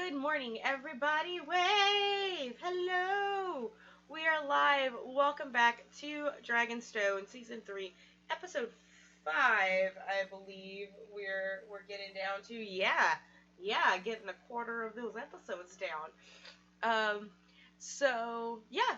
Good morning, everybody. Wave! Hello! We are live. Welcome back to DragonStone Season 3, Episode 5, I believe we're getting down to. Yeah, getting a quarter of those episodes down.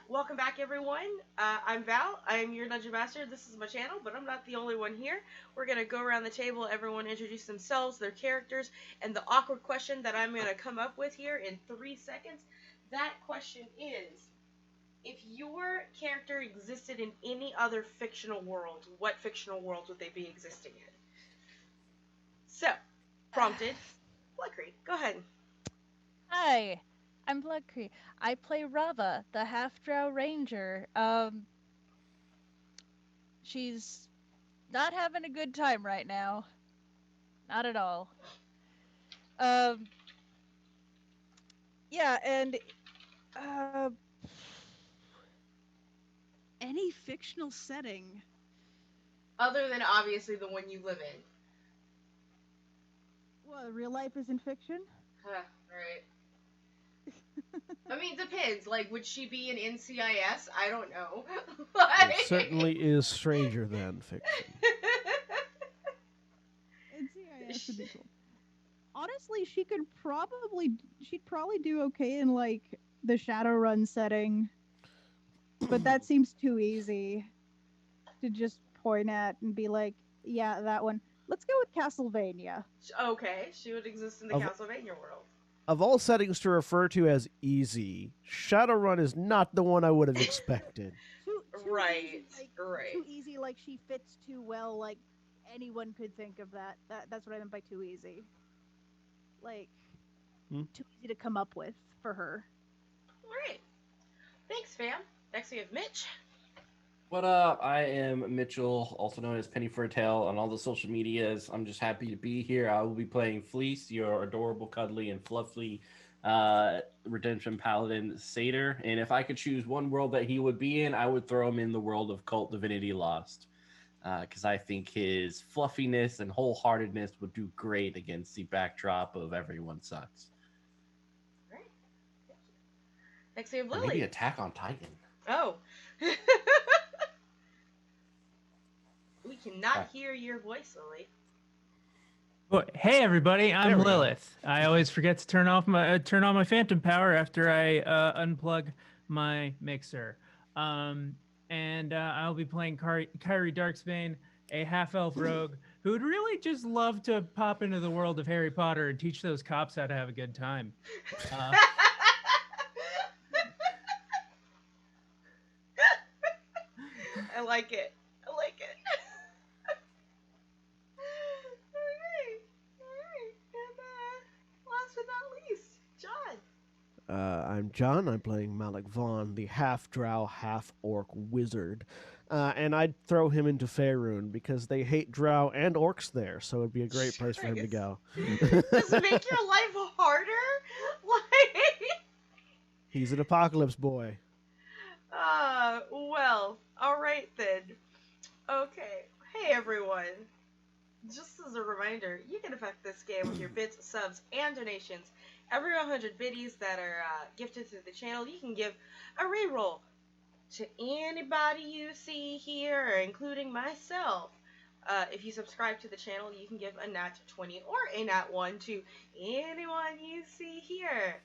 Welcome back, everyone. I'm Val. I'm your Dungeon Master. This is my channel, but I'm not the only one here. We're going to go around the table, everyone introduce themselves, their characters, and the awkward question that I'm going to come up with here in 3 seconds. That question is, if your character existed in any other fictional world, what fictional world would they be existing in? So, prompted. Bloodcree, go ahead. Hi, I'm Bloodcree. I play Rava, the half-drow ranger. She's not having a good time right now. Not at all. Um, yeah, and uh, any fictional setting. Other than, obviously, the one you live in. Well, real life isn't fiction. Right. I mean, it depends. Like, would she be in NCIS? I don't know. It certainly is stranger than fiction. NCIS would be cool. Honestly, she'd probably do okay in like the Shadowrun setting, but that seems too easy to just point at and be like, yeah, that one. Let's go with Castlevania. Okay, she would exist in the Castlevania world. Of all settings to refer to as easy, Shadowrun is not the one I would have expected. Too right, easy, right. Too easy, like she fits too well, like anyone could think of that. That's what I meant by too easy. Like, too easy to come up with for her. All right. Thanks, fam. Next we have Mitch. What up? I am Mitchell, also known as Penny for a Tail on all the social medias. I'm just happy to be here. I will be playing Fleece, your adorable, cuddly, and fluffy Redemption Paladin Satyr. And if I could choose one world that he would be in, I would throw him in the world of Cult Divinity Lost. Because I think his fluffiness and wholeheartedness would do great against the backdrop of everyone sucks. All right. Next we have Lily. Or maybe Attack on Titan. Oh. We cannot hear your voice, Lily. Well, hey everybody, I'm Lilith. I always forget to turn on my phantom power after I unplug my mixer. And I'll be playing Kyrie Darksbane, a half-elf rogue who would really just love to pop into the world of Harry Potter and teach those cops how to have a good time. I like it. All right. And last but not least, John. I'm John. I'm playing Malik Vaughn, the half-drow, half-orc wizard. And I'd throw him into Faerun because they hate drow and orcs there, so it'd be a great place for him to go. Does it make your life harder? Like... He's an apocalypse boy. Well, alright then. Okay. Hey everyone. Just as a reminder, you can affect this game with your bits, subs, and donations. Every 100 biddies that are gifted to the channel, you can give a reroll to anybody you see here, including myself. If you subscribe to the channel, you can give a nat 20 or a nat 1 to anyone you see here,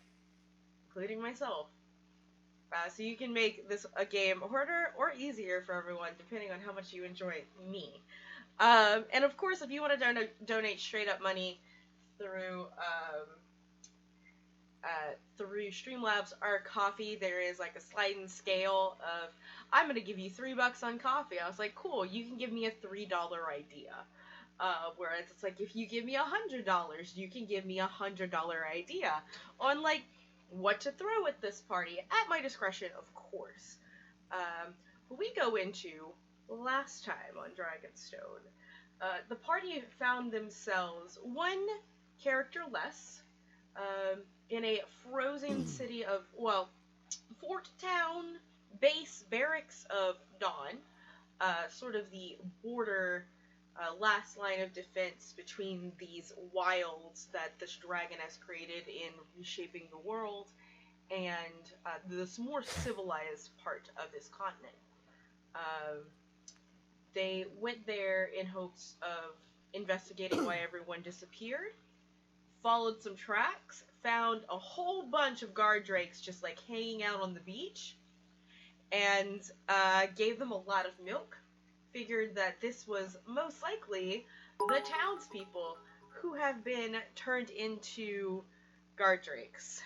including myself. So you can make this a game harder or easier for everyone, depending on how much you enjoy me. And of course, if you want to donate straight up money through Streamlabs or Coffee, there is like a sliding scale of, I'm going to give you $3 on coffee. I was like, cool, you can give me a $3 idea. Whereas it's like, if you give me $100, you can give me a $100 idea on like what to throw at this party, at my discretion, of course. We go into last time on DragonStone. The party found themselves one character less in a frozen city of, well, Fort Town base barracks of Dawn, sort of the border last line of defense between these wilds that this dragon has created in reshaping the world and this more civilized part of this continent. They went there in hopes of investigating why everyone disappeared, followed some tracks, found a whole bunch of guard drakes just like hanging out on the beach, and gave them a lot of milk. Figured that this was most likely the townspeople who have been turned into guard drakes.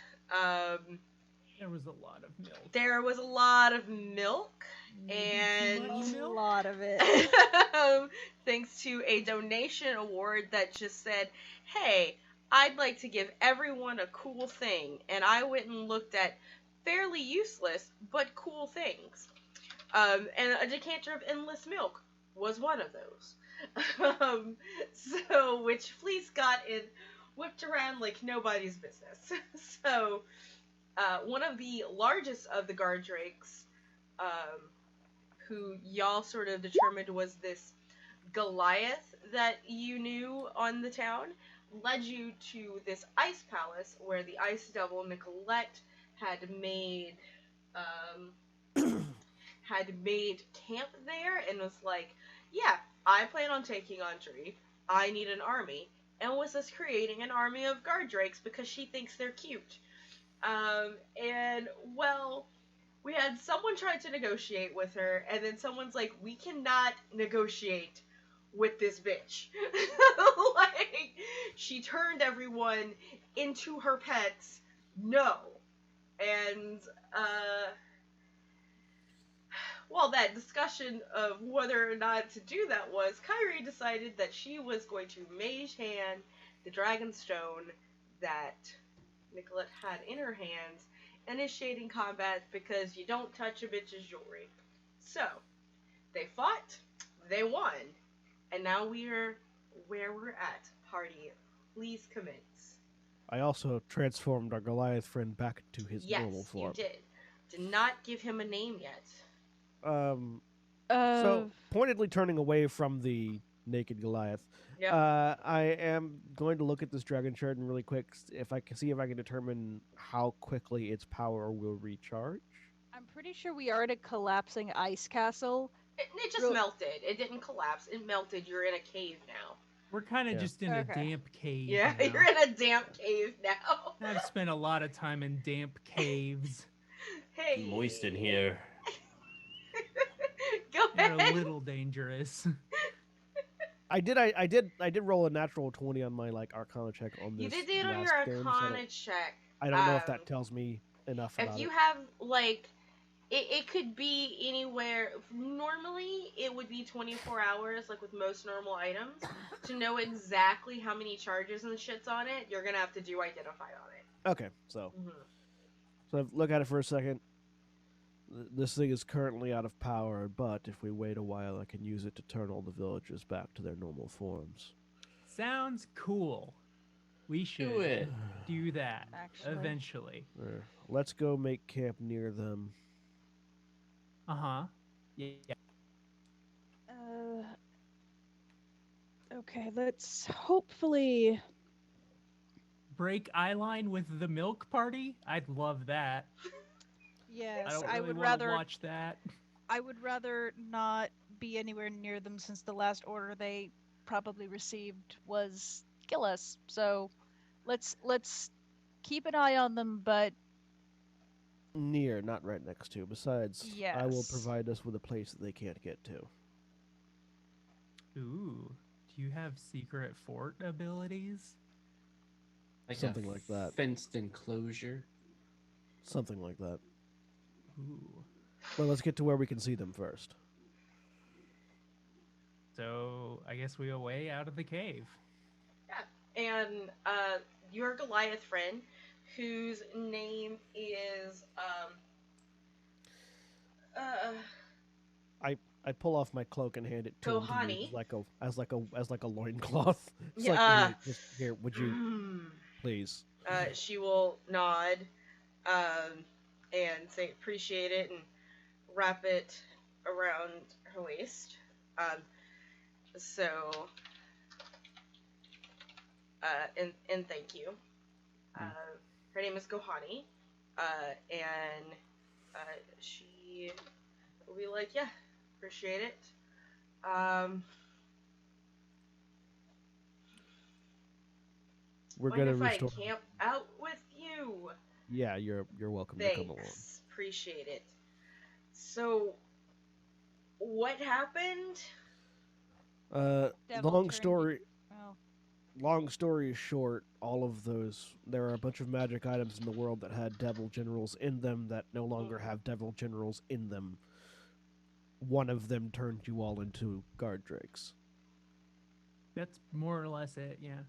There was a lot of milk. There was a lot of milk, Maybe too much and A milk? lot of it. thanks to a donation award that just said, hey, I'd like to give everyone a cool thing. And I went and looked at fairly useless but cool things. And a decanter of endless milk was one of those. So, which Fleece got and whipped around like nobody's business. So, one of the largest of the guard drakes, who y'all sort of determined was this Goliath that you knew on the town, led you to this ice palace where the ice devil Nicolette had made camp there and was like, yeah, I plan on taking on Dree. I need an army. And was just creating an army of guard drakes because she thinks they're cute. And, well, we had someone try to negotiate with her, and then someone's like, we cannot negotiate with this bitch. Like, she turned everyone into her pets. No. And, well, that discussion of whether or not to do that was, Kyrie decided that she was going to mage hand the Dragonstone that Nicolette had in her hands, initiating combat because you don't touch a bitch's jewelry. So, they fought, they won, and now we're where we're at. Party, please commence. I also transformed our Goliath friend back to his normal Yes, form. you did. Did not give him a name yet. So, pointedly turning away from the naked Goliath, Yep. I am going to look at this dragon shard and really quick if I can determine how quickly its power will recharge. I'm pretty sure we are at a collapsing ice castle. It just Real- melted. It didn't collapse. It melted. You're in a cave now. We're kind of Yeah. just in a Okay. damp cave. Yeah, now. you're in a damp cave now. I've spent a lot of time in damp caves. Hey. Moist in here. Go They're a ahead. little dangerous. I did roll a natural 20 on my Arcana check on this. You did it on last your game, so Arcana check. I don't know if Um, that tells me enough If about you it. have, it could be anywhere. Normally, it would be 24 hours, like with most normal items. To know exactly how many charges and shit's on it, you're gonna have to do Identify on it. Okay, so Mm-hmm. look at it for a second. This thing is currently out of power, but if we wait a while, I can use it to turn all the villagers back to their normal forms. Sounds cool. We should Do it. do that Actually. eventually. Let's go make camp near them. Uh-huh. Yeah. Okay, let's hopefully. Break eyeline with the milk party? I'd love that. Yes, I don't I really would wanna rather. watch that. I would rather not be anywhere near them since the last order they probably received was kill us. So, let's keep an eye on them, but Near, not right next to. Besides, I will Yes. provide us with a place that they can't get to. Ooh. Do you have secret fort abilities? Like Something a like that. Fenced enclosure. Something like that. Ooh. Well, let's get to where we can see them first. So I guess we away out of the cave. And your Goliath friend, whose name is I pull off my cloak and hand it to him to Gohani. use as like a loincloth. It's Yeah, like, here, would you please? she will nod and say appreciate it and wrap it around her waist. So, and thank you. Her name is Gohani, and she will be like, yeah, appreciate it. We're Mind gonna if I restore. camp out with you? Yeah, you're welcome to come along. Thanks, appreciate it. So, what happened? Devil Long turned story. Oh. Long story short, all of those, there are a bunch of magic items in the world that had devil generals in them that no longer have devil generals in them. One of them turned you all into guard drakes. That's more or less it. Yeah.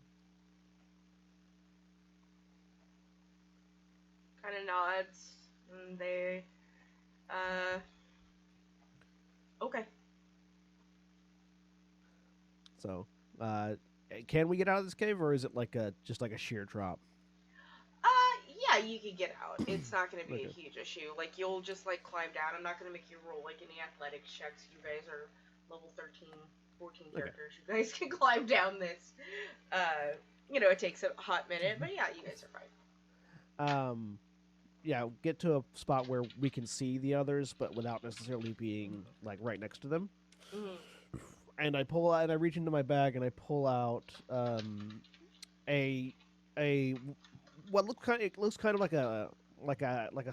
Kind of nods, and they, okay. So, can we get out of this cave, or is it like just like a sheer drop? Yeah, you can get out. It's not going to be a Okay. huge issue. Like, you'll just, like, climb down. I'm not going to make you roll, like, any athletics checks. You guys are level 13, 14 Okay. characters. You guys can climb down this. It takes a hot minute, but yeah, you guys are fine. Yeah, get to a spot where we can see the others, but without necessarily being like right next to them. Mhm. And I pull out, and I reach into my bag, and I pull out a what it looks kind of like a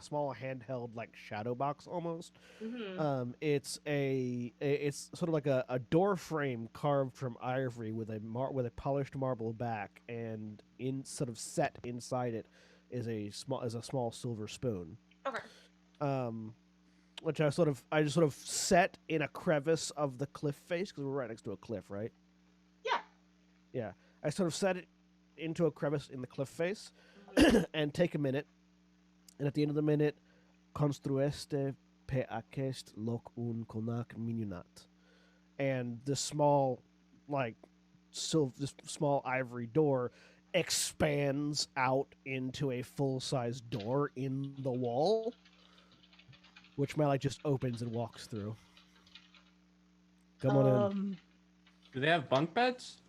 small handheld like shadow box almost. Mhm. It's sort of like a door frame carved from ivory with a polished marble back, and in sort of set inside it is a small silver spoon. Okay. Which I just sort of set in a crevice of the cliff face because we're right next to a cliff, right? Yeah. Yeah, I sort of set it into a crevice in the cliff face, Mhm. and take a minute, and at the end of the minute, construeste pe aquest loc un conac minunat, and this small, like, this small ivory door expands out into a full-size door in the wall, which Malik just opens and walks through. Come on in. Do they have bunk beds?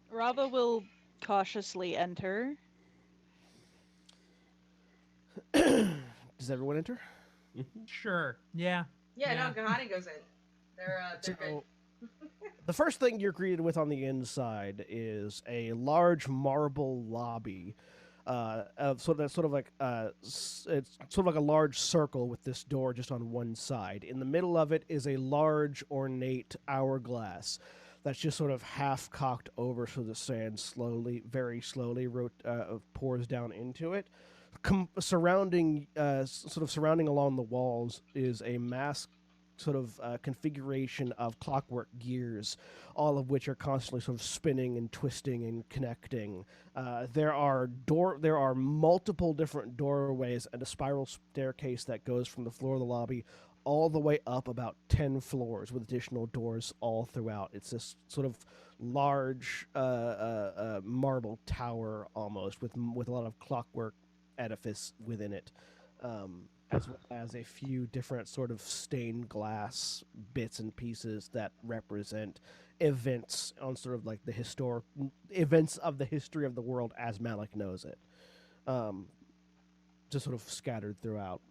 Rava will cautiously enter. Does everyone enter? Sure. Yeah. Yeah, Yeah. no, Gahani goes in. They're good. So, the first thing you're greeted with on the inside is a large marble lobby, it's sort of like a large circle with this door just on one side. In the middle of it is a large ornate hourglass that's just sort of half cocked over, so the sand very slowly pours down into it. Surrounding along the walls is a mask sort of configuration of clockwork gears, all of which are constantly sort of spinning and twisting and connecting. There are multiple different doorways and a spiral staircase that goes from the floor of the lobby all the way up about 10 floors with additional doors all throughout. It's this sort of large marble tower almost with a lot of clockwork edifice within it. As well as a few different sort of stained glass bits and pieces that represent events on sort of like the historic events of the history of the world as Malik knows it, just sort of scattered throughout,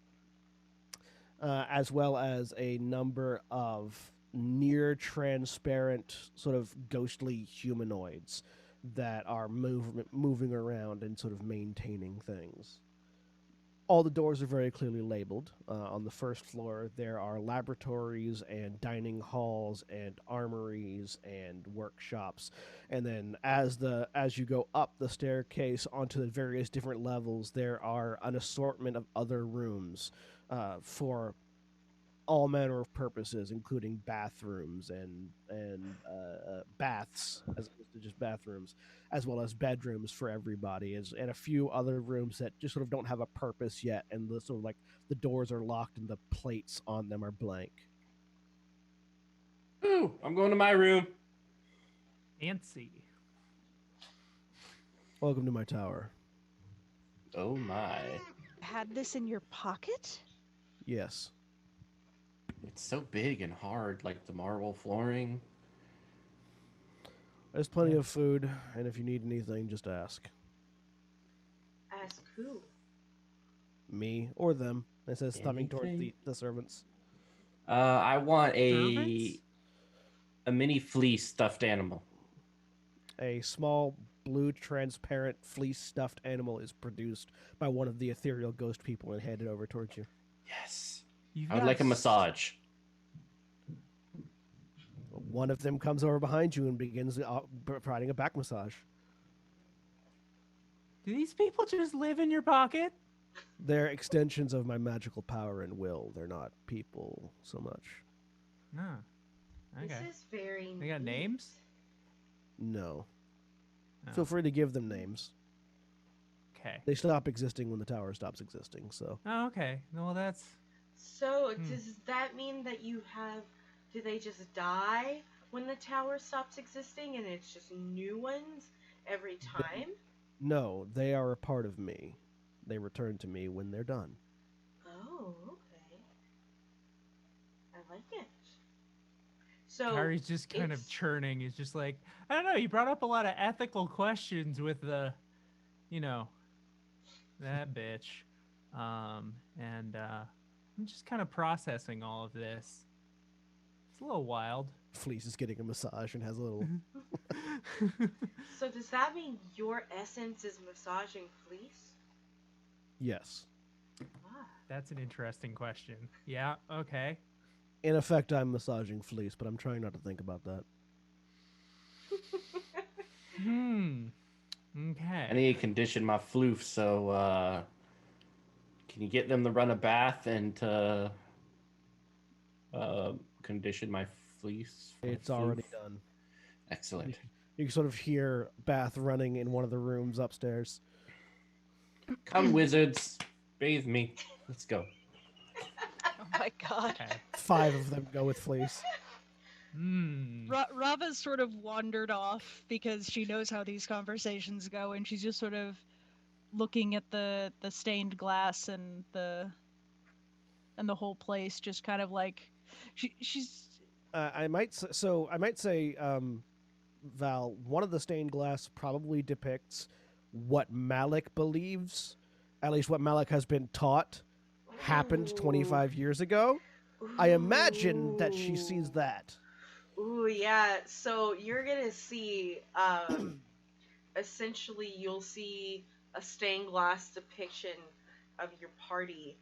as well as a number of near transparent sort of ghostly humanoids that are moving around and sort of maintaining things. All the doors are very clearly labeled. On the first floor, there are laboratories and dining halls and armories and workshops. And then as you go up the staircase onto the various different levels, there are an assortment of other rooms for all manner of purposes, including bathrooms and baths, as opposed to just bathrooms, as well as bedrooms for everybody, and a few other rooms that just sort of don't have a purpose yet, and the sort of like the doors are locked and the plates on them are blank. Ooh, I'm going to my room. Fancy. Welcome to my tower. Oh my. Had this in your pocket? Yes. It's so big and hard, like the marble flooring. There's plenty of food, and if you need anything, just ask. Ask who? Me or them. It says thumbing toward Anything? the servants. I want Servants? a mini fleece stuffed animal. A small, blue, transparent, fleece stuffed animal is produced by one of the ethereal ghost people and handed over towards you. Yes. You've I would got like a s- massage. One of them comes over behind you and begins providing a back massage. Do these people just live in your pocket? They're extensions of my magical power and will. They're not people so much. No. Okay. This is very. They got neat. names? No. Oh. Feel free to give them names. Okay. They stop existing when the tower stops existing, so. Oh, okay. Well, that's. So does that mean that you have? Do they just die when the tower stops existing, and it's just new ones every time? No, they are a part of me. They return to me when they're done. Oh, okay. I like it. So Kari's just kind of it's- churning. He's just like, I don't know. You brought up a lot of ethical questions with the, that bitch. And I'm just kind of processing all of this. It's a little wild. Fleece is getting a massage and has a little. So does that mean your essence is massaging Fleece? Yes. Ah. That's an interesting question. Yeah. Okay. In effect, I'm massaging Fleece, but I'm trying not to think about that. Okay. I need to condition my floof, so can you get them to run a bath and to condition my fleece? It's floof? already done. Excellent. You can sort of hear Bath running in one of the rooms upstairs. Come, wizards, bathe me. Let's go. Oh my god. Okay. 5 of them go with Fleece. Rava's sort of wandered off because she knows how these conversations go, and she's just sort of looking at the stained glass and the whole place, just kind of like she's I might say, Val, one of the stained glass probably depicts what Malik believes, at least what Malik has been taught, happened 25 years ago. I imagine that she sees that. Ooh, yeah. So you're gonna see, essentially, you'll see a stained glass depiction of your party,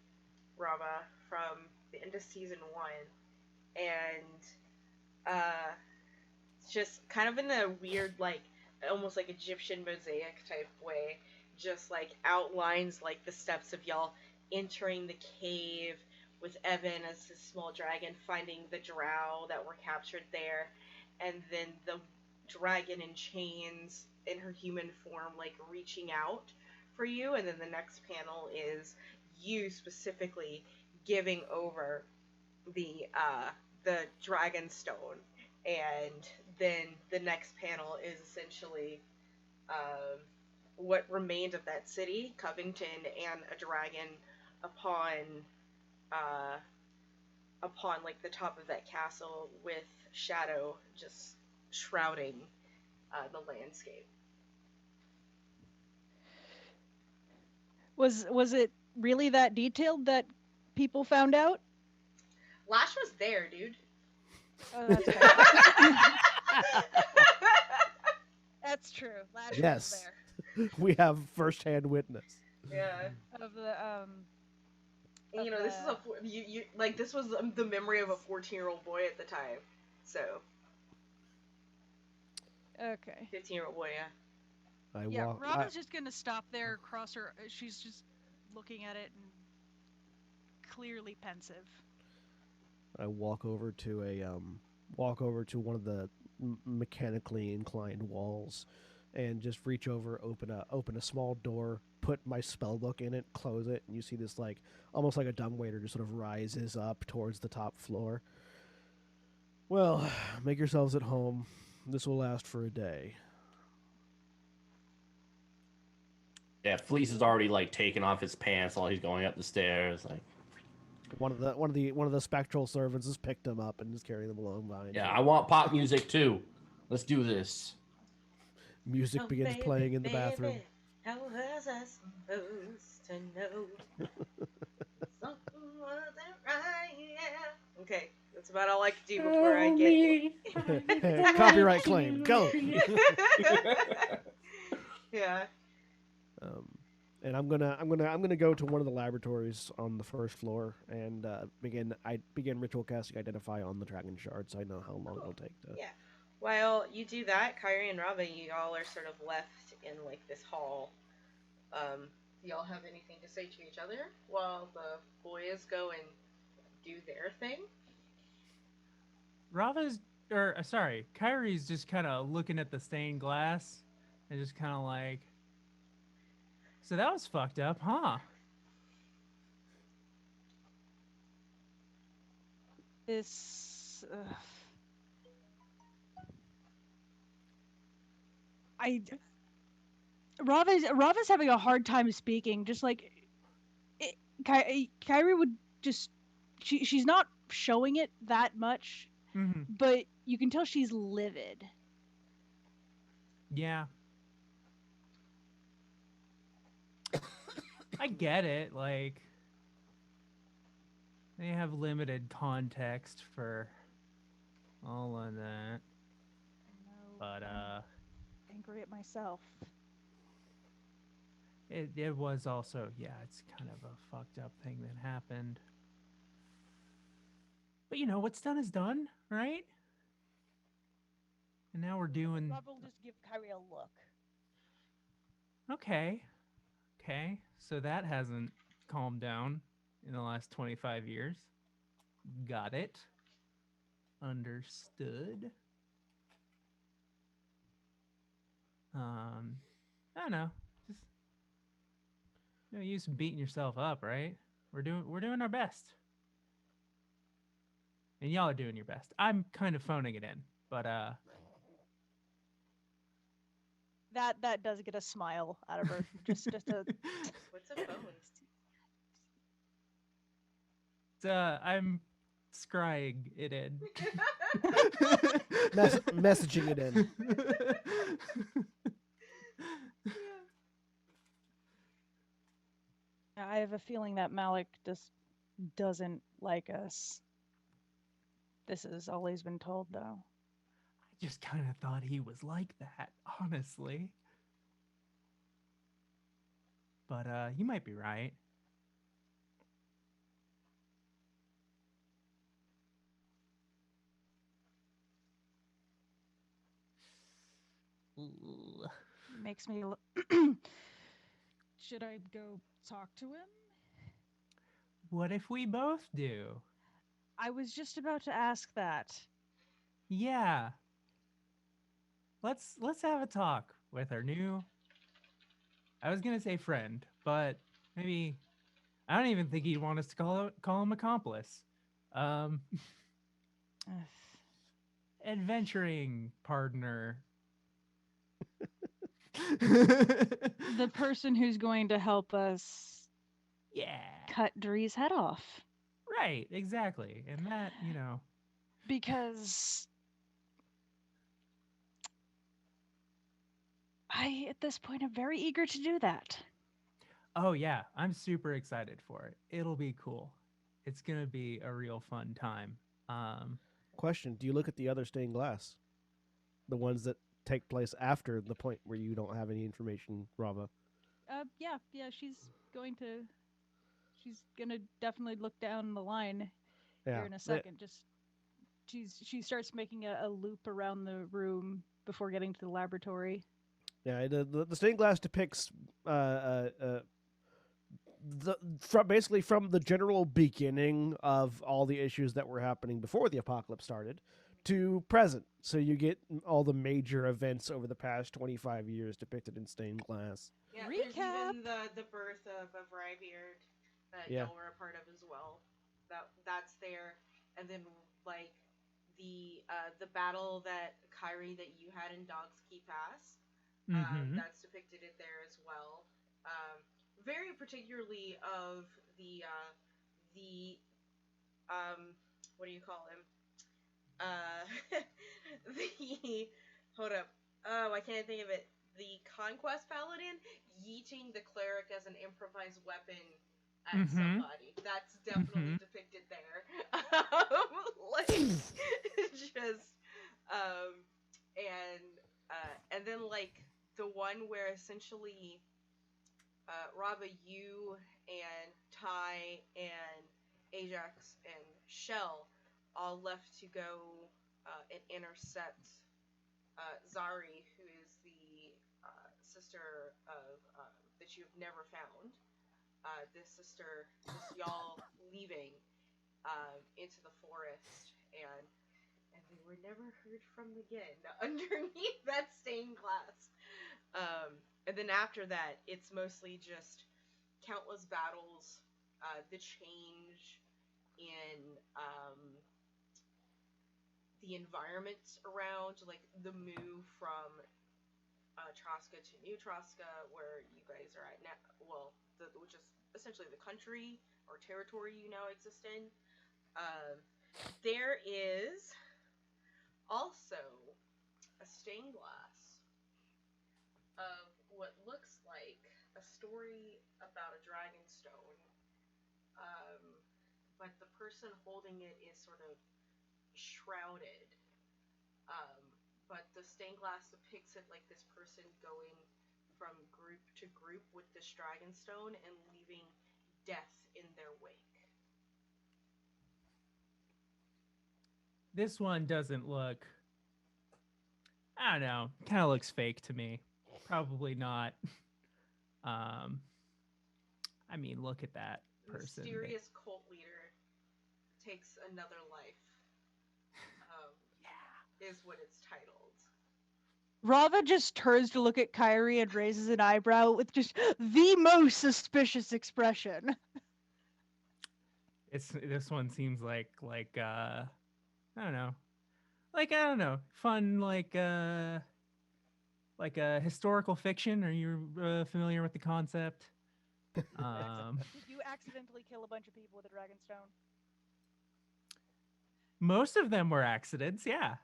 Rava, from the end of season 1, and it's just kind of in a weird, like, almost like Egyptian mosaic type way, just like outlines like the steps of y'all entering the cave with Evan as a small dragon finding the drow that were captured there, and then the dragon in chains in her human form like reaching out for you, and then the next panel is you specifically giving over the DragonStone, and then the next panel is essentially what remained of that city, Covington, and a dragon upon like the top of that castle with shadow just shrouding the landscape. was it really that detailed that people found out? Lash was there, dude. Oh, that's fair. That's true. Lash Yes. was there. We have first-hand witness. Yeah. Of the And, you know, this is you like this was the memory of a 14-year-old boy at the time. So, okay. 15-year-old boy, yeah. Yeah, walk. Robin's just gonna stop there, cross her. She's just looking at it and clearly pensive. I walk over to one of the mechanically inclined walls, and just reach over, open a small door, put my spell book in it, close it, and you see this like almost like a dumbwaiter just sort of rises up towards the top floor. Well, make yourselves at home. This will last for a day. Yeah, Fleece is already like taking off his pants while he's going up the stairs. Like, One of the spectral servants has picked him up and is carrying them along behind. Yeah, you. I want pop music too. Let's do this. Music Oh, begins baby, playing in the baby, bathroom. how was I supposed to know something wasn't right? Yeah. Okay, that's about all I can do before I get. Copyright claim. Go. Yeah. And I'm gonna go to one of the laboratories on the first floor and begin ritual casting identify on the dragon shard, so I know how long it'll take to. Yeah. While you do that, Kyrie and Rava, you all are sort of left in like this hall. Do y'all have anything to say to each other while the boys go and do their thing? Kyrie's just kind of looking at the stained glass and just kind of like, so that was fucked up, huh? This. Rava's having a hard time speaking. Just like, Kyrie would just. She's not showing it that much, Mm-hmm. but you can tell she's livid. Yeah. I get it. Like, they have limited context for all of that. But, Angry at myself. it was also, yeah, it's kind of a fucked up thing that happened. But, you know, what's done is done, right? And now we're doing. Rava will just give Kyrie a look. Okay. So that hasn't calmed down in the last 25 years. Got it. Understood. I don't know. Just no use in beating yourself up, right? We're doing our best. And y'all are doing your best. I'm kind of phoning it in, but That does get a smile out of her. just a. What's a phone? I'm scrying it in. Messaging it in. I have a feeling that Malik just doesn't like us. This has always been told, though. I just kind of thought he was like that, honestly. But you might be right. Ooh. Makes me. Should I go talk to him? What if we both do? I was just about to ask that. Yeah. Let's have a talk with our new. I was gonna say friend, but maybe I don't even think he'd want us to call him accomplice. Adventuring partner. The person who's going to help us. Yeah. Cut Dree's head off. Right, exactly. And that, you know. Because I, at this point, am very eager to do that. Oh, yeah. I'm super excited for it. It'll be cool. It's going to be a real fun time. Question: do you look at the other stained glass, the ones that take place after the point where you don't have any information, Rava? Yeah. She's gonna definitely look down the line here in a second. She starts making a loop around the room before getting to the laboratory. Yeah, the stained glass depicts basically from the general beginning of all the issues that were happening before the apocalypse started to present. So you get all the major events over the past 25 years depicted in stained glass. Yeah, Recap. There's even the birth of Rybeard that y'all were a part of as well. That's there, and then like the battle that Kyrie that you had in Dog's Key Pass. That's depicted in there as well. Very particularly of the what do you call him? The hold up. Oh, I can't think of it. The Conquest Paladin yeeting the cleric as an improvised weapon at somebody. That's definitely depicted there. Like, just, and then like the one where essentially, Rava, you and Ty and Ajax and Shell all left to go and intercept Zari, who is the sister of that you've never found. This y'all leaving into the forest, and they were never heard from again underneath that stained glass. And then after that, it's mostly just countless battles, the change in the environment around, like the move from Traska to New Traska, where you guys are at now. Well, which is essentially the country or territory you now exist in. There is also a stained glass of what looks like a story about a dragonstone, but the person holding it is sort of shrouded. But the stained glass depicts it like this person going from group to group with this dragonstone and leaving death in their wake. This one doesn't look, I don't know, kind of looks fake to me. Probably not. I mean, look at that person. Mysterious cult leader takes another life. Is what it's titled. Rava just turns to look at Kyrie and raises an eyebrow with just the most suspicious expression. This one seems like I don't know, fun like a historical fiction. Are you familiar with the concept? Did you accidentally kill a bunch of people with a dragonstone? Most of them were accidents, yeah.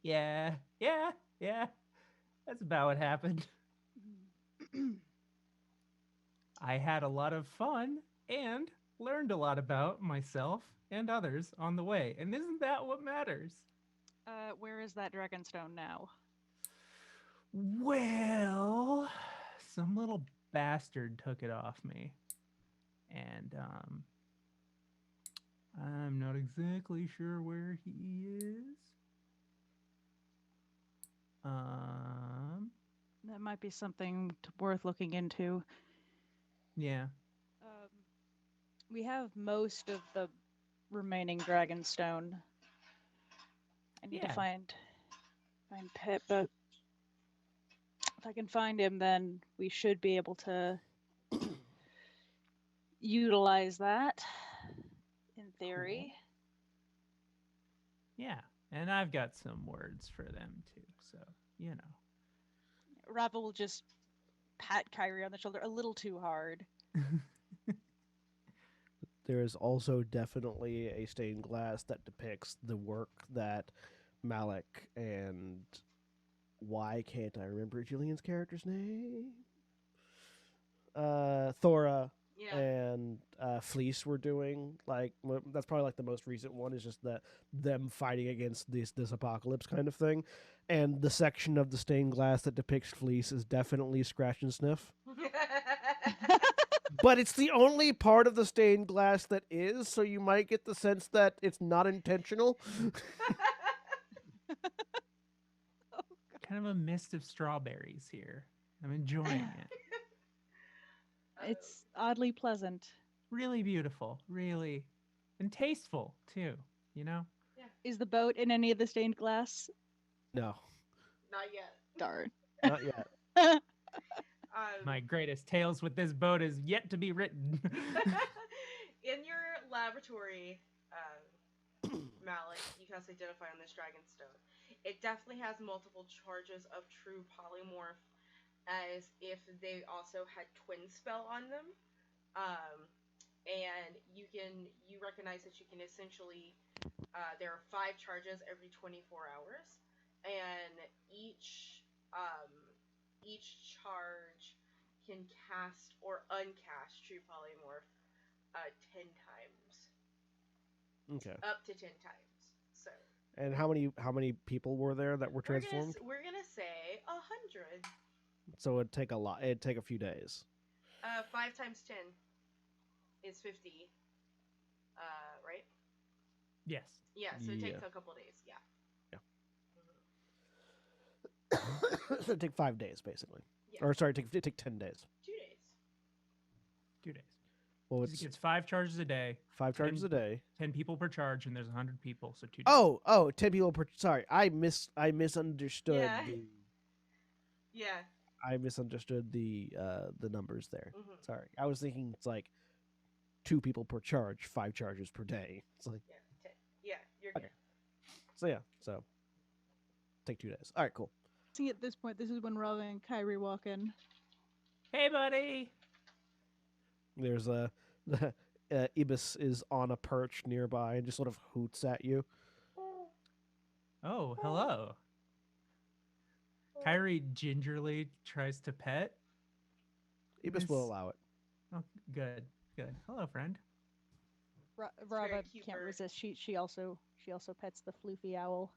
Yeah. Yeah. That's about what happened. I had a lot of fun and learned a lot about myself and others on the way. And isn't that what matters? Where is that dragonstone now? Well, some little bastard took it off me. And I'm not exactly sure where he is. That might be something worth looking into. Yeah. We have most of the remaining dragonstone. I need to find Pip, but if I can find him, then we should be able to utilize that, in theory. Cool. Yeah, and I've got some words for them too, so, you know. Rava will just pat Kyrie on the shoulder a little too hard. There is also definitely a stained glass that depicts the work that Malik and why can't I remember Jillian's character's name? Thora and Fleece were doing. Like, that's probably like the most recent one, is just that them fighting against this apocalypse kind of thing. And the section of the stained glass that depicts Fleece is definitely Scratch and Sniff. But it's the only part of the stained glass that is, so you might get the sense that it's not intentional. Kind of a mist of strawberries here. I'm enjoying it. It's oddly pleasant. Really beautiful, really, and tasteful too, you know? Yeah. Is the boat in any of the stained glass? No. Not yet. Darn. Not yet. My greatest tales with this boat is yet to be written. In your laboratory, Malik, you cast identify on this dragonstone. It definitely has multiple charges of true polymorph, as if they also had twin spell on them. And you recognize that you can essentially there are 5 charges every 24 hours, and each charge can cast or uncast true polymorph 10 times, Okay. up to 10 times. So And how many people were there that were transformed? we're gonna say 100. So it'd take a lot. It'd take a few days. 5 times 10 is 50. Right? Yes. Yeah. So it takes Yeah. a couple days. Yeah. So it'd take 5 days, basically. Yeah. Or sorry, it'd take 10 days. 2 days. 2 days. Well, 'Cause it's it gets 5 charges a day, 5 charges a day. 10 people per charge, and there's 100 people, so 2 days. Oh, 10 people per. Sorry, I misunderstood. Yeah. The, Yeah. I misunderstood the numbers there. Mhm. Sorry, I was thinking it's like 2 people per charge, 5 charges per day. It's like Yeah. 10. Yeah. You're good. Okay. So take 2 days. All right, cool. See, at this point, this is when Rava and Kyrie walk in. Hey, buddy! There's Ibis is on a perch nearby and just sort of hoots at you. Oh, hello. Kyrie gingerly tries to pet. Ibis will allow it. Oh, good. Hello, friend. Rava very cute can't bird. resist. She also pets the floofy owl.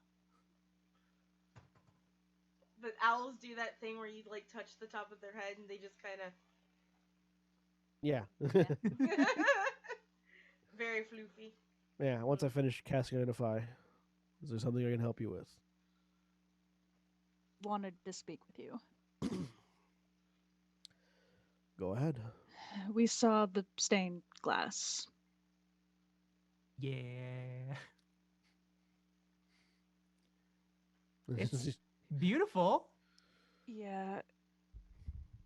But owls do that thing where you like touch the top of their head and they just kind of Yeah. very floofy. Yeah, once I finish casting Identify, is there something I can help you with? Wanted to speak with you. Go ahead. We saw the stained glass. Yeah. It's beautiful. Yeah,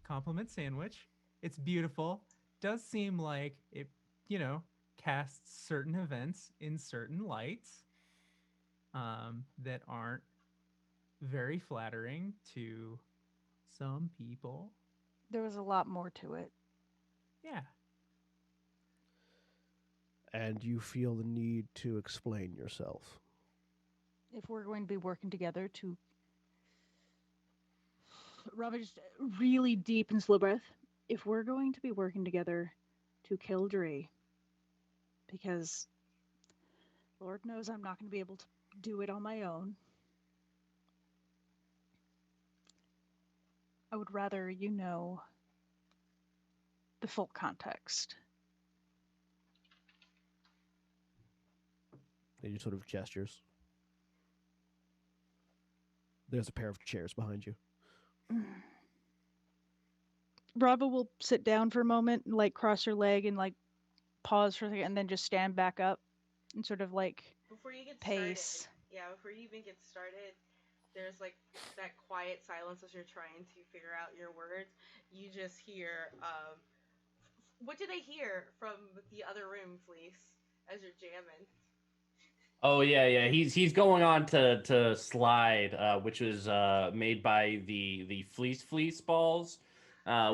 Compliment sandwich. It's beautiful. Does seem like it, casts certain events in certain lights that aren't very flattering to some people. there was a lot more to it. Yeah. And you feel the need to explain yourself. If we're going to be working together to... Rava just really deep and slow breath. If we're going to be working together to kill Dree, because Lord knows I'm not going to be able to do it on my own, I would rather you know the full context. And he sort of gestures. There's a pair of chairs behind you. Rava will sit down for a moment and like cross her leg and like pause for a second and then just stand back up and sort of like Before you get pace. started, before you even get started, there's like that quiet silence as you're trying to figure out your words. You just hear, what did I hear from the other room, Fleece, as you're jamming? Oh yeah. He's going on to Slide, which was made by the Fleece Balls,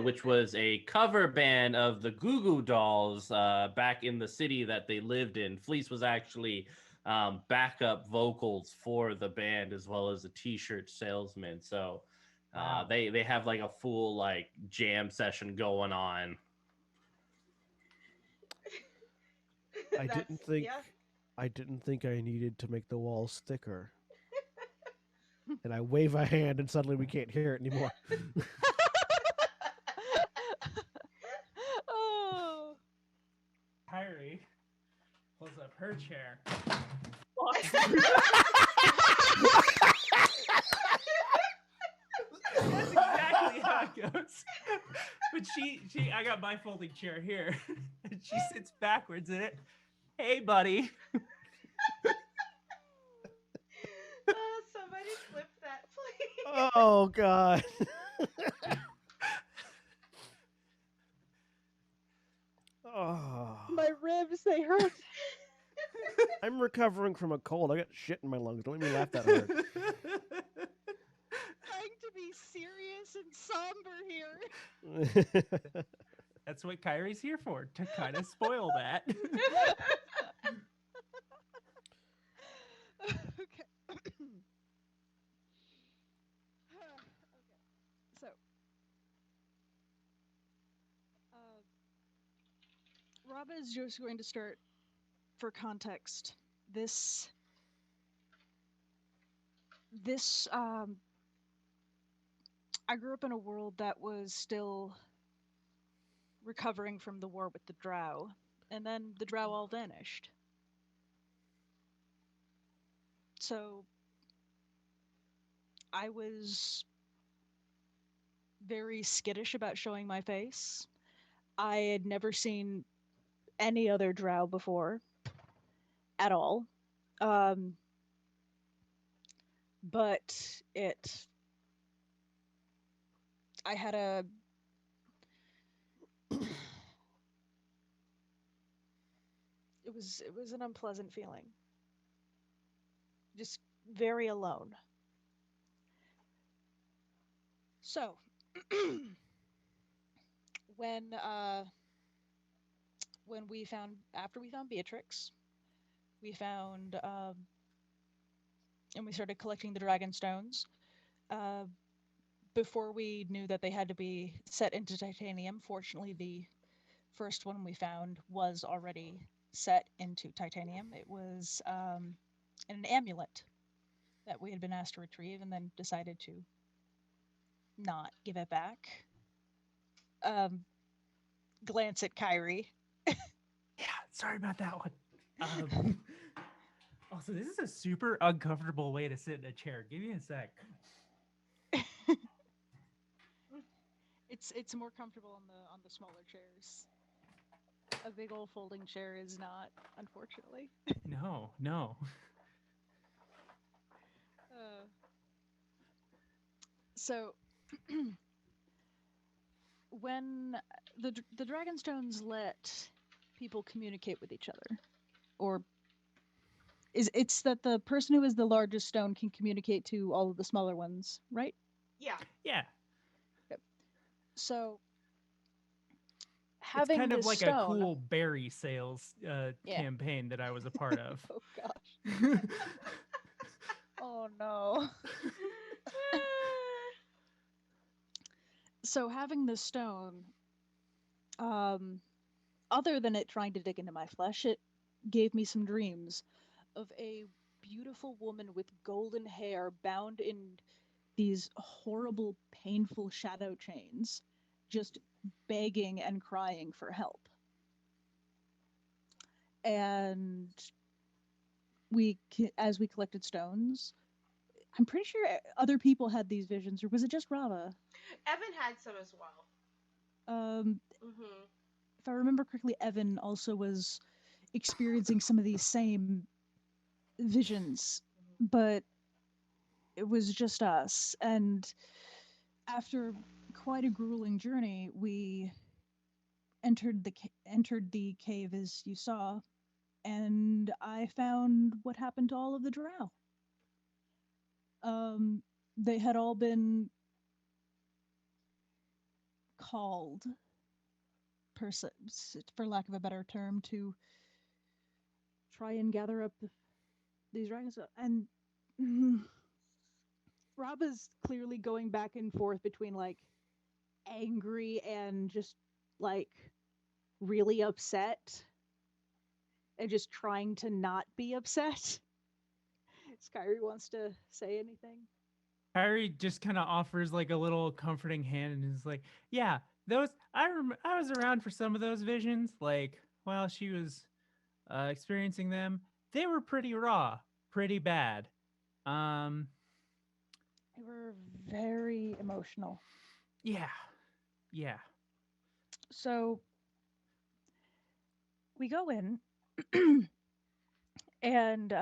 which was a cover band of the Goo Goo Dolls back in the city that they lived in. Fleece was actually backup vocals for the band as well as a T-shirt salesman. So Wow. they have like a full like jam session going on. I didn't think I needed to make the walls thicker. And I wave a hand and suddenly we can't hear it anymore. Oh. Kyrie pulls up her chair. That's exactly how it goes. But I got my folding chair here, and she sits backwards in it. Hey, buddy. Somebody clip that, please. Oh, God. Oh, My ribs, they hurt. I'm recovering from a cold. I got shit in my lungs. Don't let me laugh that hard. somber here. That's what Kyrie's here for, to kind of spoil that. Okay. Okay. So, Rob is just going to start, for context. This I grew up in a world that was still recovering from the war with the Drow, and then the Drow all vanished. So I was very skittish about showing my face. I had never seen any other Drow before at all. But I had it was an unpleasant feeling. Just very alone. So, when after we found Beatrix, we found and we started collecting the Dragonstones. Before we knew that they had to be set into titanium, fortunately, the first one we found was already set into titanium. It was an amulet that we had been asked to retrieve, and then decided to not give it back. Glance at Kyrie. Yeah, sorry about that one. Also, this is a super uncomfortable way to sit in a chair. Give me a sec. It's more comfortable on the smaller chairs. A big old folding chair is not, unfortunately. No. So when the Dragonstones let people communicate with each other, or it's that the person who is the largest stone can communicate to all of the smaller ones, right? Yeah. Yeah. So It's having kind of this like stone, a cool berry sales campaign that I was a part of. Oh gosh. Oh no. So having this stone, other than it trying to dig into my flesh, it gave me some dreams of a beautiful woman with golden hair bound in these horrible, painful shadow chains, just begging and crying for help. And as we collected stones, I'm pretty sure other people had these visions, or was it just Rava? Evan had some as well. Mm-hmm. If I remember correctly, Evan also was experiencing some of these same visions, but it was just us. And after quite a grueling journey, we entered the cave, as you saw, and I found what happened to all of the drow. They had all been called, for lack of a better term, to try and gather up these dragons. And Rob is clearly going back and forth between like angry and just like really upset, and just trying to not be upset. Skyrie wants to say anything. Harry just kind of offers like a little comforting hand and is like, "Yeah, those I was around for some of those visions. Like while she was experiencing them, they were pretty raw, pretty bad. They were very emotional. Yeah. So we go in, and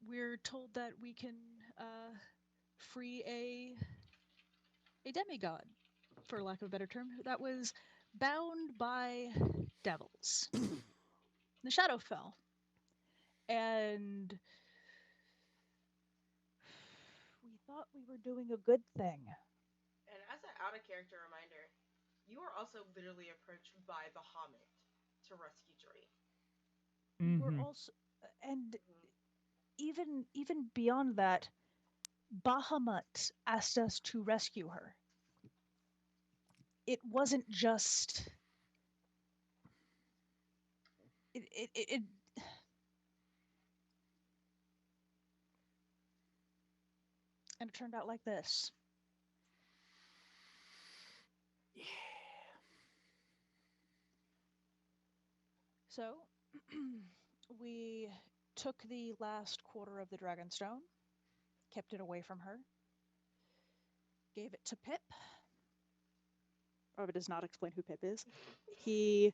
we're told that we can free a demigod, for lack of a better term, that was bound by devils. The shadow fell, and we thought we were doing a good thing. And as an out of character reminder, you are also literally approached by Bahamut to rescue Jory. We're Mhm. also, and even beyond that, Bahamut asked us to rescue her. It wasn't just it and it turned out like this. Yeah. So we took the last quarter of the Dragonstone, kept it away from her, gave it to Pip. It does not explain who Pip is. He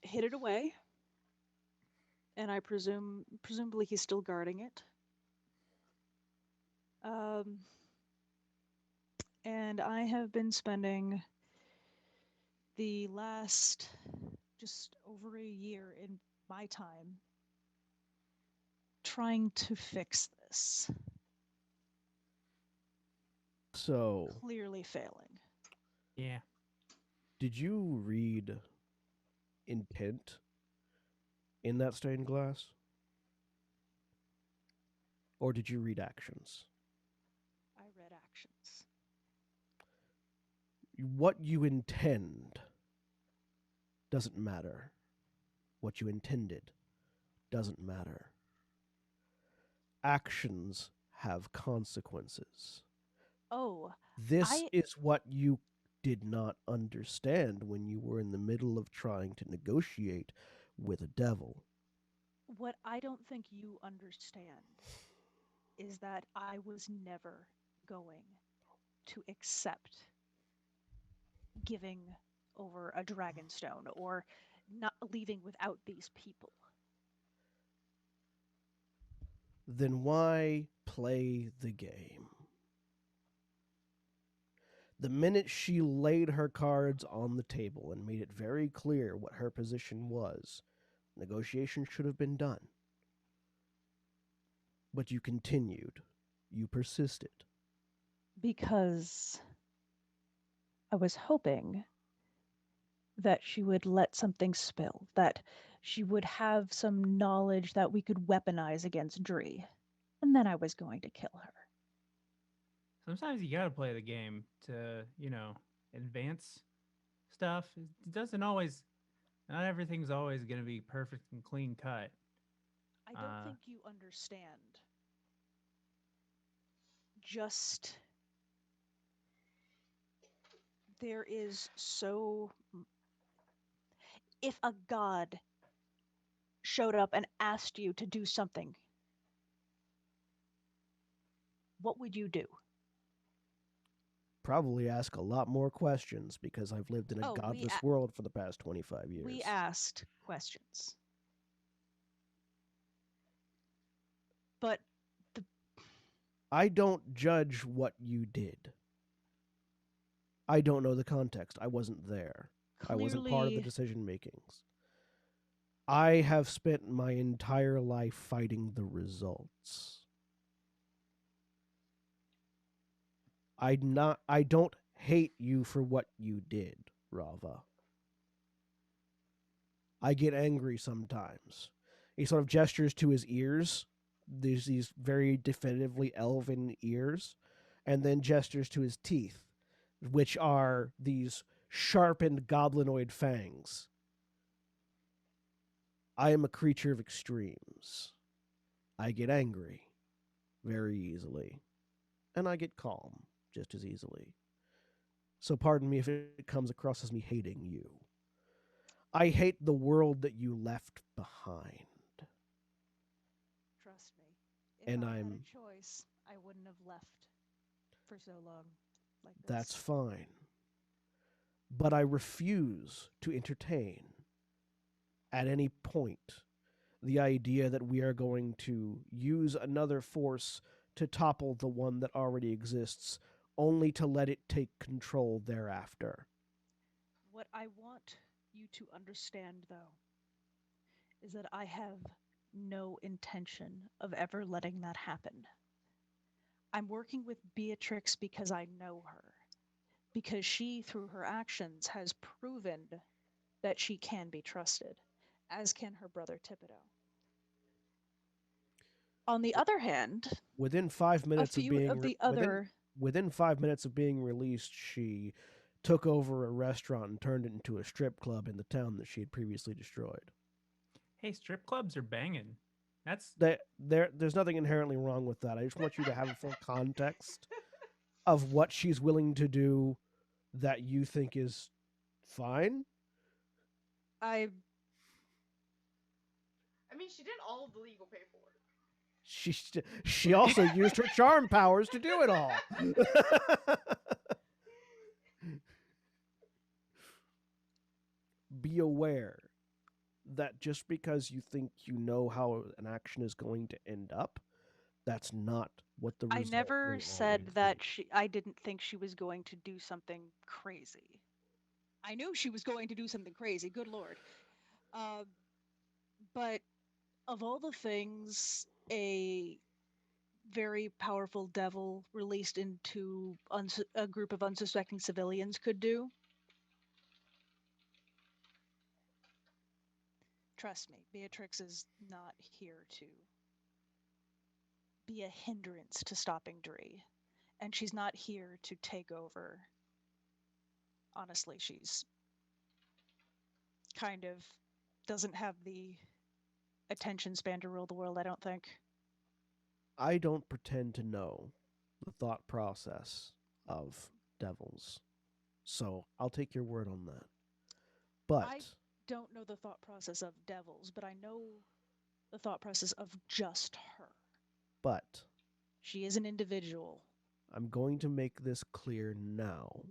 hid it away, and I presumably he's still guarding it. And I have been spending the last just over a year in my time trying to fix this. So, Clearly failing. Yeah. did you read intent in that stained glass? Or did you read actions? I read actions. What you intend doesn't matter. What you intended doesn't matter. Actions have consequences. Oh, This I is what you did not understand when you were in the middle of trying to negotiate with a devil. what I don't think you understand is that I was never going to accept giving over a Dragonstone or not leaving without these people. Then why play the game? The minute she laid her cards on the table and made it very clear what her position was, negotiation should have been done. But you continued. You persisted. Because I was hoping that she would let something spill, that she would have some knowledge that we could weaponize against Dree. And then I was going to kill her. Sometimes you gotta play the game to, advance stuff. It doesn't always. Not everything's always gonna be perfect and clean cut. I don't think you understand. Just there is so. If a god showed up and asked you to do something, what would you do? Probably ask a lot more questions because I've lived in a Oh, godless world for the past 25 years. We asked questions. But I don't judge what you did. I don't know the context. I wasn't there. I wasn't part of the clearly, decision makings. I have spent my entire life fighting the results. I don't hate you for what you did, Rava. I get angry sometimes. He sort of gestures to his ears, these very definitively elven ears, and then gestures to his teeth, which are these sharpened goblinoid fangs. I am a creature of extremes. I get angry very easily, and I get calm just as easily. So pardon me if it comes across as me hating you. I hate the world that you left behind. trust me, if And I had I'm- a choice, I wouldn't have left for so long like this. That's fine. But I refuse to entertain, at any point, the idea that we are going to use another force to topple the one that already exists, only to let it take control thereafter. What I want you to understand, though, is that I have no intention of ever letting that happen. I'm working with Beatrix because I know her. Because she, through her actions, has proven that she can be trusted, as can her brother Thibodeau. On the other hand, Within 5 minutes of few being of the other within 5 minutes of being released, she took over a restaurant and turned it into a strip club in the town that she had previously destroyed. Hey, strip clubs are banging. That's There's nothing inherently wrong with that. I just want you to have a full context of what she's willing to do that you think is fine. I mean, she did all of the legal paperwork. She also used her charm powers to do it all. Be aware that just because you think you know how an action is going to end up, that's not what the result never will said always that be. I didn't think she was going to do something crazy. I knew she was going to do something crazy, good lord. But of all the things a very powerful devil released into a group of unsuspecting civilians could do, trust me, Beatrix is not here to be a hindrance to stopping Dree. And she's not here to take over. Honestly, she's kind of doesn't have the attention span to rule the world, I don't think. I don't pretend to know the thought process of devils, so I'll take your word on that. But I don't know the thought process of devils, but I know the thought process of just her. but She is an individual. I'm going to make this clear now.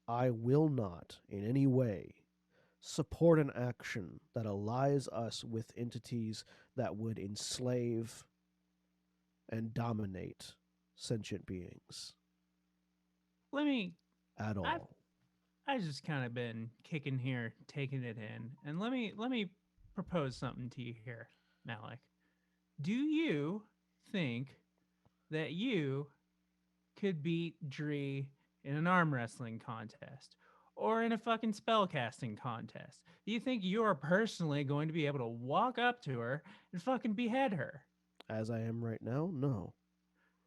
I will not, in any way, support an action that allies us with entities that would enslave and dominate sentient beings let me. at I've all. I just kind of been kicking here, taking it in, and let me propose something to you here, Malik. Do you think that you could beat Dree in an arm wrestling contest or in a fucking spellcasting contest? Do you think you're personally going to be able to walk up to her and fucking behead her? As I am right now, no.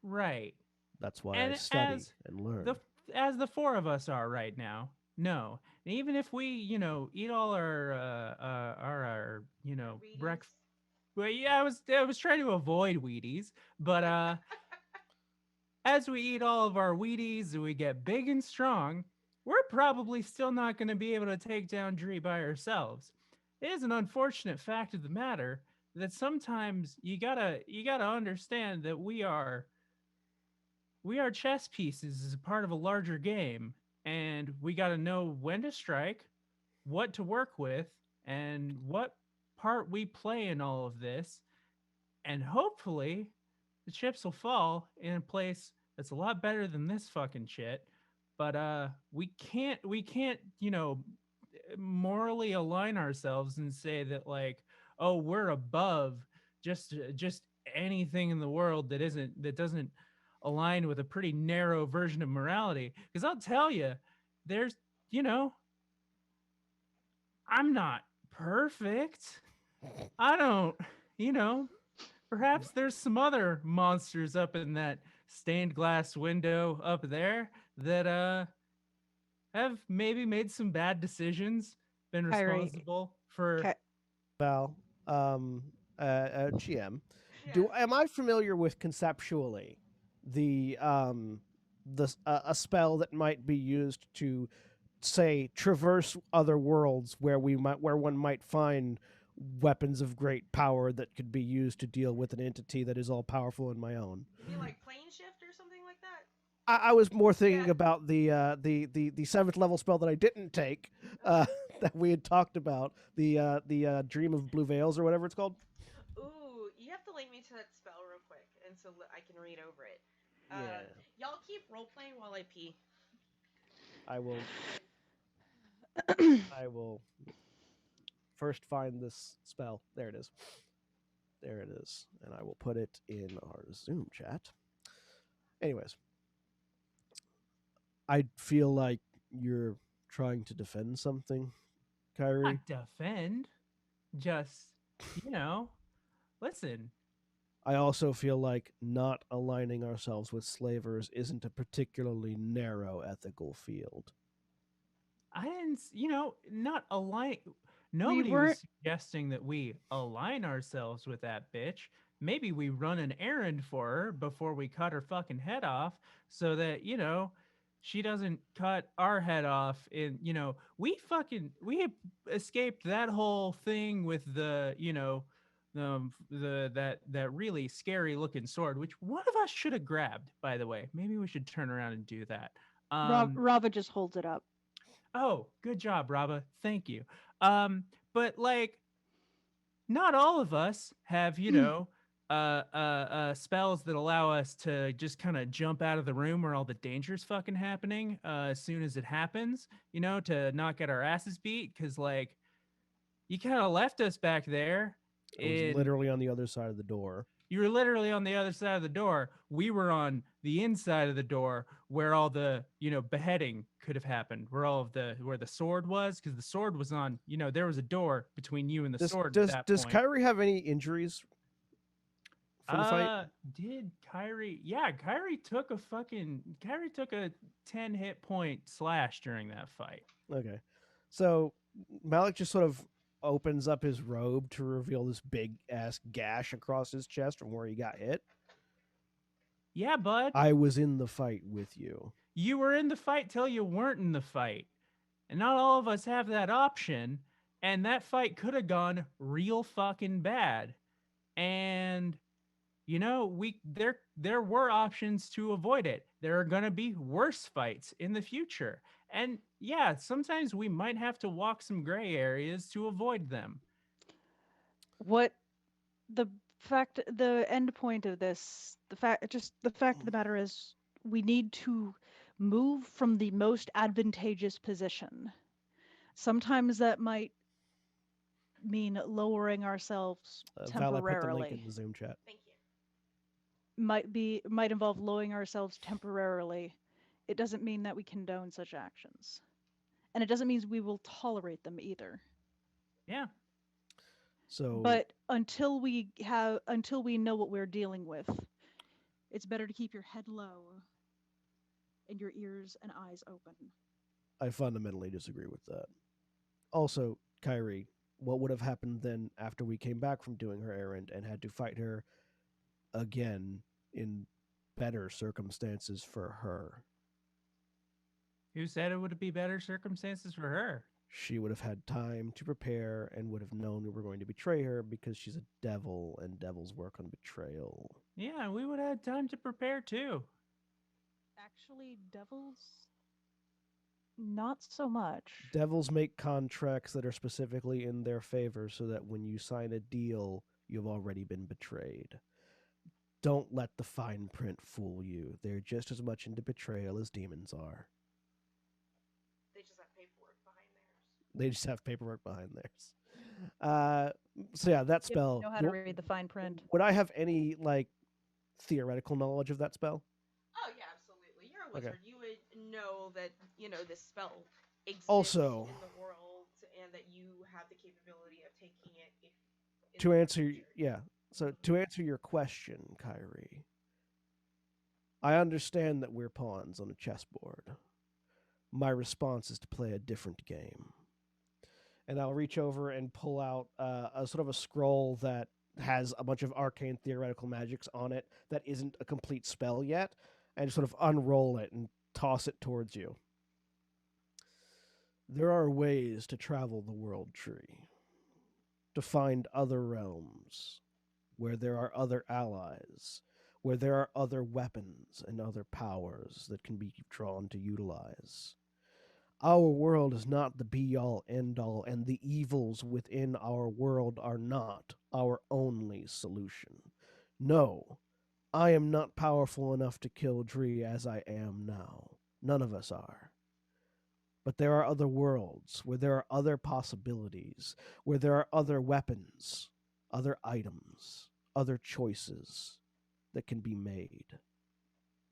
Right. That's why I And study and learn. as the four of us are right now, no. And even if we, eat all our Wheaties. breakfast. Well, yeah, I was trying to avoid Wheaties, but as we eat all of our Wheaties and we get big and strong, we're probably still not going to be able to take down Dree by ourselves. It is an unfortunate fact of the matter that sometimes you gotta understand that we are chess pieces as a part of a larger game, and we got to know when to strike, what to work with, and what part we play in all of this. And hopefully, the chips will fall in a place that's a lot better than this fucking shit. But we can't morally align ourselves and say that, like, oh, we're above just anything in the world that doesn't align with a pretty narrow version of morality. Because I'll tell you, there's you know I'm not perfect. I don't you know Perhaps there's some other monsters up in that stained glass window up there that have maybe made some bad decisions, been Kyrie. responsible for. Val, GM, Yes. am I familiar with conceptually a spell that might be used to, say, traverse other worlds where one might find weapons of great power that could be used to deal with an entity that is all powerful in my own? You mean like plane shift or something like that? I was more thinking Yeah. about the seventh level spell that I didn't take, that we had talked about, the Dream of Blue Veils or whatever it's called. Ooh, you have to link me to that spell real quick, and so I can read over it. Yeah, Y'all keep role playing while I pee. I will. I will first find this spell. There it is. There it is. And I will put it in our Zoom chat. Anyways, I feel like you're trying to defend something, Kyrie. Not defend, just, you know, listen. I also feel like not aligning ourselves with slavers isn't a particularly narrow ethical field. I didn't, not align. Nobody weren't- was suggesting that we align ourselves with that bitch. Maybe we run an errand for her before we cut her fucking head off so that, she doesn't cut our head off. And, we escaped that whole thing with that really scary looking sword, which one of us should have grabbed, by the way. Maybe we should turn around and do that. Rava just holds it up. Oh, good job, Raba. Thank you. But like, not all of us have, spells that allow us to just kind of jump out of the room where all the danger's fucking happening as soon as it happens, to not get our asses beat. Cause like, you kind of left us back there. I was literally on the other side of the door. You were literally on the other side of the door. We were on the inside of the door where all the, beheading could have happened, where the sword was, because the sword was on, there was a door between you and the sword at that does point. Kyrie have any injuries from the fight? Did Kyrie? Yeah, Kyrie took a 10 hit point slash during that fight. Okay. So Malik just sort of opens up his robe to reveal this big ass gash across his chest from where he got hit. Yeah, bud. I was in the fight with you. You were in the fight till you weren't in the fight. And not all of us have that option. And that fight could have gone real fucking bad. And there were options to avoid it. There are going to be worse fights in the future. And yeah, sometimes we might have to walk some gray areas to avoid them. What the end point of this, the fact of the matter is, we need to move from the most advantageous position. Sometimes that might mean lowering ourselves temporarily. Val, I put the link in the Zoom chat. Thank you. Might involve lowering ourselves temporarily. It doesn't mean that we condone such actions. And it doesn't mean we will tolerate them either. Yeah. So But until we know what we're dealing with, it's better to keep your head low and your ears and eyes open. I fundamentally disagree with that. Also, Kyrie, what would have happened then after we came back from doing her errand and had to fight her again in better circumstances for her? Who said it would be better circumstances for her? She would have had time to prepare and would have known we were going to betray her because she's a devil and devils work on betrayal. Yeah, we would have had time to prepare too. Actually, devils, not so much. Devils make contracts that are specifically in their favor so that when you sign a deal, you've already been betrayed. Don't let the fine print fool you. They're just as much into betrayal as demons are. They just have paperwork behind theirs. They just have paperwork behind theirs. So yeah, that spell. You know how to read the fine print. Would I have any theoretical knowledge of that spell? Oh yeah, absolutely. You're a Okay. wizard. You would know that this spell exists Also- in the world, and that you have the capability of taking it. To answer your question, Kyrie, I understand that we're pawns on a chessboard. My response is to play a different game. And I'll reach over and pull out a sort of a scroll that has a bunch of arcane theoretical magics on it that isn't a complete spell yet, and just sort of unroll it and toss it towards you. There are ways to travel the world tree, to find other realms where there are other allies, where there are other weapons and other powers that can be drawn to utilize. Our world is not the be-all, end-all, and the evils within our world are not our only solution. No, I am not powerful enough to kill Dree as I am now. None of us are. But there are other worlds, where there are other possibilities, where there are other weapons, other items, other choices that can be made.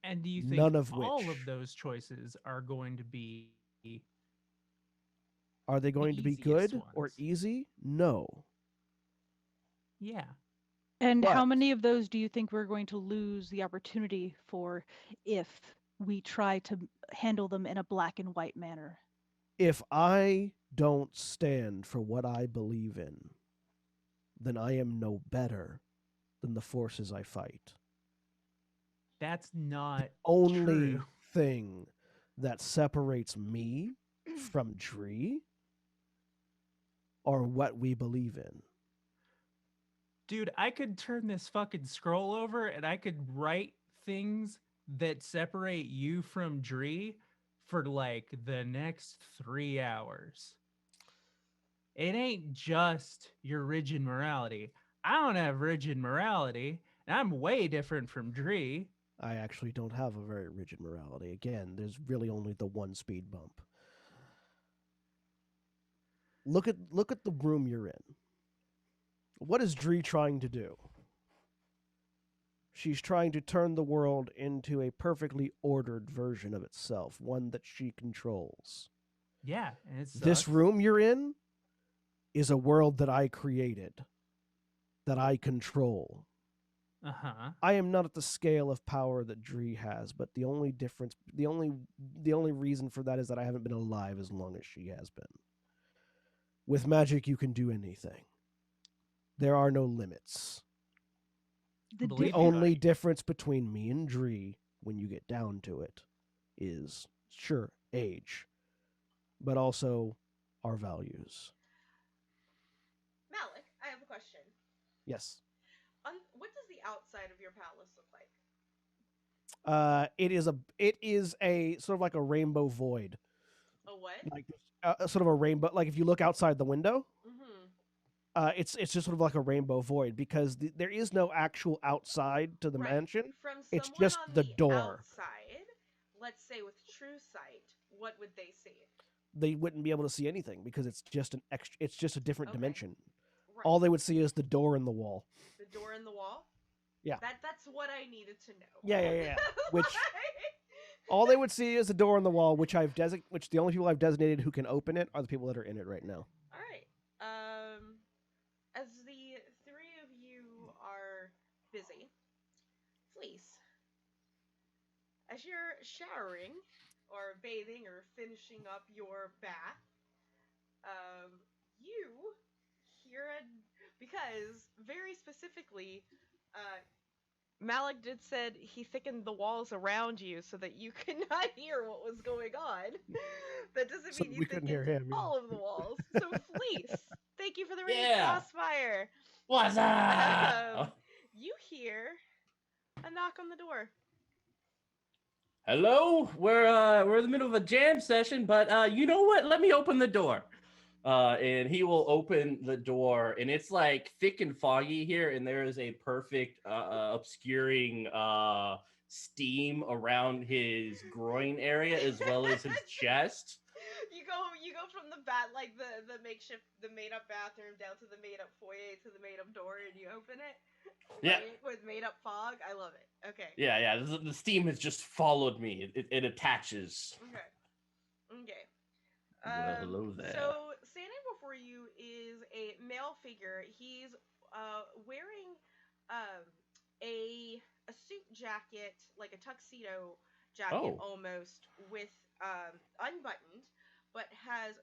And do you think None of all which of those choices are going to be are they going to be easiest good or ones? easy? No. Yeah. And how But many of those do you think we're going to lose the opportunity for if we try to handle them in a black and white manner? if I don't stand for what I believe in, then I am no better than the forces I fight. That's not Only true. thing that separates me from Dree are what we believe in. Dude, I could turn this fucking scroll over and I could write things that separate you from Dree for like the next 3 hours. It ain't just your rigid morality. I don't have rigid morality, and I'm way different from Dree. I actually don't have a very rigid morality. Again, there's really only the one speed bump. Look at the room you're in. What is Dree trying to do? She's trying to turn the world into a perfectly ordered version of itself, one that she controls. Yeah, and it This sucks. room you're in is a world that I created, that I control. Uh-huh. I am not at the scale of power that Dree has, but the only reason for that is that I haven't been alive as long as she has been. With magic, you can do anything. There are no limits. The Believe The me, only buddy. difference between me and Dree, when you get down to it, is, sure, age, but also our values. Malik, I have a question. Yes. What does the outside of your palace look like? It is a sort of like a rainbow void, A what? like sort of a rainbow. Like if you look outside the window, Mm-hmm. it's just sort of like a rainbow void because there is no actual outside to the Right. mansion. From It's someone just on the the door. outside, let's say with true sight, what would they see? They wouldn't be able to see anything because it's just it's just a different Okay. dimension. Right. All they would see is the door in the wall. The door in the wall? Yeah. That's what I needed to know. Yeah. Which all they would see is the door in the wall, which which the only people I've designated who can open it are the people that are in it right now. All right. As the three of you are busy, Fleece, as you're showering or bathing or finishing up your bath, you hear because very specifically, Malik did said he thickened the walls around you so that you could not hear what was going on. That doesn't So mean you we couldn't hear thickened him. Yeah. all of the walls. So Fleece, thank you for the rain Yeah. crossfire. What's up? You hear a knock on the door. Hello, we're in the middle of a jam session, but you know what? Let me open the door. And he will open the door, and it's like thick and foggy here, and there is a perfect obscuring steam around his groin area as well as his chest. You go from the like the makeshift, the made up bathroom down to the made up foyer to the made up door, and you open it. Yeah. Right? With made up fog. I love it. Okay. Yeah. The steam has just followed me. It attaches. Okay. Well, hello there. So standing before you is a male figure. He's wearing a suit jacket, like a tuxedo jacket almost, with unbuttoned, but has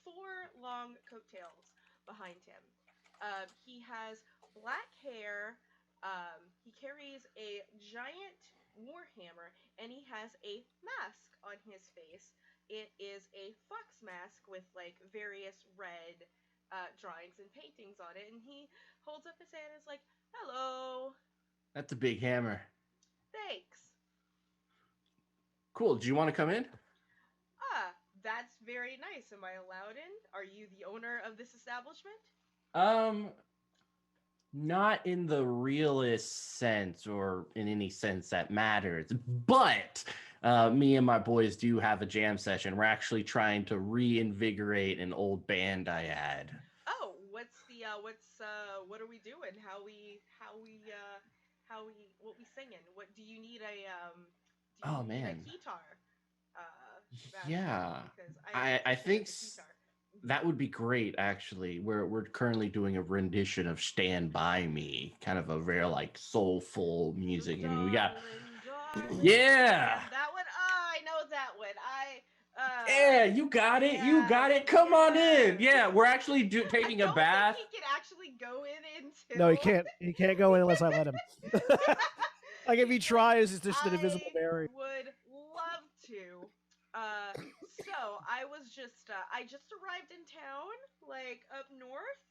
four long coattails behind him. He has black hair. He carries a giant warhammer, and he has a mask on his face. It is a fox mask with like various red drawings and paintings on it, and he holds up his hand and is like, "Hello." That's a big hammer. Thanks. Cool. Do you want to come in? That's very nice. Am I allowed in? Are you the owner of this establishment? Not in the realest sense or in any sense that matters, but me and my boys do have a jam session. We're actually trying to reinvigorate an old band I had. Oh, what's the what are we doing? What we singing? What do you need Oh a man. guitar? Master, Yeah. because I take care of think the guitar. that would be great actually. We're currently doing a rendition of Stand By Me, kind of a very like soulful music. I mean, we got Darling, darling. yeah. And that one, oh, I know that one. Yeah, you got it. You Yeah, got it. Come on in. yeah. Yeah, we're actually I taking a don't bath. think he can actually go in No, he until. can't. He can't go in unless I let him. Like if he tries, it's just an invisible I barrier. would love to. I just arrived in town, like up north,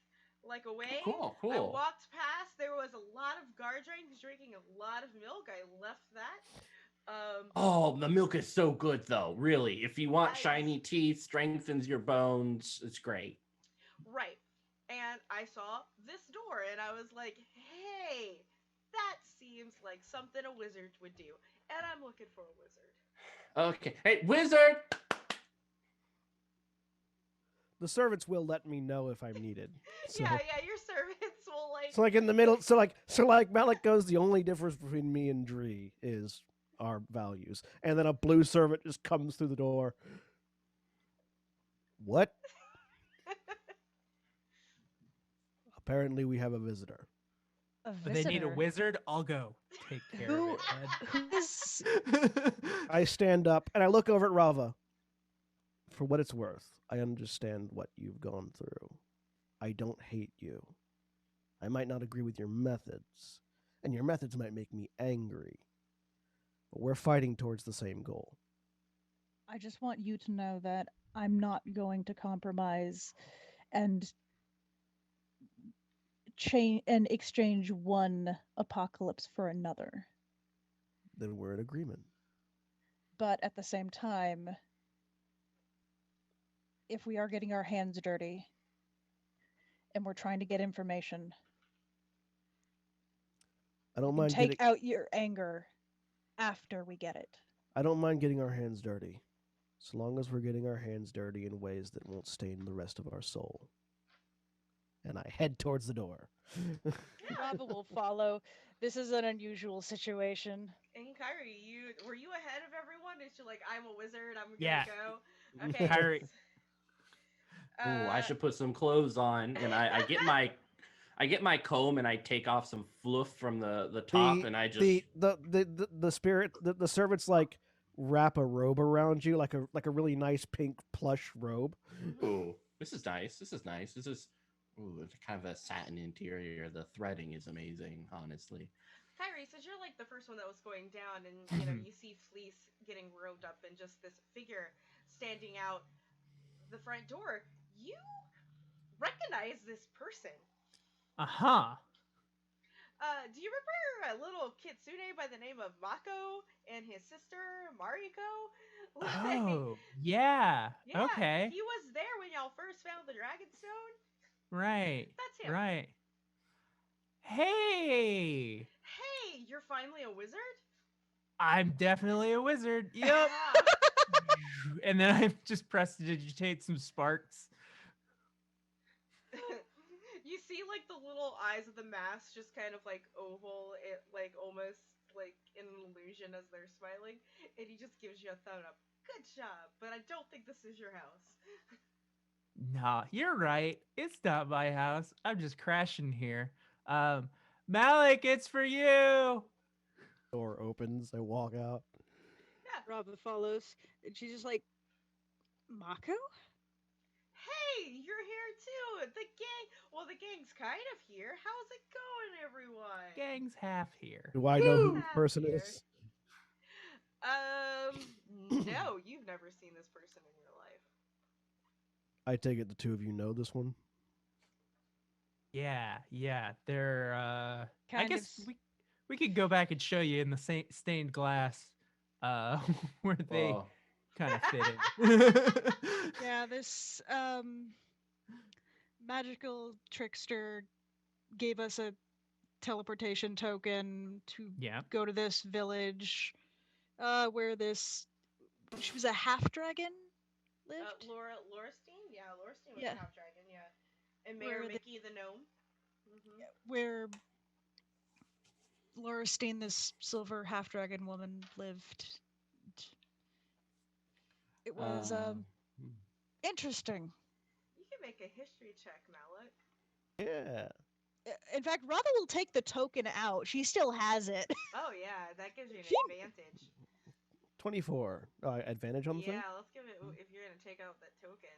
like away. Cool, I cool. walked past. There was a lot of guard drinking a lot of milk. I left that. Oh, the milk is so good though. Really, if you want I shiny teeth, strengthens your bones. It's great. Right. And I saw this door and I was like, hey, that seems like something a wizard would do. And I'm looking for a wizard. Okay. Hey, wizard. The servants will let me know if I'm needed. So, Yeah, your servants will like. so like in the middle, so like Malik goes. The only difference between me and Dree is our values, and then a blue servant just comes through the door. What? Apparently, we have a visitor. A But they need a visitor. wizard. I'll go take care Who- of it. Who is? Bud. I stand up and I look over at Rava. For what it's worth, I understand what you've gone through. I don't hate you. I might not agree with your methods, and your methods might make me angry. But we're fighting towards the same goal. I just want you to know that I'm not going to compromise and exchange one apocalypse for another. Then we're in agreement. But at the same time, if we are getting our hands dirty and we're trying to get information, I don't you can mind take getting. out your anger after we get it. I don't mind getting our hands dirty, so long as we're getting our hands dirty in ways that won't stain the rest of our soul. And I head towards the door. Rava will follow. This is an unusual situation. And Kyrie, were you ahead of everyone? Is she like, I'm a wizard, I'm gonna Yeah. go? Okay. Kyrie. Oh, I should put some clothes on, and I get my comb and I take off some fluff from the top, and I just the servants like wrap a robe around you, like a really nice pink plush robe. ooh, this is nice. This is nice. This is it's kind of a satin interior. The threading is amazing, honestly. Kyrie, since you're like the first one that was going down, and you see Fleece getting robed up and just this figure standing out the front door, you recognize this person. Uh-huh. Do you remember a little kitsune by the name of Mako and his sister Mariko? Oh, yeah. Yeah, Okay. he was there when y'all first found the Dragonstone. Right. That's him. Right. Hey, Hey, you're finally a wizard? I'm definitely a wizard. Yep. Yeah. And then I just prestidigitate some sparks. You see like the little eyes of the mask just kind of like oval, it like almost like in an illusion as they're smiling, and he just gives you a thumb up. Good job, but I don't think this is your house. Nah, you're right. It's not my house. I'm just crashing here. Malik, it's for you. Door opens. I walk out. Rava follows, and she's just like, Mako? Hey, you're here too. The gang's kind of here. How's it going, everyone? Gang's half here. Do I know who this Half person here. is? No, you've never seen this person in your life. I take it the two of you know this one. Yeah. They're I Kind guess of we could go back and show you in the stained glass where they Oh, kind of fit in. Yeah, this magical trickster gave us a teleportation token to Yeah. go to this village where she was a half dragon lived. Laura Stein? Yeah, Laura Stein was Yeah. a half dragon, yeah. And Mayor Where the- Mickey the gnome. Hmm. where Laura Steen, this silver half dragon woman, lived. It was Hmm. interesting. You can make a history check, Malik. Yeah. In fact, Rava will take the token out. She still has it. Oh yeah, that gives you an She- advantage. 24. Advantage on the thing? Yeah, let's give it if you're gonna take out that token.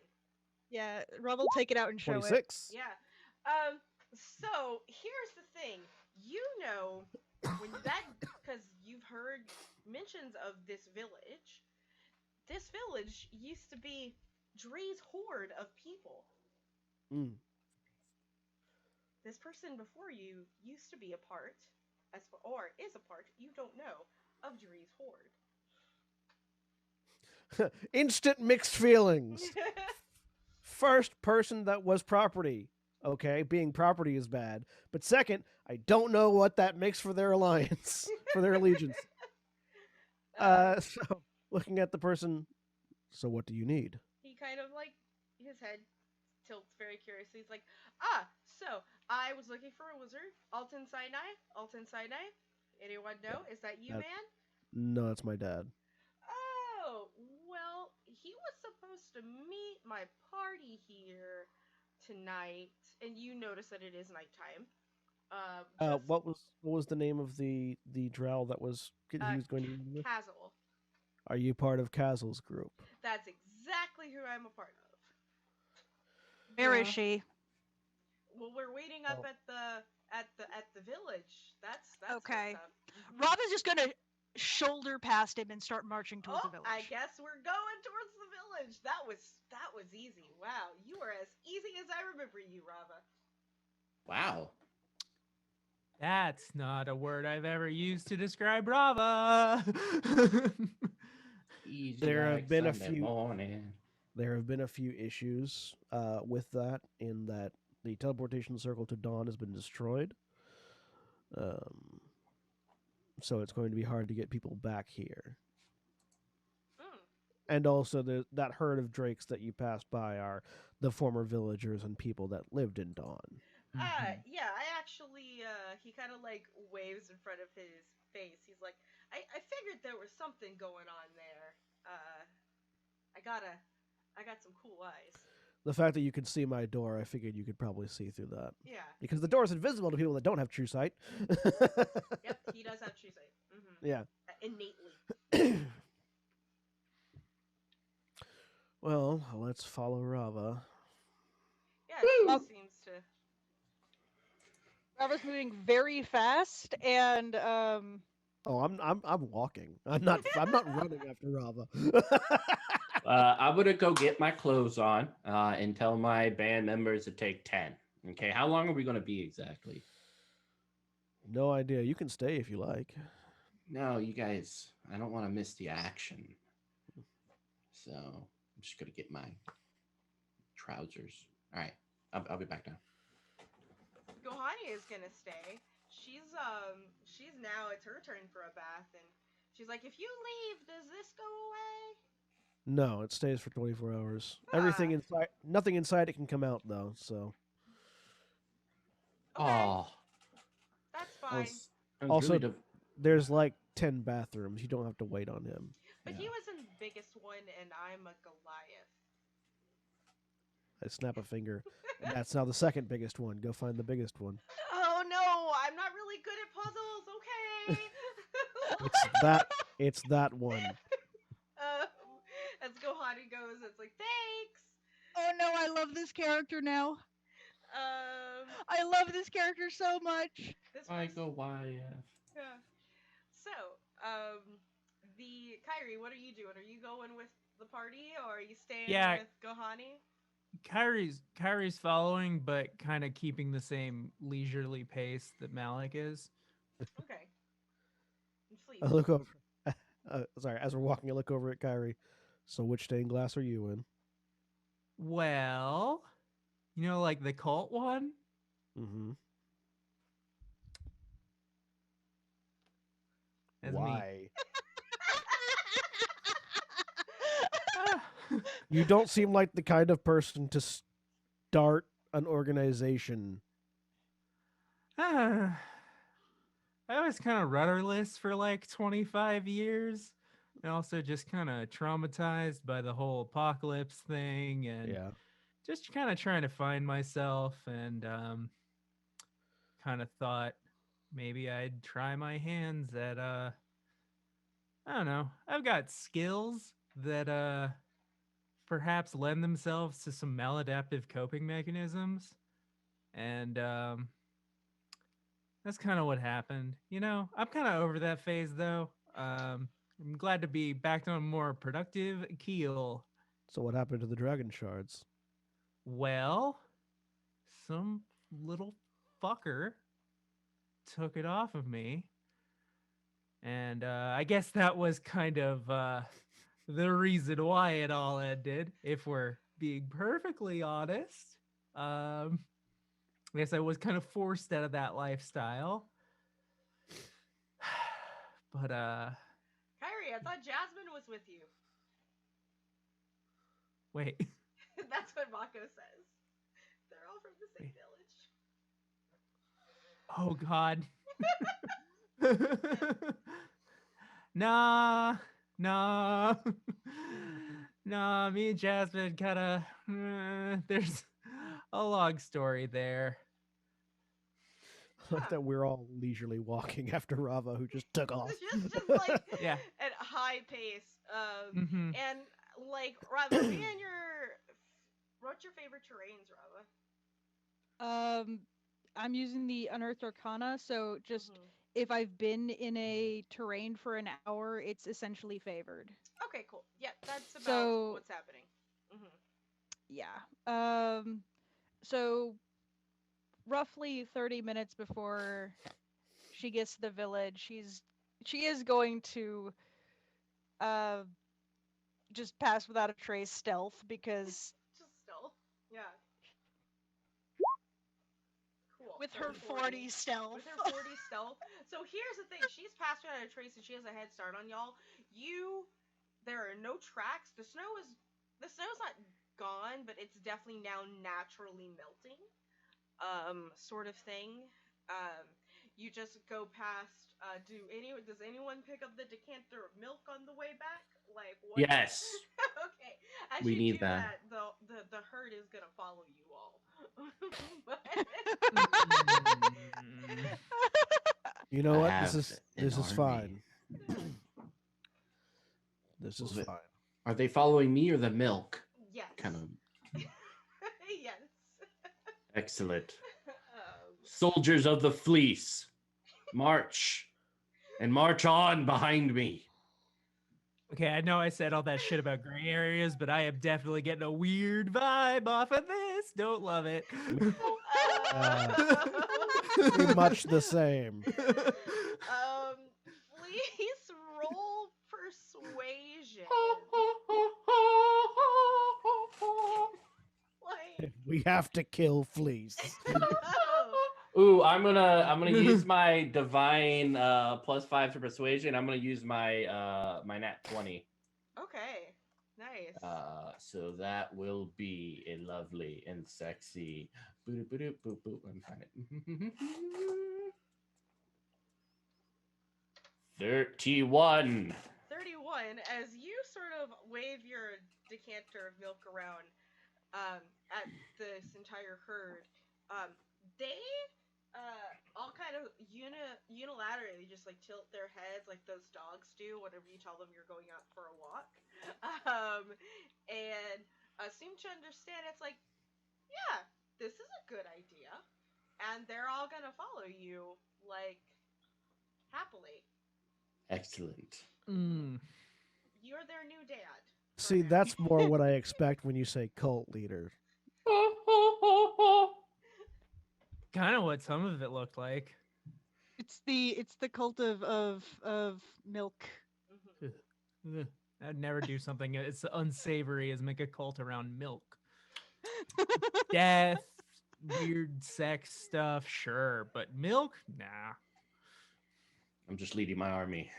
Yeah, Rava will take it out and show it. 26. Yeah. So here's the thing. You know, when that because you've heard mentions of this village. This village used to be Dre's horde of people. Mm. This person before you used to be a part, or is a part, you don't know, of Dre's horde. Instant mixed feelings. First, person that was property. Okay, being property is bad. But second, I don't know what that makes for their alliance, for their allegiance. So, looking at the person, so what do you need? He kind of like, his head tilts very curiously. He's like, so I was looking for a wizard. Alton Sinai? Alton Sinai? Anyone know? Is that you, That- man? No, it's my dad. Oh, well, he was supposed to meet my party here tonight, and you notice that it is nighttime. Just What was the name of the drow that was he was going to be with? Hazel. Are you part of Castle's group? That's exactly who I'm a part of. Where Yeah. is she? Well, we're waiting up Oh. at the village. That's Okay. what's up. Mhm. Rava's just gonna shoulder past him and start marching towards the village. I guess we're going towards the village. That was easy. Wow, you were as easy as I remember you, Rava. Wow. That's not a word I've ever used to describe Rava. Easy There have like been a Sunday few- morning. There have been a few issues with that, in that the teleportation circle to Dawn has been destroyed. So it's going to be hard to get people back here. Mm. And also, that herd of drakes that you passed by are the former villagers and people that lived in Dawn. Yeah, I actually, he kind of like waves in front of his face. He's like, I figured there was something going on there. I got some cool eyes. The fact that you could see my door, I figured you could probably see through that. Yeah. Because the door is invisible to people that don't have true sight. Yep, he does have true sight. Mm-hmm. Yeah. Innately. Well, let's follow Rava. Yeah, she Woo! seems to. Rava's moving very fast, and Oh, I'm walking. I'm not running after Rava. I'm gonna go get my clothes on and tell my band members to take 10. Okay, how long are we gonna be exactly? No idea. You can stay if you like. No, you guys, I don't want to miss the action. So I'm just gonna get my trousers. All right, I'll be back now. Gohani is gonna stay. She's now it's her turn for a bath, and she's like, if you leave, does this go away? No, it stays for 24 hours. Everything inside, nothing inside it can come out though. So Okay, Oh, that's I fine. was Also- really there's like 10 bathrooms. You don't have to wait on him. But he yeah. was in the biggest one, and I'm a Goliath. I snap a finger, and that's now the second biggest one. Go find the biggest one. Oh no, I'm not really good at puzzles. Okay. It's that one. As Gohani goes, it's like thanks. oh no, I love this character now. I love this character so much. This I person- go YF. Yeah. So, the Kyrie, what are you doing? Are you going with the party, or are you staying Yeah. with Gohani? Kyrie's following, but kind of keeping the same leisurely pace that Malik is. Okay. And Fleece. I look over. Sorry, as we're walking, I look over at Kyrie. So, which stained glass are you in? Well, you know, like the cult one. Mm-hmm. That's me. Why? Ah. You don't seem like the kind of person to start an organization? I was kind of rudderless for like 25 years, and also just kind of traumatized by the whole apocalypse thing, and Yeah. just kind of trying to find myself, and kind of thought maybe I'd try my hands at I don't know. I've got skills that perhaps lend themselves to some maladaptive coping mechanisms, and that's kind of what happened. You know, I'm kind of over that phase though. I'm glad to be back on a more productive keel. So what happened to the dragon shards? Well, some little fucker took it off of me. And I guess that was kind of the reason why it all ended, if we're being perfectly honest. I guess I was kind of forced out of that lifestyle. But Kyrie, I thought Jasmine was with you. wait. That's what Mako says. They're all from the same village. Oh god. Nah. Nah, me and Jasmine kind of there's a long story there. Like that we're all leisurely walking after Rava, who just took off. just like Yeah. at a high pace. Mhm. And like Rava, me and what's your favorite terrains, Rava? I'm using the Unearthed Arcana, so just Mhm. if I've been in a terrain for an hour, it's essentially favored. Okay, cool. Yeah, that's about So what's happening. Mm-hmm. yeah. So roughly 30 minutes before she gets to the village, she is going to uh just pass without a trace stealth because Just still. Yeah. Cool. with So her 40 stealth. With her 40 stealth. So here's the thing. She's passed without a trace and she has a head start on y'all. There are no tracks. The snow's not gone, but it's definitely now naturally melting. Sort of thing. You just go past. Does anyone pick up the decanter of milk on the way back? Like what? Yes. Okay. As We you need do that. the herd is gonna follow you all. But Mm. You know I what? have This an is army. fine. This is Well, fine. Are they following me or the milk? yes. Kind of Yes. excellent. Soldiers of the fleece, march and march on behind me. Okay, I know I said all that shit about gray areas, but I am definitely getting a weird vibe off of this. Don't love it. Pretty much the same. Please roll persuasion. Like, We have to kill fleece. Ooh, I'm gonna use my divine +5 to persuasion. I'm gonna use my my nat 20. okay, nice. So that will be a lovely and sexy. Boop, boop, boop, boop. Let me find it. 31. 31. As you sort of wave your decanter of milk around at this entire herd, they all kind of unilaterally just like tilt their heads like those dogs do whenever you tell them you're going out for a walk, and seem to understand. It's like, yeah, this is a good idea, and they're all gonna follow you like happily. Excellent. You're their new dad. See, now. that's more what I expect when you say cult leader. Kind of what some of it looked like. It's the cult of milk. Mm-hmm. Ugh. I'd never do something as unsavory as make a cult around milk. Death, weird sex stuff, sure, but milk, nah. I'm just leading my army.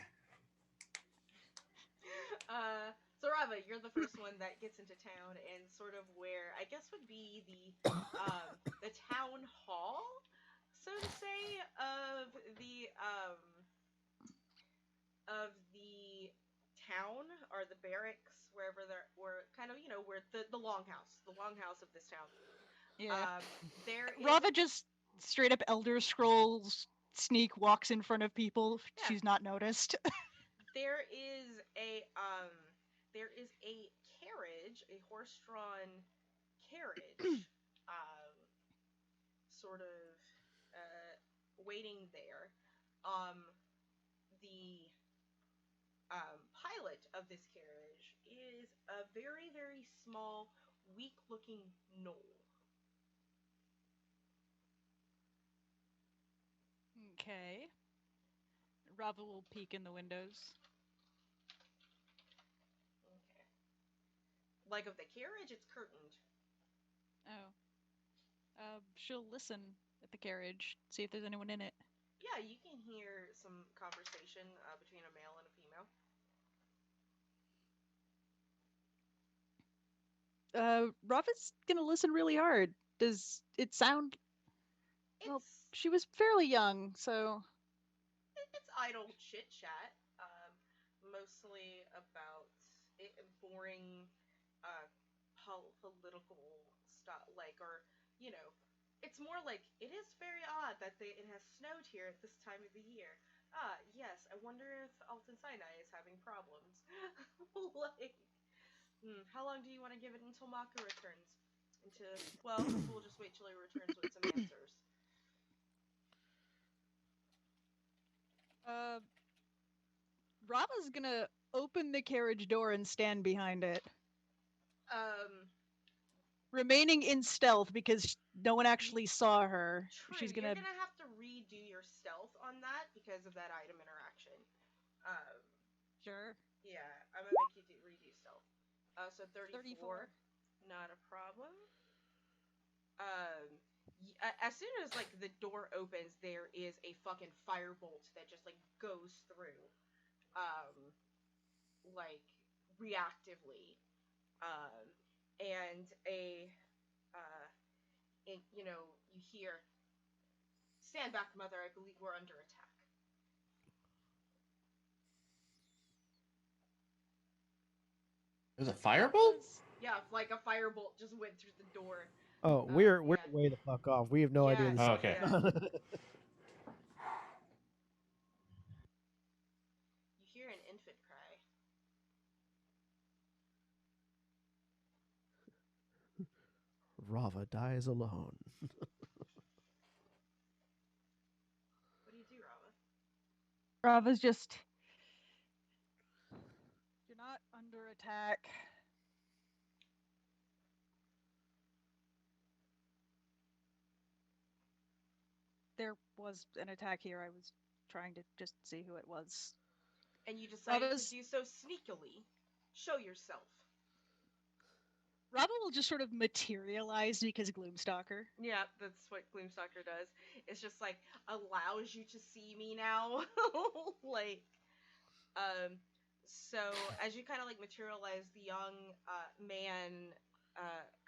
So Rava, Rava, you're the first one that gets into town, and sort of where I guess would be the town hall, so to say, of the town or the barracks, wherever they're, where kind of where the longhouse of this town. Yeah. There is Rava just straight up Elder Scrolls sneak walks in front of people. Yeah. She's not noticed. there is a carriage, a horse-drawn carriage, sort of waiting there. The pilot of this carriage is a very, very small, weak-looking gnoll. Okay. Rava will peek in the windows. Okay. Like of the carriage, it's curtained. Oh. She'll listen at the carriage, see if there's anyone in it. Yeah, you can hear some conversation between a male and a female. Rava's gonna listen really hard. Does it sound... Well, It's she was fairly young, so... it's idle chit chat, mostly about boring political stuff, like, or it's more like, it is very odd that it has snowed here at this time of the year. Ah, yes, I wonder if Alton Sinai is having problems. Like, how long do you want to give it until Maka returns? Well, we'll just wait till he returns with some answers. Rava's gonna open the carriage door and stand behind it. Remaining in stealth because no one actually saw her. True, She's gonna... you're gonna have to redo your stealth on that because of that item interaction. Sure. Yeah, I'm gonna make you redo stealth. So 34. Not a problem. As soon as like the door opens, there is a fucking firebolt that just like goes through, like reactively, and you hear, "Stand back, mother. I believe we're under attack." There's a firebolt? Yeah, like a firebolt just went through the door. Oh, we're way the fuck off. We have no idea. Yeah, This Oh, okay. You hear an infant cry. Rava dies alone. What do you do, Rava? Rava's just... You're not under attack. There was an attack here. I was trying to just see who it was. And you decided Rava's... to do so sneakily. Show yourself. Rava will just sort of materialize because Gloomstalker. Yeah, that's what Gloomstalker does. It's just like allows you to see me now. Like, so as you kind of like materialize, the young man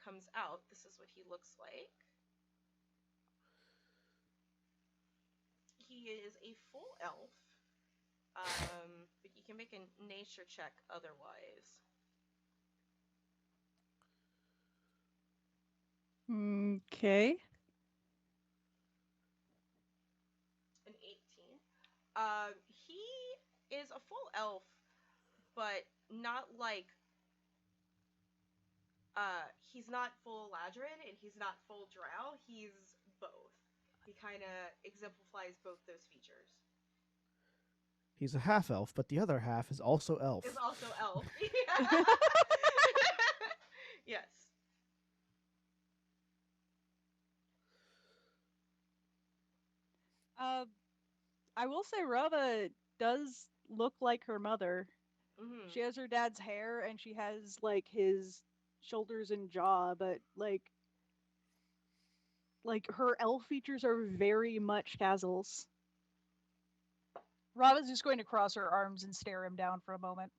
comes out. This is what he looks like. He is a full elf, but you can make a nature check otherwise. Okay. An 18. He is a full elf, but not like, he's not full Ladrin and he's not full Drow. He's both. He kind of exemplifies both those features. He's a half elf, but the other half is also elf. Is also elf. Yes. I will say Rava does look like her mother. Mm-hmm. She has her dad's hair and she has like his shoulders and jaw, but like her elf features are very much Kazel's. Rava's just going to cross her arms and stare him down for a moment.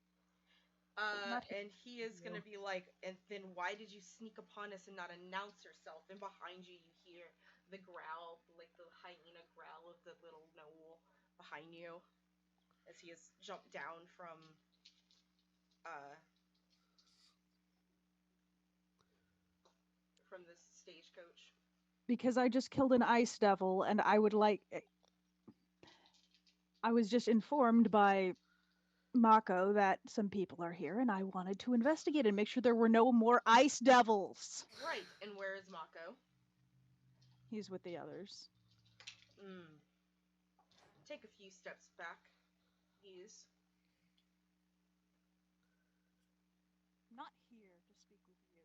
Not here. And he is gonna be like, and then why did you sneak upon us and not announce yourself? And behind you, you hear the growl, like the hyena growl of the little gnoll behind you, as he has jumped down uh, from the stagecoach. Because I just killed an ice devil, and I would like. I was just informed by Mako that some people are here, and I wanted to investigate and make sure there were no more ice devils. Right, and where is Mako? He's with the others. Take a few steps back, please. Not here to speak with you.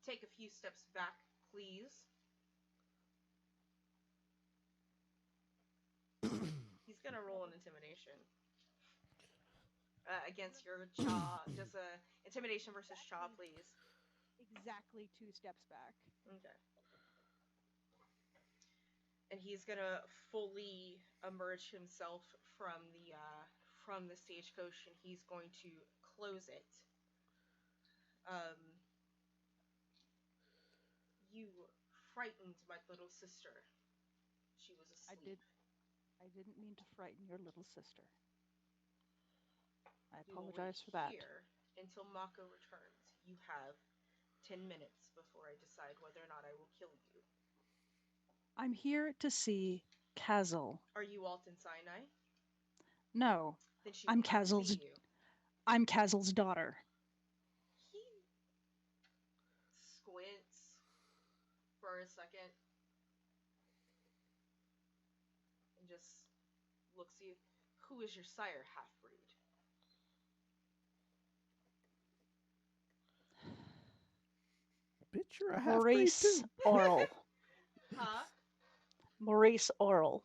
Take a few steps back, please. He's gonna roll an intimidation. Against your Cha. Just a intimidation versus Cha, please. Exactly 2 steps back. Okay. And he's gonna fully emerge himself from the stagecoach, and he's going to close it. You frightened my little sister. She was asleep. I didn't mean to frighten your little sister. I We will apologize wait for that. here until Mako returns. You have 10 minutes before I decide whether or not I will kill you. I'm here to see Kazel. Are you Alton Sinai? No, Then she I'm will not Kazel's. see you. I'm Kazel's daughter. He squints for a second and just looks at you. Who is your sire, half-breed? Bitch, you're a half-breed Maurice too. Oral. Huh? Maurice Oral.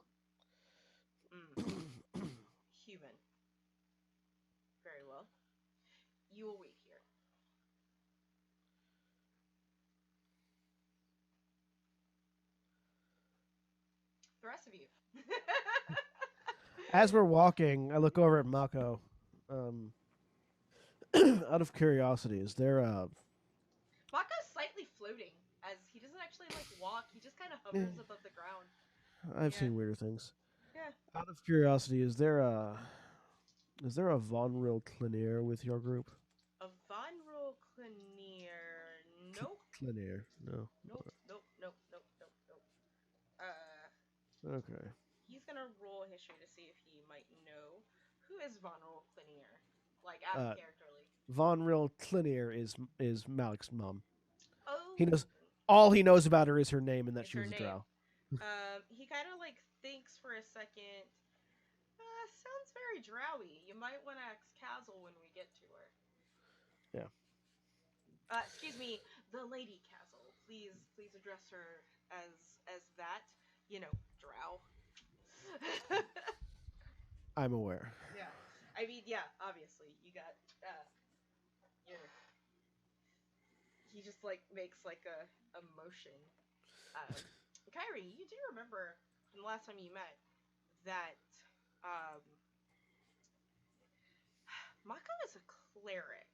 Human. Very well. You will wait here. The rest of you. As we're walking, I look over at Mako. Out of curiosity, is there a... Mako's slightly floating, as he doesn't actually walk. He just kind of hovers above the ground. I've Yeah. seen weirder things. Yeah. Out of curiosity, is there a Von Real Clinier with your group? A Von Roll Clinier. Nope. Clinier, no. Nope. Okay. He's gonna roll a history to see if he might know who is Von Roll Clinier, like out of characterly. Von Real Clinier is Malik's mom. Oh. He knows all he knows about her is her name and that It's she her was a name. drow. He kind of thinks for a second. Sounds very drowy. You might want to ask Kazel when we get to her. Yeah. Excuse me, the Lady Kazel. Please address her as that. You know, drow. I'm aware. Yeah. I mean, yeah, obviously. You got, he just, makes, a motion. Kyrie, you do remember from the last time you met that, Mako is a cleric,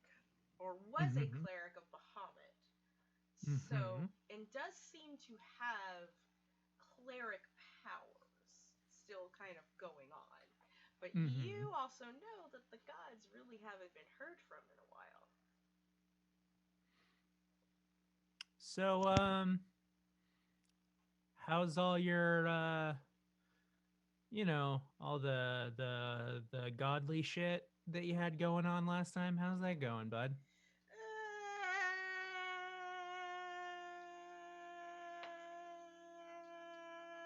or was a cleric of Bahamut. So, and does seem to have cleric powers still kind of going on. But you also know that the gods really haven't been heard from in a while. So, how's all your, all the godly shit that you had going on last time? How's that going, bud?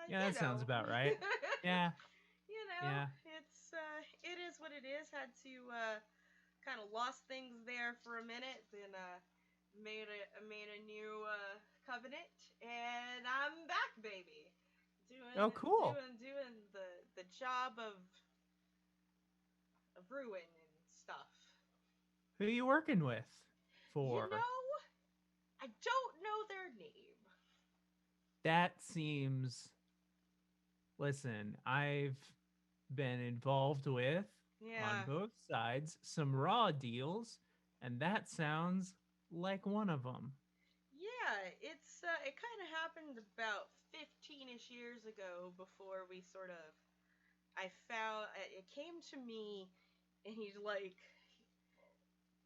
Yeah, that sounds about right. Yeah. Yeah. It is what it is. Had to kind of lost things there for a minute, then made a new covenant, and I'm back, baby. Oh, cool. Doing the job of ruin and stuff. Who are you working with? For I don't know their name. That seems. Listen, I've been involved with Yeah. on both sides, some raw deals, and that sounds like one of them. Yeah, it kind of happened about 15ish years ago before we sort of I found it came to me and he like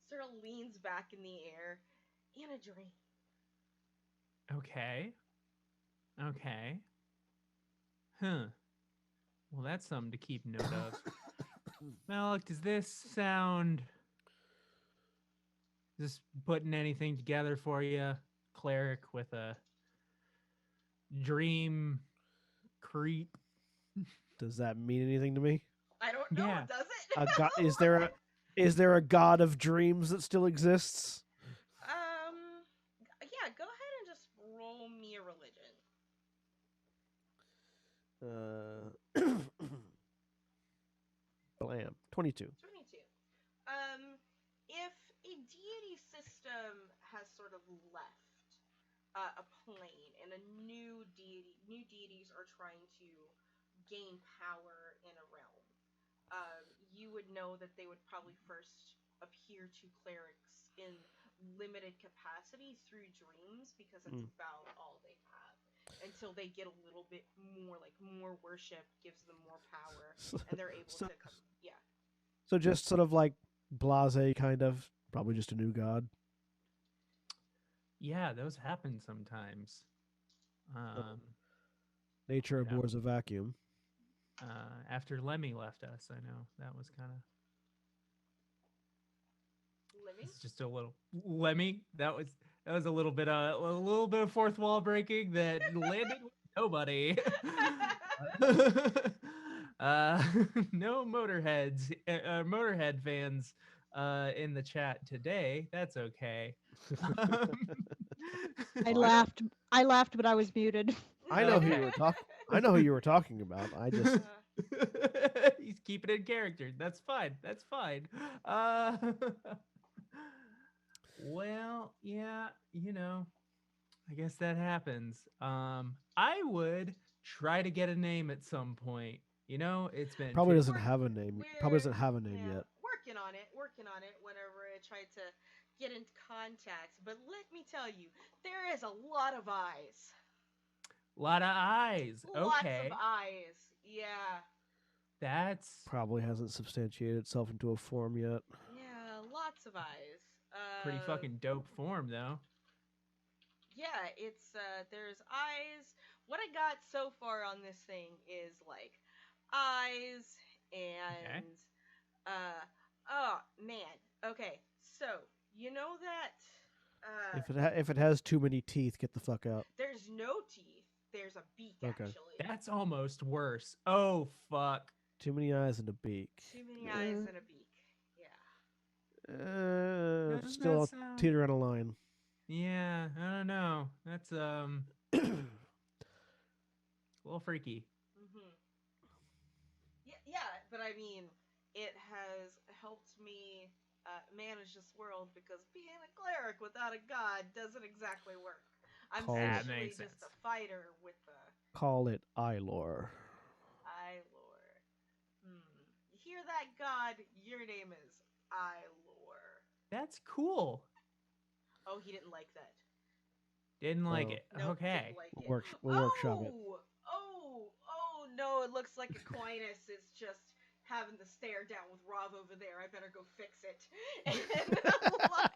sort of leans back in the air in a dream. Okay. Okay. Huh. Well, that's something to keep note of. Malik, does this sound just putting anything together for you? Cleric with a dream creep. Does that mean anything to me? I don't know, Yeah. does it? A god, is there a god of dreams that still exists? Yeah, go ahead and just roll me a religion. Blam. 22. 22. If a deity system has sort of left a plane and new deities are trying to gain power in a realm, you would know that they would probably first appear to clerics in limited capacity through dreams because that's about all they have until they get a little bit more like more worship gives them more power and they're able So, to come. Yeah. so just sort of like blase kind of, probably just a new god. Yeah, those happen sometimes. Nature Yeah. abhors a vacuum. After Lemmy left us, I know that was kind of. Living. It's just a little Lemmy. That was a little bit of fourth wall breaking that landed with nobody. No Motorhead fans in the chat today. That's okay. I laughed. I laughed, but I was muted. I know who Okay. you were talking. I know who you were talking about. I just He's keeping it in character. That's fine. That's fine. Well, yeah, I guess that happens. I would try to get a name at some point. It's been probably 50 doesn't have a name. Probably doesn't have a name yet. Working on it. Whenever I try to get into contact, but let me tell you, there is a lot of eyes. lot of eyes. Okay. Lots of eyes. Yeah. That's Probably hasn't substantiated itself into a form yet. Yeah, lots of eyes. pretty fucking dope form, though. Yeah, it's there's eyes. What I got so far on this thing is like eyes and oh man. Okay, so you know that If it has too many teeth, get the fuck out. there's no teeth. There's a beak Okay. actually. That's almost worse. Oh fuck. Too many eyes and a beak. Too many eyes and a beak. Yeah. Doesn't Still that sound- teeter on a line. Yeah, I don't know. That's a little freaky. Mhm. Yeah, but I mean, it has helped me manage this world because being a cleric without a god doesn't exactly work. I'm Call it- That essentially makes just sense. a fighter with the Call it Ilor. Ilor. You hear that, God? Your name is Ilor. That's cool. Oh, he didn't like that. Didn't like Oh. it. Nope, Okay. didn't like it. We'll workshop it. Oh no, it looks like Aquinas is just having the stare down with Rob over there. I better go fix it.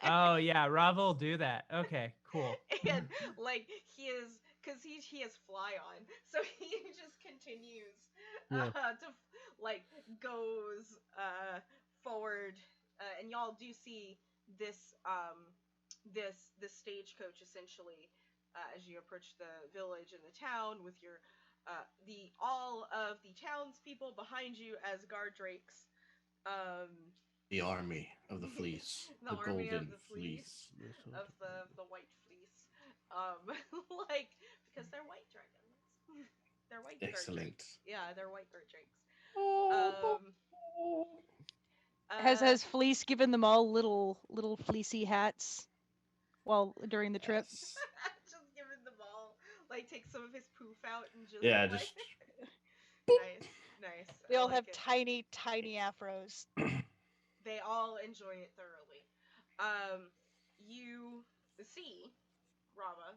Oh yeah, Rav will do that. Okay, cool. And like he is, because he has fly on, so he just continues to like goes forward, and y'all do see this this stagecoach essentially as you approach the village and the town with your all of the townspeople behind you as guard drakes. The army of the fleece. The the army of golden the fleece. Of the white fleece, like because they're white dragons. They're white. Excellent. Guard drakes. Yeah, they're white guard drakes. Has Fleece given them all little fleecy hats during the trip? Yes. just giving them all like take some of his poof out and just Yeah, like, just nice, Nice. They I all like have it. tiny, tiny afros. They all enjoy it thoroughly. You see Rava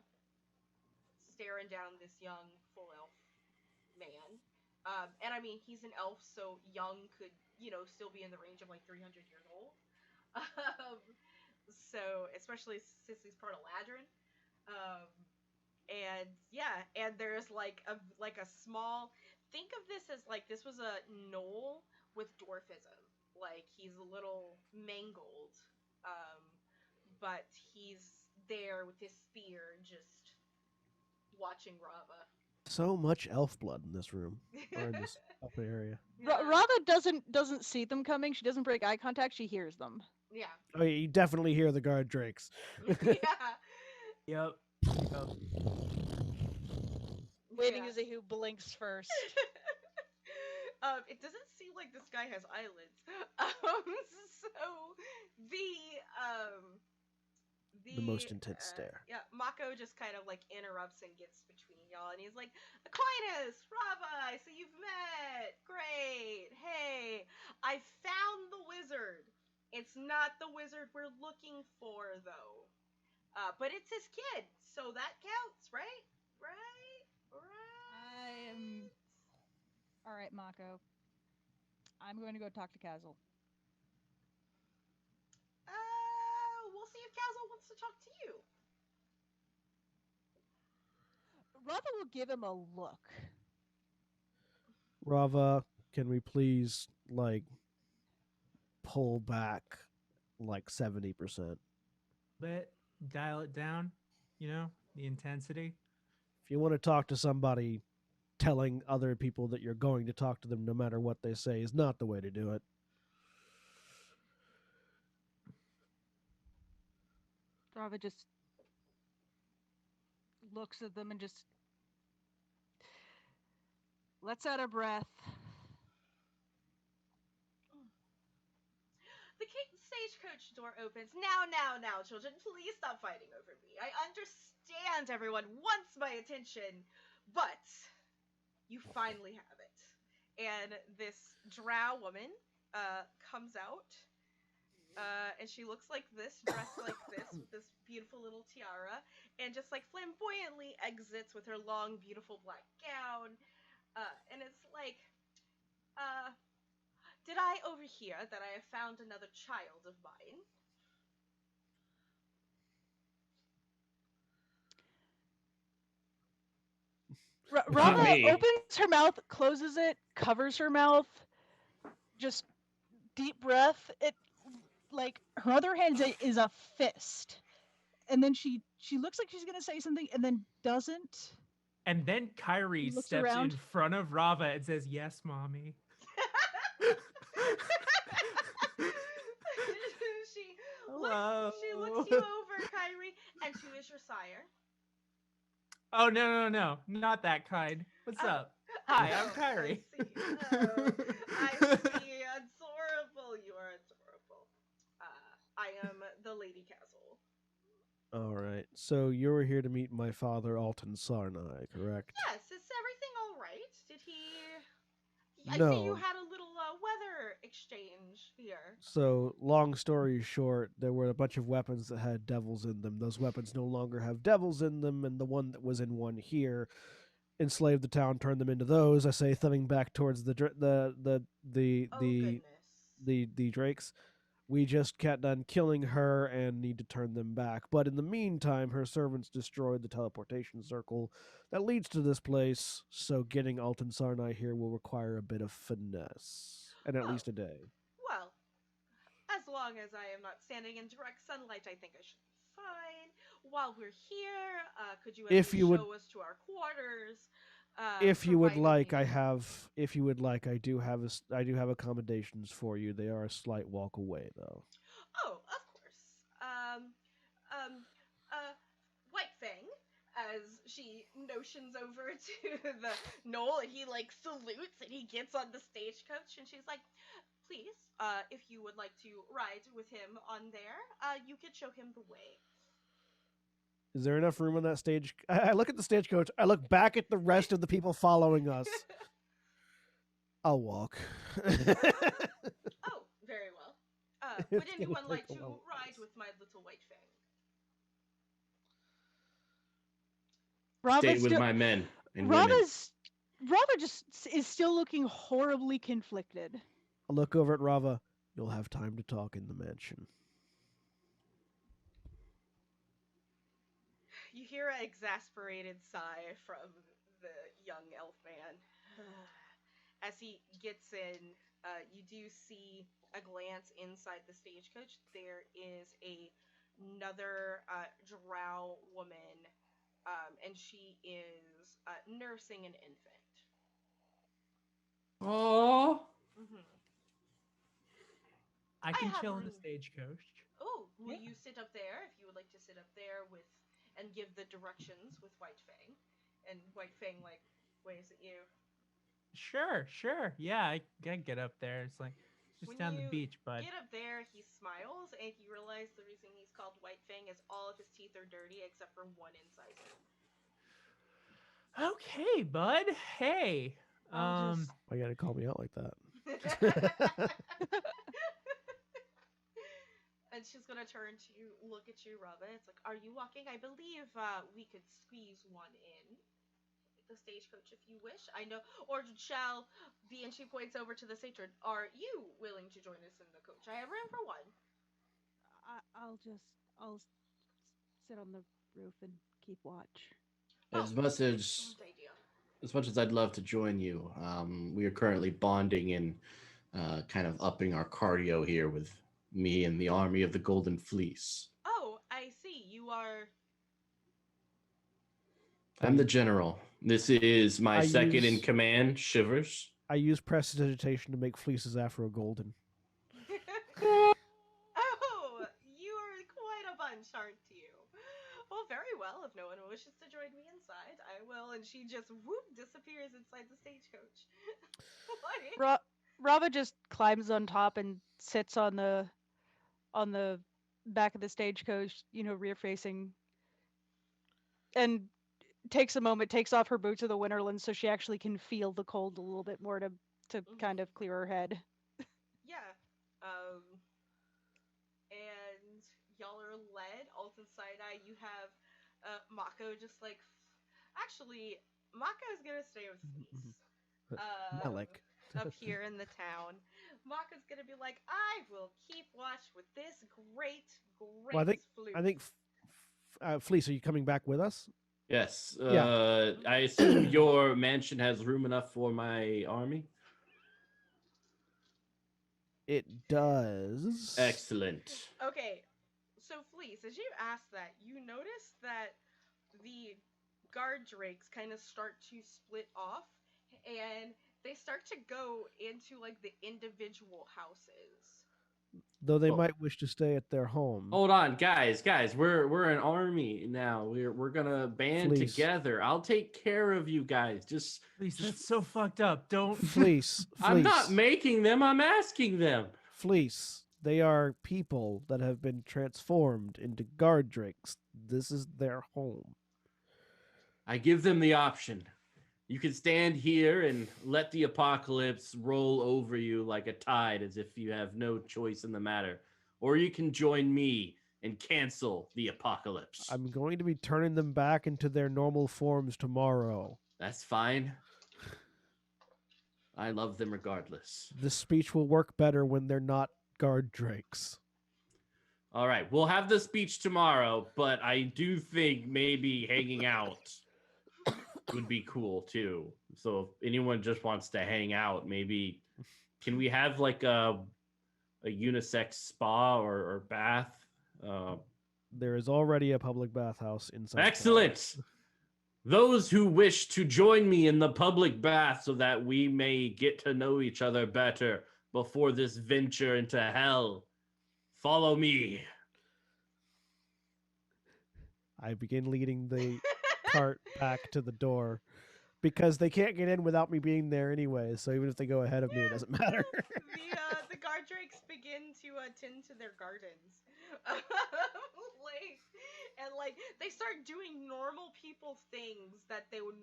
staring down this young full elf man. And I mean, he's an elf, so young could, still be in the range of like 300 years old. Um, so, especially since he's part of Ladrin. Um, and yeah, and there's like a small. Think of this as like this was a knoll with dwarfism. Like he's a little mangled, um, but he's there with his spear, just watching Rava. So much elf blood in this room or in this elf area. Yeah. Rava doesn't see them coming. She doesn't break eye contact. She hears them. Yeah. Oh, yeah, you definitely hear the guard drakes. Yeah. Yep. Yep. Waiting Yeah. to see who blinks first. It doesn't seem like this guy has eyelids. So The most intense stare. Yeah, Mako just kind of like interrupts and gets between y'all, and he's like, Aquinas, Rava, I see you've met. Great. Hey, I found the wizard. It's not the wizard we're looking for, though. But it's his kid, so that counts, right? Right? I am. All right, Mako. I'm going to go talk to Kazel. We'll see if Kazel wants to talk to you. Rava will give him a look. Rava, can we please pull back 70%? But dial it down, the intensity. If you want to talk to somebody, telling other people that you're going to talk to them no matter what they say is not the way to do it. Rava just looks at them and just lets out a breath. The stagecoach door opens. Now, children, please stop fighting over me. I understand everyone wants my attention, but you finally have it. And this drow woman comes out, and she looks like this, dressed like this, with this beautiful little tiara, and just like flamboyantly exits with her long, beautiful black gown. And it's like, did I overhear that I have found another child of mine? Rava me. opens her mouth, closes it, covers her mouth, just deep breath. It like Her other hand is a fist, and then she looks like she's gonna say something, and then doesn't. And then Kyrie He looks steps around. in front of Rava and says, "Yes, mommy." She looks you over, Kyrie, and who is your sire? Oh, no, not that kind. What's up? Hi, I'm Oh, Kyrie. I see. I see. Adorable. You are adorable. I am the Lady Castle. All right. So you were here to meet my father, Alton Sarnai, correct? Yes, is everything all right? Did he... I No. see you had a little weather exchange here. So, long story short, there were a bunch of weapons that had devils in them. Those weapons no longer have devils in them, and the one that was in one here enslaved the town, turned them into those. I say, thumbing back towards the Goodness. drakes. We just got done killing her and need to turn them back. But in the meantime, her servants destroyed the teleportation circle that leads to this place, so getting Alton Sarnai here will require a bit of finesse. And at Oh. least a day. Well, as long as I am not standing in direct sunlight, I think I should be fine. While we're here, could you at If least you would- show us to our quarters? If you would provided like, we- I do have accommodations for you. They are a slight walk away, though. Oh, of course. White Fang, as she notions over to the knoll, and he like salutes, and he gets on the stagecoach, and she's like, "Please, if you would like to ride with him on there, you could show him the way." Is there enough room on that stage? I look at the stagecoach. I look back at the rest of the people following us. I'll walk. Oh, very well. Would It's gonna anyone take like a to while. ride with my little white fang? Stay Rava's with still my men and women. Rava just is still looking horribly conflicted. I'll look over at Rava. You'll have time to talk in the mansion. You hear an exasperated sigh from the young elf man. As he gets in, you do see a glance inside the stagecoach. There is another drow woman, and she is nursing an infant. Oh, Mm-hmm. I can have chill in the room. stagecoach. Oh, will Yeah. you sit up there if you would like to sit up there with and give the directions with White Fang? And White Fang like waves at you. Sure. Yeah, I get up there. It's like it's just When down the you beach, bud. get up there, he smiles, and you realize the reason he's called White Fang is all of his teeth are dirty except for one incisor. Okay, bud. Hey. I'll just Why you gotta call me out like that? And she's gonna turn to look at you, Rava. It's like, are you walking? I believe we could squeeze one in the stagecoach if you wish. I know, or shall be. And she points over to the matron. Are you willing to join us in the coach? I have room for one. I'll sit on the roof and keep watch. as Oh, much as excellent idea. as much as I'd love to join you, we are currently bonding and kind of upping our cardio here with me and the army of the Golden Fleece. Oh, I see. You are. I'm the general. This is my second in command, Shivers. I use prestidigitation to make fleeces afro golden. Oh, you are quite a bunch, aren't you? Well, very well. If no one wishes to join me inside, I will. And she just whoop disappears inside the stagecoach. Rava just climbs on top and sits on the back of the stagecoach, rear facing, and takes a moment, takes off her boots of the Winterland so she actually can feel the cold a little bit more to kind of clear her head. Yeah. And y'all are led. Alton Side-Eye, you have Mako just like. Actually, Mako's gonna stay with Fleece. Malik. Up here in the town. Mako's gonna be like, I will keep watch with this great Well, flute. I think Fleece, are you coming back with us? Yes. Yeah. I assume your mansion has room enough for my army? It does. Excellent. Okay, so Fleece, as you ask that, you notice that the guard drakes kind of start to split off, and they start to go into like the individual houses. Though they might wish to stay at their home. Hold on, guys, we're an army now. We're gonna band Fleece. together. I'll take care of you guys. Please, that's so fucked up. Don't. Fleece. I'm not making them. I'm asking them. Fleece. They are people that have been transformed into guard drakes. This is their home. I give them the option. You can stand here and let the apocalypse roll over you like a tide as if you have no choice in the matter. Or you can join me and cancel the apocalypse. I'm going to be turning them back into their normal forms tomorrow. That's fine. I love them regardless. This speech will work better when they're not guard drakes. All right, we'll have the speech tomorrow, but I do think maybe hanging out would be cool too. So if anyone just wants to hang out, maybe can we have like a unisex spa or bath? There is already a public bathhouse inside. Excellent. Those who wish to join me in the public bath so that we may get to know each other better before this venture into hell, follow me. I begin leading the cart back to the door because they can't get in without me being there anyway. So even if they go ahead of me, it doesn't matter. The guard drakes begin to tend to their gardens, they start doing normal people things that they would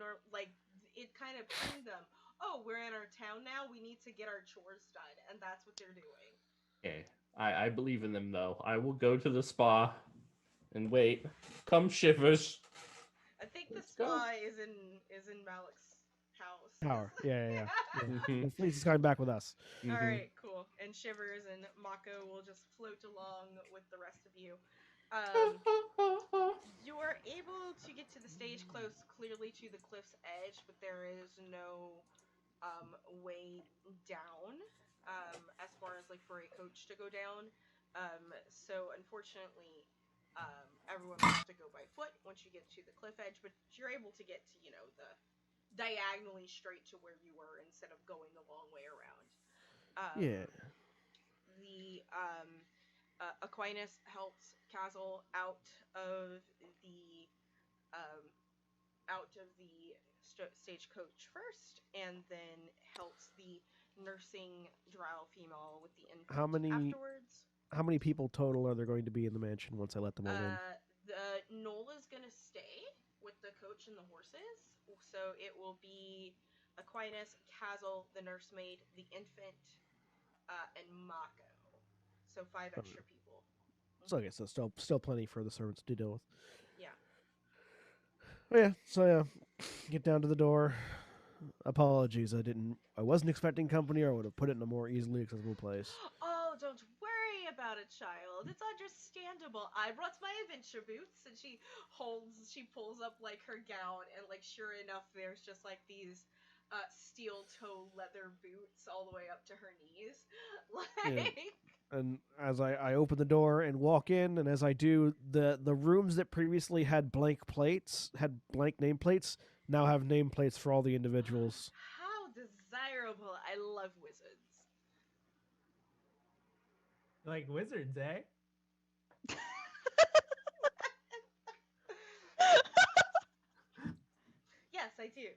it kind of pained them. oh, we're in our town now. We need to get our chores done, and that's what they're doing. Okay. I believe in them though. I will go to the spa and wait. Come shivers. I think the Let's go. spa is in Malik's house. Tower. Yeah. Mhm. And Fleece is coming back with us. All Mhm. right, cool. And Shivers and Mako will just float along with the rest of you. Um, you're able to get to the stage close, clearly to the cliff's edge, but there is no way down. As far as like for a coach to go down. So unfortunately, everyone will have to go by foot once you get to the cliff edge, but you're able to get to the diagonally straight to where you were instead of going the long way around. Yeah. The Aquinas helps Castle the um, out of the stagecoach first, and then helps the nursing drow female with the infant How many afterwards. how many people total are there going to be in the mansion once I let them all in? The Nola's gonna stay with the coach and the horses, so it will be Aquinas, Castle, the nursemaid, the infant, and Mako. So 5 extra people. So okay, so still plenty for the servants to deal with. Yeah. Oh, yeah. So yeah, get down to the door. Apologies, I wasn't expecting company, or I would have put it in a more easily accessible place. Oh, don't worry about it, child. It's understandable. I brought my adventure boots, and she pulls up like her gown, and like sure enough, there's just like these steel toe leather boots all the way up to her knees. Like, And as I open the door and walk in, and as I do, the rooms that previously had blank nameplates, now have nameplates for all the individuals. how desirable. I love wizards. Like wizards, eh? Yes, I do.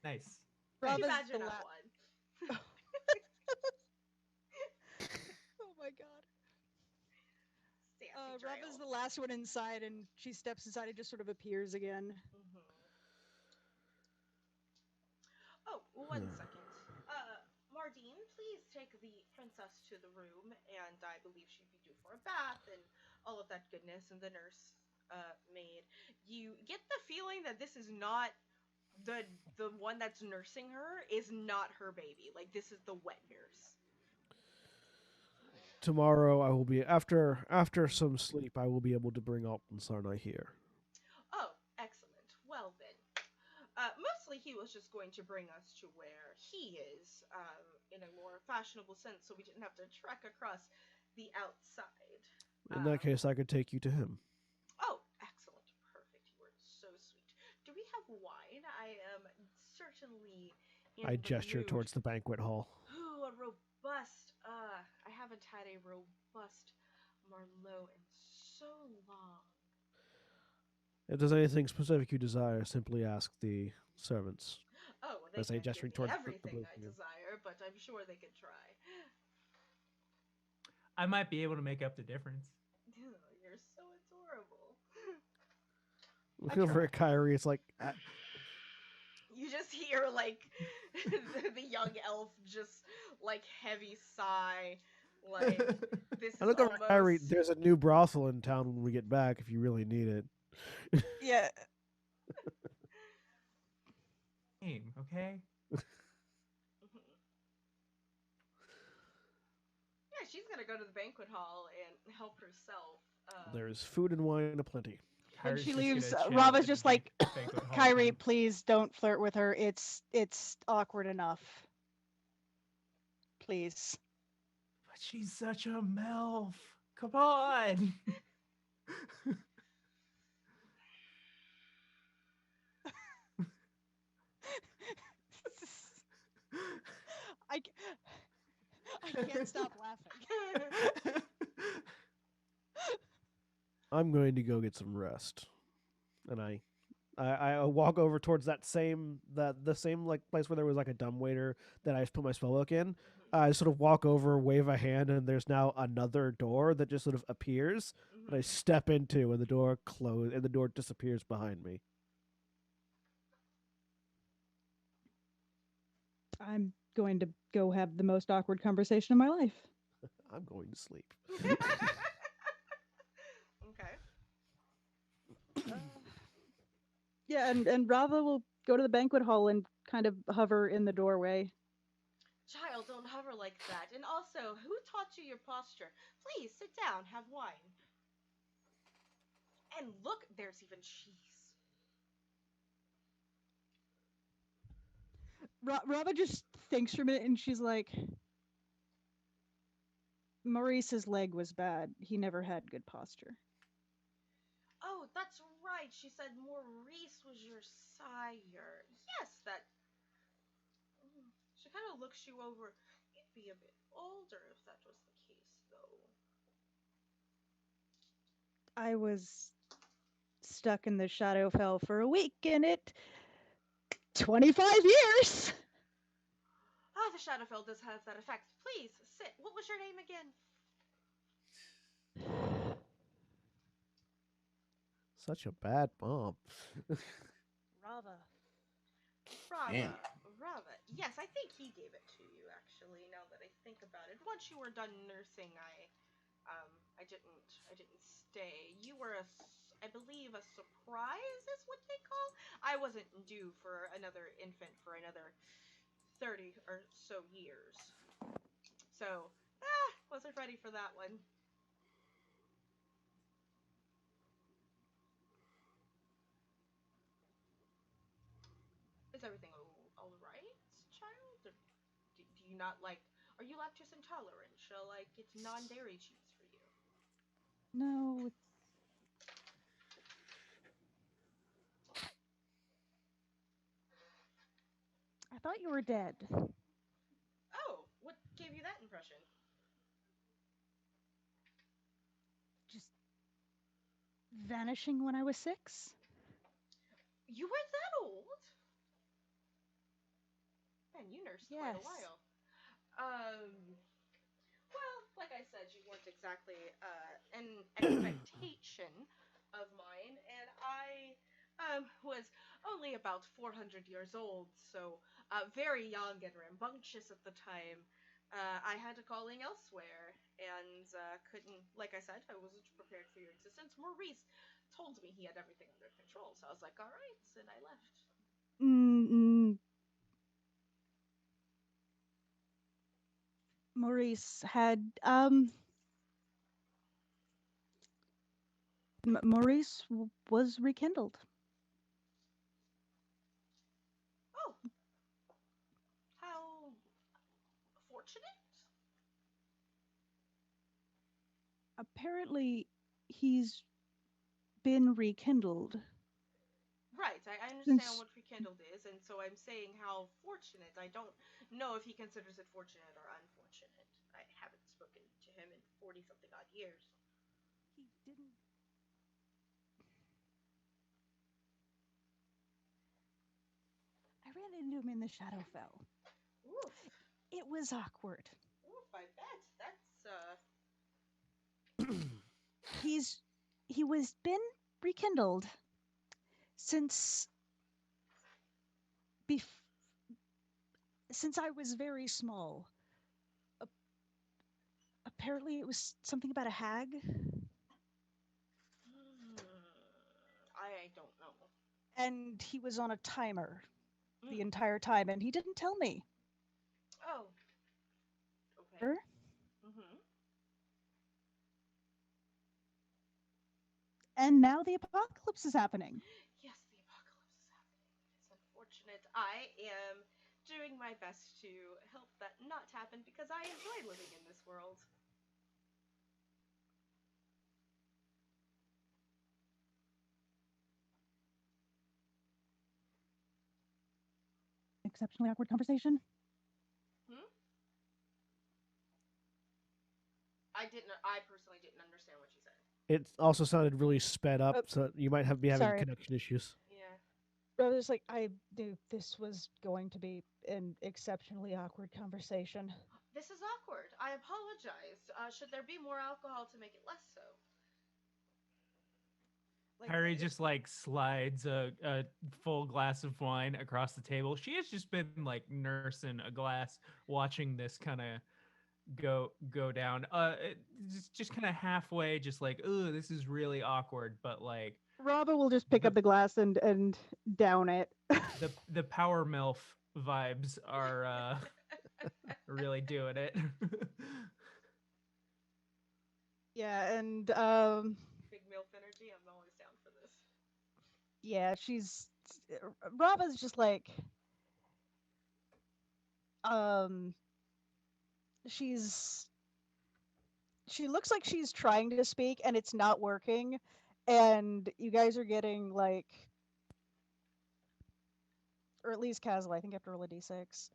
Nice. Too Rob bad is you're the not la- one. Oh my god. Sassy Rob is trail. the last one inside, and she steps inside and just sort of appears again. Mhm. Oh, 1 second. Mardine, please take the princess to the room, and I believe she'd be due for a bath and all of that goodness. And the nurse maid. You get the feeling that this is not the one that's nursing her is not her baby. Like this is the wet nurse. Tomorrow I will be after some sleep. I will be able to bring Alton Sarnai here. Oh, excellent. Well then. Mostly he was just going to bring us to where he is, in a more fashionable sense, so we didn't have to trek across the outside. In that case, I could take you to him. Oh, excellent. Perfect. You were so sweet. Do we have wine? I am certainly in I the gesture mood. towards the banquet hall. Ooh, a robust, I haven't had a robust Merlot in so long. If there's anything specific you desire, simply ask the servants. Oh, well, they As I can't give gesturing me towards the everything both I of you. desire, but I'm sure they could try. I might be able to make up the difference. Ew, you're so adorable. Looking over at Kyrie, it's like, You just hear, like, the young elf just, like, heavy sigh. Like, this is I look over almost... at Kyrie. There's a new brothel in town when we get back. If you really need it. Yeah. Game, okay? Yeah, she's gonna go to the banquet hall and help herself. There's food and wine aplenty. When Kyrie's she just gonna leaves, chill Rob in is just the like, banquet hall Kyrie, tent. please don't flirt with her. It's awkward enough. Please. But she's such a MILF. Come on. I can't stop laughing. I'm going to go get some rest, and I walk over towards the same like place where there was like a dumbwaiter that I put my spellbook in. I sort of walk over, wave a hand, and there's now another door that just sort of appears. And I step into, and the door closes, and the door disappears behind me. I'm going to go have the most awkward conversation of my life. I'm going to sleep. Okay. Yeah, and Rava will go to the banquet hall and kind of hover in the doorway. Child, don't hover like that. And also, who taught you your posture? Please sit down, have wine. And look, there's even cheese. Rava just thinks for a minute and she's like, Maurice's leg was bad. He never had good posture. Oh, that's right. She said Maurice was your sire. Yes, that. She kind of looks you over. You'd be a bit older if that was the case, though. I was stuck in the Shadowfell for a week and it 25 years. Ah, the Shadowfell does have that effect. Please, sit. What was your name again? Such a bad mom. Rava. Damn. Rava. Yes, I think he gave it to you, actually, now that I think about it. Once you were done nursing, I didn't stay. You were I believe a surprise is what they call. I wasn't due for another infant for another 30 or so years. So, wasn't ready for that one. Is everything all right, child? Or do you not like? Are you lactose intolerant? Shall I get non-dairy cheese for you? No, I thought you were dead. Oh, what gave you that impression? Just vanishing when I was 6. You were that old? Man, you nursed quite a Yes. while. Well, like I said, you weren't exactly an expectation of mine, and I was only about 400 years old, so very young and rambunctious at the time. I had a calling elsewhere, and couldn't, like I said, I wasn't prepared for your existence. Maurice told me he had everything under control, so I was like, all right, and I left. Mm-mm. Maurice had Maurice was rekindled. Oh, how fortunate. Apparently, he's been rekindled Right, I understand since what rekindled is, and so I'm saying how fortunate. I don't know if he considers it fortunate or unfortunate. I haven't spoken to him in 40 something odd years. he didn't. I ran into him in the Shadowfell. Oof, It was awkward. oof, I bet. He was been rekindled since bef- since I was very small. Apparently, it was something about a hag. Hmm, I don't know. And he was on a timer the Mm. entire time, and he didn't tell me. Oh, okay. Er? Mm-hmm. And now the apocalypse is happening. Yes, the apocalypse is happening. It's unfortunate. I am doing my best to help that not happen because I enjoy living in this world. Exceptionally awkward conversation. Hmm? I personally didn't understand what you said. It also sounded really sped up, so you might be having Sorry. connection issues. Yeah. I was like, I knew this was going to be an exceptionally awkward conversation. This is awkward. I apologize. Should there be more alcohol to make it less so? Like, Harry just like slides a full glass of wine across the table. She has just been like nursing a glass, watching this kind of go down. Just kind of halfway, just like, oh, this is really awkward. But like Rava will just pick the up the glass and down it. the power milf vibes are really doing it. Yeah, and Big MILF energy. I'm always down for this. yeah, Rava's just like um she's she looks like she's trying to speak and it's not working, and you guys are getting like, or at least Castle, I think you have to roll a d6.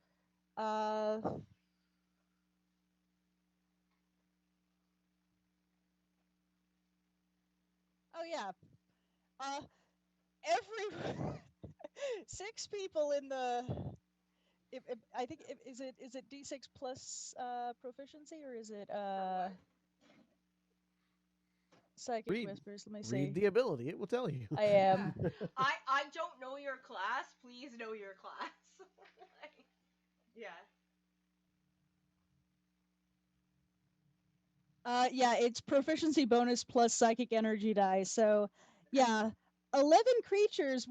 Uh oh yeah. Every 6 people in the I think is it d6 plus proficiency, or is it For psychic Read. whispers? Let me see. Read the ability; it will tell you. I am. I don't know your class. Please know your class. Like, yeah. Yeah, it's proficiency bonus plus psychic energy die. So, yeah, 11 creatures.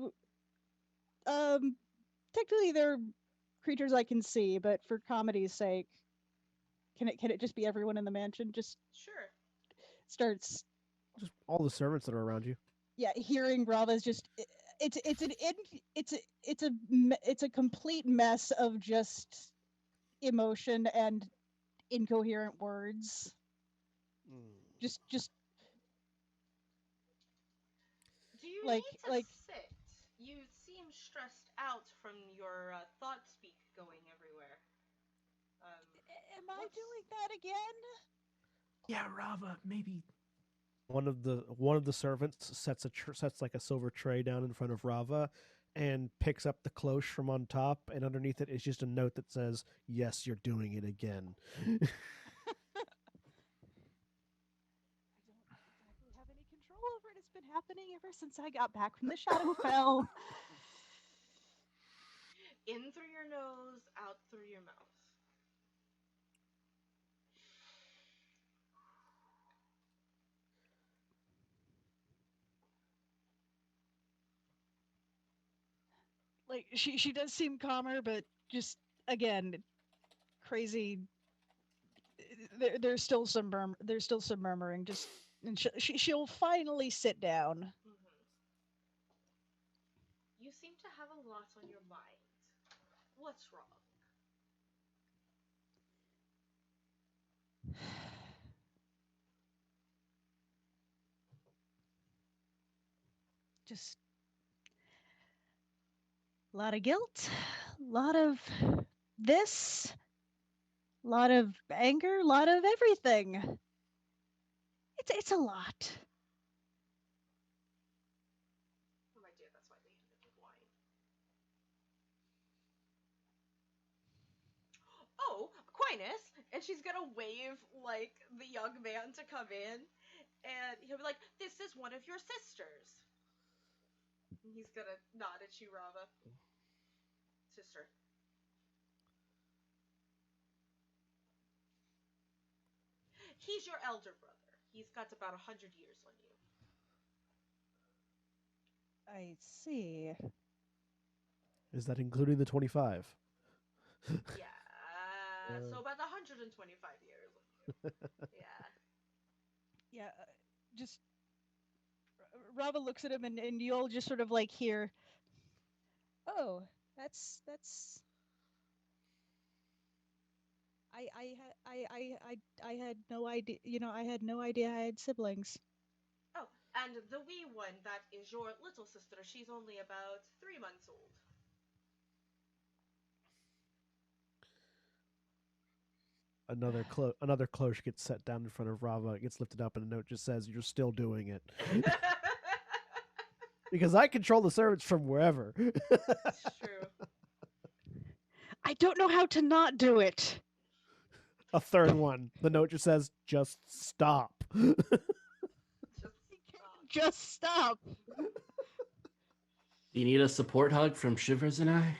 Technically they're creatures I can see, but for comedy's sake, can it just be everyone in the mansion? Just Sure. starts, Just all the servants that are around you. yeah, hearing Rava's just it's a complete mess of just emotion and incoherent words. Just Do you like need to sit? You seem stressed out from your thought speak going everywhere. Am I What's- doing that again? Yeah, Rava, maybe. One of the servants sets like a silver tray down in front of Rava, and picks up the cloche from on top, and underneath it is just a note that says, "Yes, you're doing it again." I don't exactly have any control over it. It's been happening ever since I got back from the Shadowfell. In through your nose, out through your mouth. Like she does seem calmer, but just again, crazy. There's still some murmuring. Just and she'll finally sit down. Mm-hmm. You seem to have a lot on your mind. What's wrong? Just a lot of guilt, a lot of this, a lot of anger, a lot of everything. It's a lot. Oh my dear, that's why they ended with wine. Oh, Aquinas! And she's gonna wave like the young man to come in, and he'll be like, "This is one of your sisters." And he's gonna nod at you, Rava. Sister. He's your elder brother. He's got about 100 years on you. I see. Is that including the 25? Yeah. So about 125 years. Yeah. Yeah, just Rava looks at him, and you'll just sort of like hear, "Oh, that's I had no idea. I had no idea I had siblings." Oh, and the wee one, that is your little sister. She's only about 3 months old. Another cloche gets set down in front of Rava. It gets lifted up, and a note just says, "You're still doing it." Because I control the servants from wherever. It's true. I don't know how to not do it. A third one. The note just says, "Just stop." Just stop. Just stop. Do you need a support hug from Shivers and I?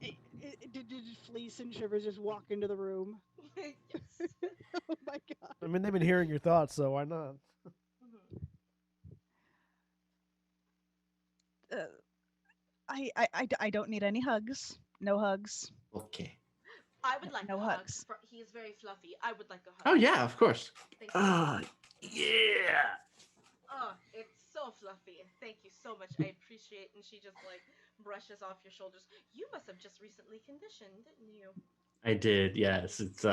Did Fleece and Shivers just walk into the room? Yes. Oh my god. I mean, they've been hearing your thoughts, so why not? Mhm. I don't need any hugs. No hugs. Okay. I would like No a hug. hugs. He is very fluffy. I would like a hug. Oh yeah, of course. Thank you. Yeah. Oh, it's so fluffy. Thank you so much. I appreciate. And she just like brushes off your shoulders. You must have just recently conditioned, didn't you? I did. Yes, it's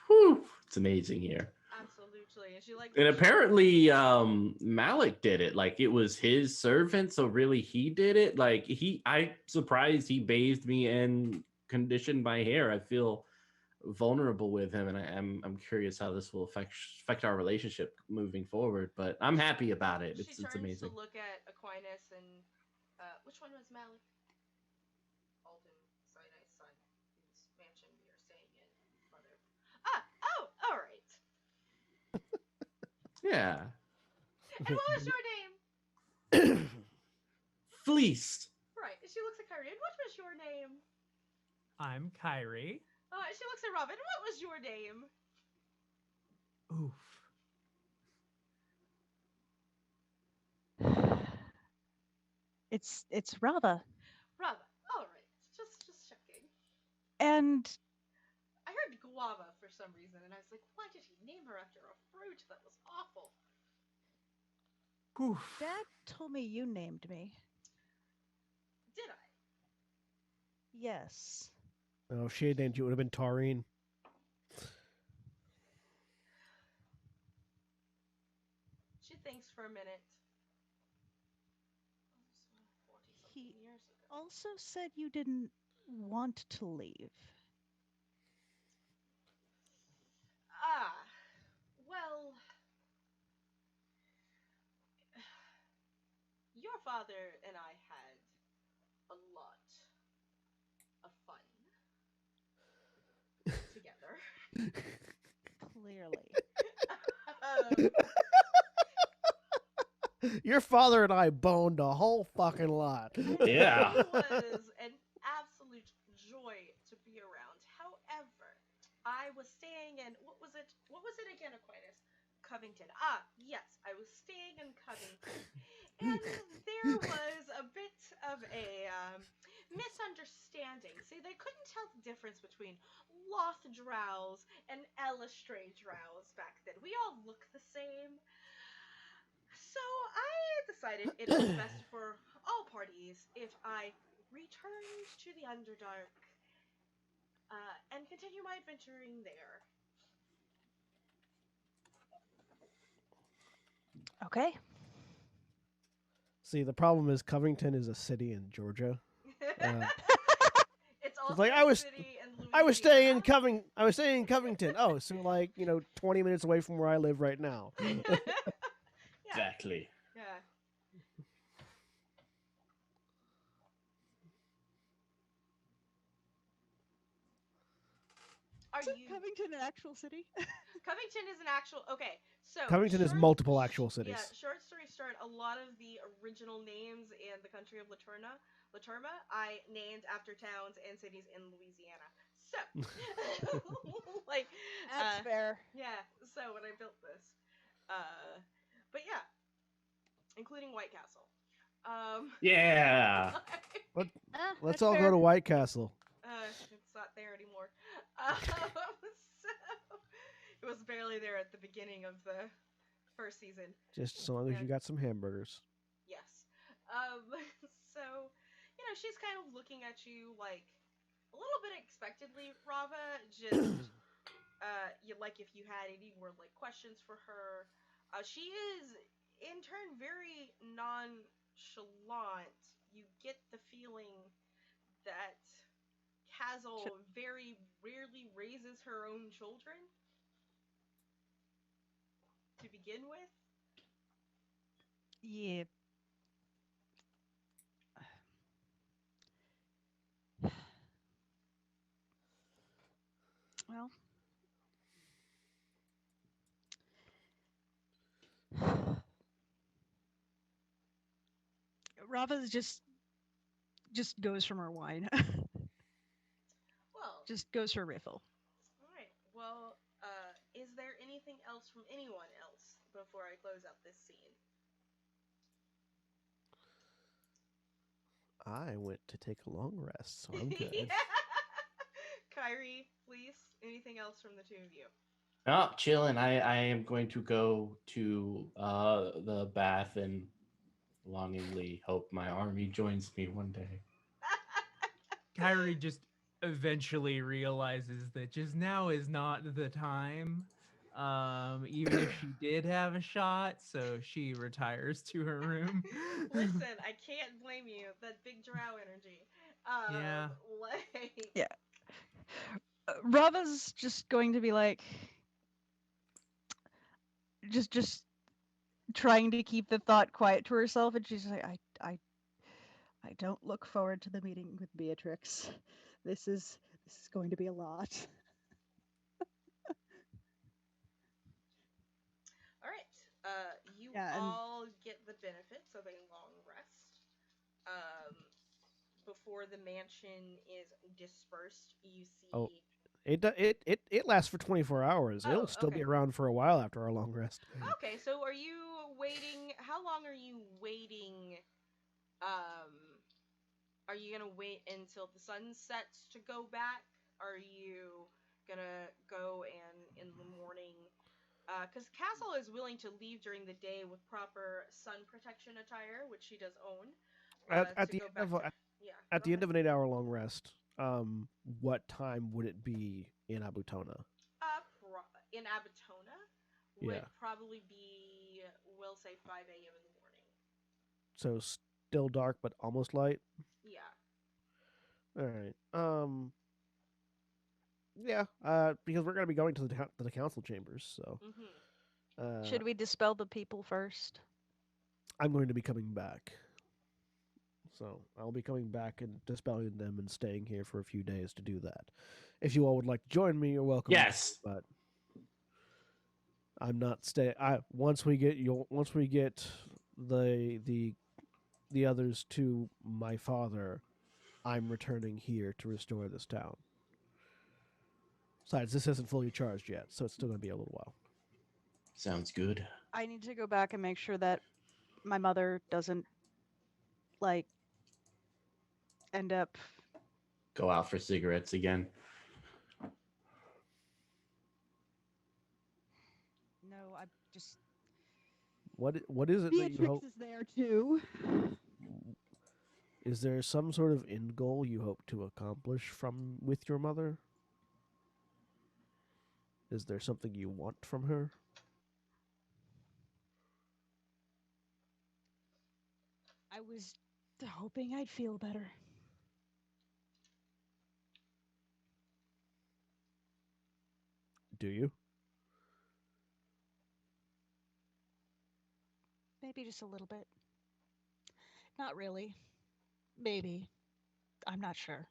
whew, it's amazing here. Absolutely. And she like. And apparently, Malik did it. Like it was his servant, so really he did it. Like I'm surprised he bathed me and conditioned my hair. I feel vulnerable with him, and I'm curious how this will affect our relationship moving forward. But I'm happy about it. She It's turns amazing. to look at Aquinas and which one was Malik? Alden Sinai's son, whose mansion we are staying in. Mother. Oh, all right. Yeah. And what was your name? Fleeced. Right. She looks at Kyrie. And what was your name? I'm Kyrie. She looks at Robin. What was your name? Oof. It's Rava. Rava. All right. Just checking. And I heard guava for some reason, and I was like, why did he name her after a fruit? That was awful. Oof. Dad told me you named me. Did I? Yes. Oh, if she had named you, it would have been Taurine. She thinks for a minute. He 40-something years ago. also said you didn't want to leave. Well, your father and I had a lot of fun together. Clearly. Your father and I boned a whole fucking lot. Yeah. It was an absolute joy to be around. However, I was staying in what was it again, Aquinas? Covington. Yes, I was staying in Covington. And there was a bit of a misunderstanding. See, they couldn't tell the difference between Loth drows and Elestray drows back then. We all look the same. So I decided it was best for all parties if I returned to the Underdark and continue my adventuring there. Okay. See, the problem is Covington is a city in Georgia. It's also like, a I was- city in Louisiana. I was staying in Covington. Oh, so like 20 minutes away from where I live right now. Yeah. Exactly. Yeah. Are Isn't you Covington an actual city? Covington is an actual okay. So Covington is multiple actual cities. Yeah, short story short, a lot of the original names in the country of Laterma, I named after towns and cities in Louisiana. So, like, That's fair. yeah. So when I built this, but yeah, including White Castle. Yeah. Let's all go to White Castle. It's not there anymore. So it was barely there at the beginning of the first season. Just so long as you got some hamburgers. Yes. So, she's kind of looking at you like a little bit expectantly, Rava. Just, like if you had any more like questions for her. She is in turn very nonchalant. You get the feeling that Hazel very rarely raises her own children to begin with. Yeah. Well, Rava's just goes from her wine. Well, Just goes for a refill. all right. Well, is there anything else from anyone else before I close out this scene? I went to take a long rest, so I'm good. Kyrie, please. Anything else from the two of you? Oh, chilling. I am going to go to the bath and longingly hope my army joins me one day. Kyrie just eventually realizes that just now is not the time. Even if she did have a shot, so she retires to her room. Listen, I can't blame you. That big drow energy. Yeah. Like. Yeah. Rava's just going to be like, just trying to keep the thought quiet to herself, and she's like, I don't look forward to the meeting with Beatrix. This is going to be a lot. All right. You Yeah, and- all get the benefits of a long rest. Before the mansion is dispersed, you see. Oh. It lasts for 24 hours. Oh, It'll still okay. be around for a while after our long rest. Okay, so are you waiting? How long are you waiting? Are you gonna wait until the sun sets to go back? Are you gonna go and in the morning? Because Castle is willing to leave during the day with proper sun protection attire, which she does own. At to the go end back of to, yeah. at go the end ahead. of an 8-hour long rest, what time would it be in Abutona? In Abitona would probably be, we'll say 5 a.m. in the morning. So still dark but almost light. Yeah. All right. Yeah. Because we're gonna be going to the council chambers, so. Mm-hmm. Should we dispel the people first? I'm going to be coming back. So I'll be coming back and dispelling them and staying here for a few days to do that. If you all would like to join me, you're welcome. Yes. But I'm not staying. Once we get the others to my father, I'm returning here to restore this town. Besides, this isn't fully charged yet, so it's still going to be a little while. Sounds good. I need to go back and make sure that my mother doesn't, like, end up. Go out for cigarettes again. No, I just. What is it that you Beatrix hope? is there too. Is there some sort of end goal you hope to accomplish with your mother? Is there something you want from her? I was hoping I'd feel better. Do you? Maybe just a little bit. Not really. Maybe. I'm not sure.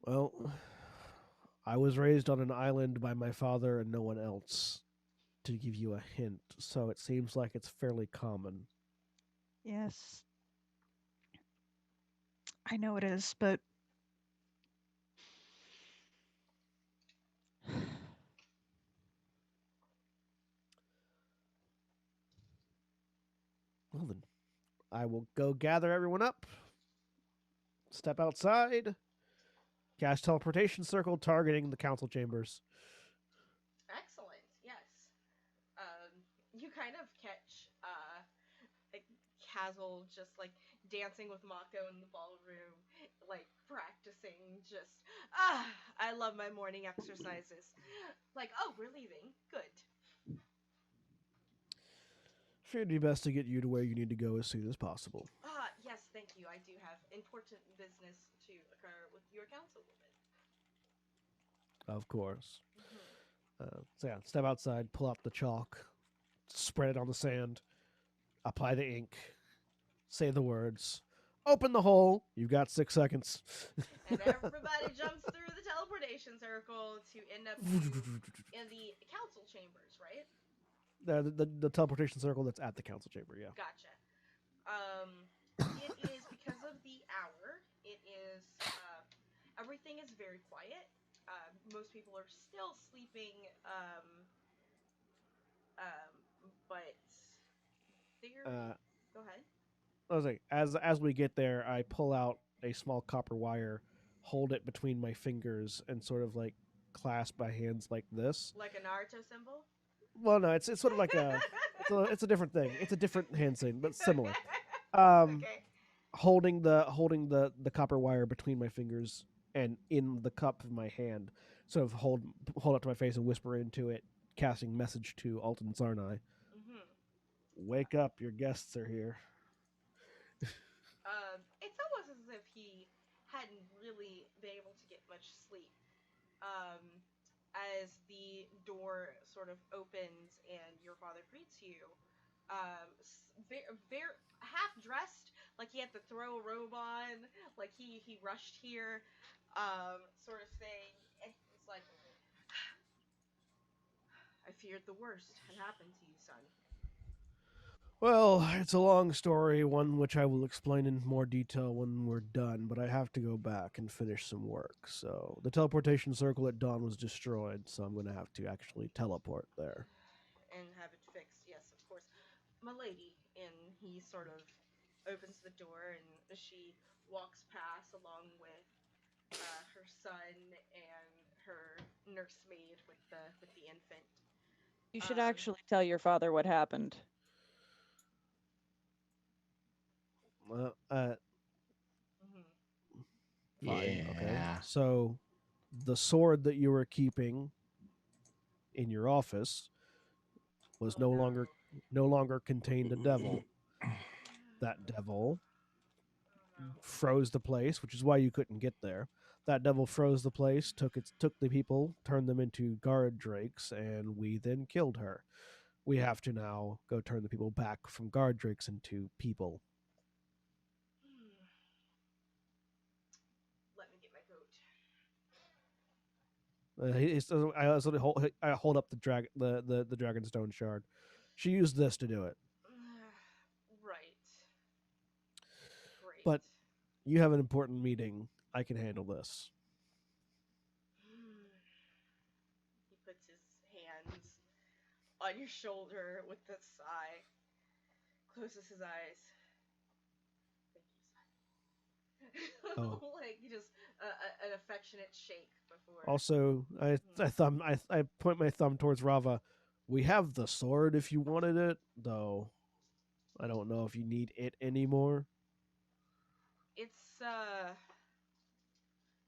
Well, I was raised on an island by my father and no one else, to give you a hint, so it seems like it's fairly common. Yes. I know it is, but Well then, I will go gather everyone up, step outside, cast teleportation circle targeting the council chambers. Excellent. Yes. You kind of catch like Castle just like dancing with Mako in the ballroom, like practicing. Just I love my morning exercises. Like, oh, we're leaving. Good. It'd be best to get you to where you need to go as soon as possible. Yes, thank you. I do have important business to occur with your councilwoman. Of course. So yeah, step outside, pull out the chalk, spread it on the sand, apply the ink, say the words, open the hole. You've got 6 seconds. And everybody jumps through the teleportation circle to end up in the council chambers, right? The teleportation circle that's at the council chamber. Yeah. Gotcha. It is because of the hour. It is everything is very quiet. Most people are still sleeping. But there. Uh, Go ahead. I was like, as we get there, I pull out a small copper wire, hold it between my fingers, and sort of like clasp my hands like this. Like a Naruto symbol. Well, no, it's sort of like it's a different thing. It's a different hand sign, but similar. Okay. Holding the copper wire between my fingers and in the cup of my hand, sort of hold it to my face and whisper into it, casting message to Alton Sarnai. Mm-hmm. Wake up, your guests are here. It's almost as if he hadn't really been able to get much sleep. As the door sort of opens and your father greets you, very half dressed, like he had to throw a robe on, like he rushed here, sort of thing. And he's like, "I feared the worst had happened to you, son." Well, it's a long story, one which I will explain in more detail when we're done, but I have to go back and finish some work. So, the teleportation circle at dawn was destroyed, so I'm going to have to actually teleport there. And have it fixed. Yes, of course, my lady. And he sort of opens the door, and she walks past along with her son and her nursemaid with the infant. You should Um, actually tell your father what happened. Well, mhm. fine, okay. Yeah. So, the sword that you were keeping in your office was Oh, no longer contained a devil. That devil Oh, no. froze the place, which is why you couldn't get there. That devil froze the place, took the people, turned them into guard drakes, and we then killed her. We have to now go turn the people back from guard drakes into people. Hmm. Let me get my coat. I hold up the DragonStone shard. She used this to do it. Right. Great. But you have an important meeting. I can handle this. He puts his hands on your shoulder with a sigh, closes his eyes. Thank you, son. Oh. Like just an affectionate shake before. Also, I point my thumb towards Rava. We have the sword if you wanted it, though. I don't know if you need it anymore.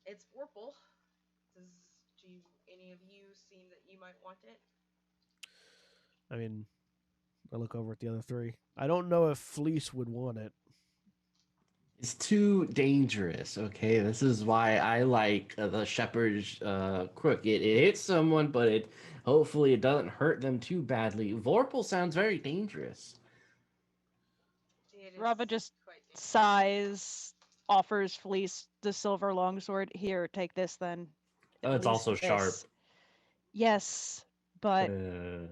It's Vorpal. Do any of you seem that you might want it? I mean, I look over at the other three. I don't know if Fleece would want it. It's too dangerous. Okay, this is why I like the shepherd's crook. It hits someone, but hopefully it doesn't hurt them too badly. Vorpal sounds very dangerous. It is Rava just quite dangerous. sighs, offers Fleece the silver longsword. Here, take this then. Oh, At it's least also this. sharp. Yes, but Uh,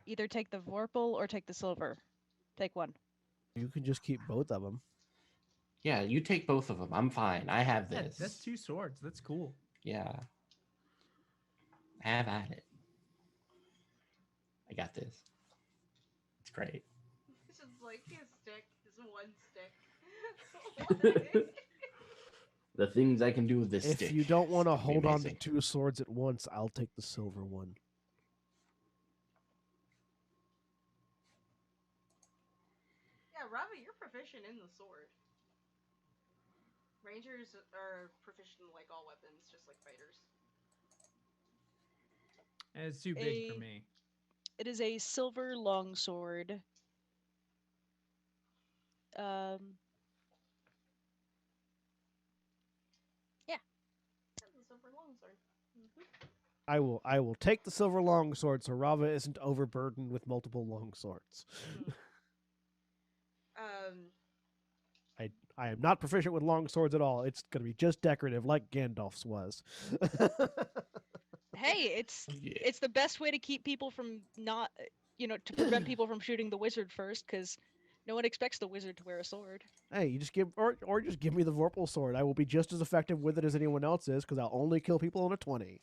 either take the Vorpal or take the silver. Take one. You can just keep both of them. yeah, you take both of them. I'm fine. I have this. That's 2 swords. That's cool. Yeah. Have at it. I got this. It's great. It's just like his stick, his one stick. The things I can do with this If stick. you don't want to It's gonna be hold on to amazing. 2 swords at once, I'll take the silver one. Yeah, Rava, you're proficient in the sword. Rangers are proficient in like all weapons, just like fighters. And it's too big for me. It is a silver longsword. That's a silver longsword. I will take the silver longsword so Rava isn't overburdened with multiple longswords. I am not proficient with long swords at all. It's going to be just decorative, like Gandalf's was. Hey, Yeah. it's the best way to keep people from not, to prevent people from shooting the wizard first, because no one expects the wizard to wear a sword. Hey, you just give or just give me the Vorpal sword. I will be just as effective with it as anyone else is because I'll only kill people on a 20.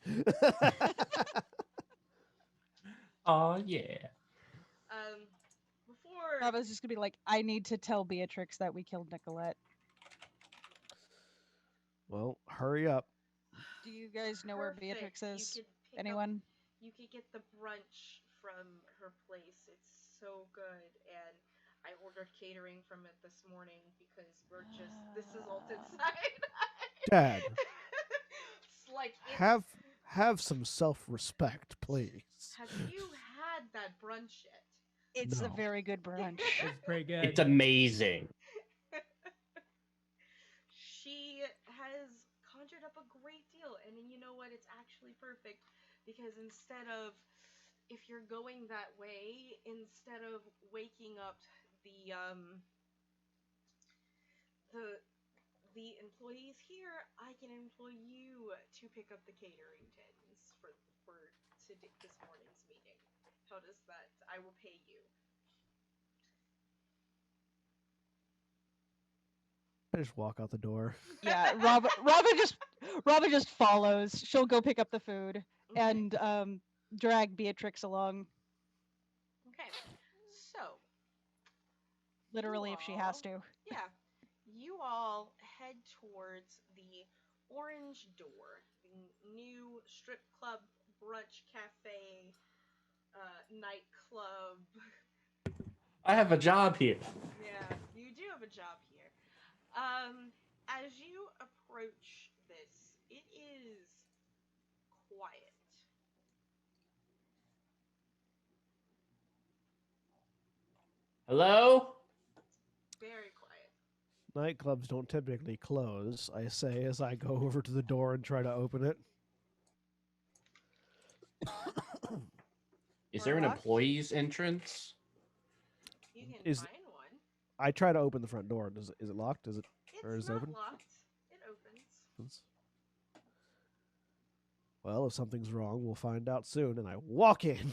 Oh yeah. Before Bravo's just gonna be like, I need to tell Beatrix that we killed Nicolette. Well, hurry up. Do you guys know where perfect, Beatrix is? you could pick Anyone? you could get the brunch from her place. It's so good, and I ordered catering from it this morning because this is Alton's side. Dad, It's like have some self-respect, please. have you had that brunch yet? It's a No. very good brunch. It's pretty good. It's amazing. She has conjured up a great deal, and you know what? It's actually perfect because if you're going that way, instead of waking up the the the employees here, I can employ you to pick up the catering tins for this morning's meeting. How does that? I will pay you. I just walk out the door. Yeah, Robin just follows. She'll go pick up the food Okay. and drag Beatrix along, Okay. So literally if she has all- to. yeah, you all head towards the Orange Door, the new strip club, brunch cafe, nightclub. I have a job here. Yeah, you do have a job here. As you approach this, it is quiet. Hello? Very quiet. Nightclubs don't typically close, I say as I go over to the door and try to open it. Is Or there an locked? employee's entrance? You can Is- find one. I try to open the front door. Is it locked? Is it Or It's is it not open? locked. It opens. Well, if something's wrong, we'll find out soon. And I walk in.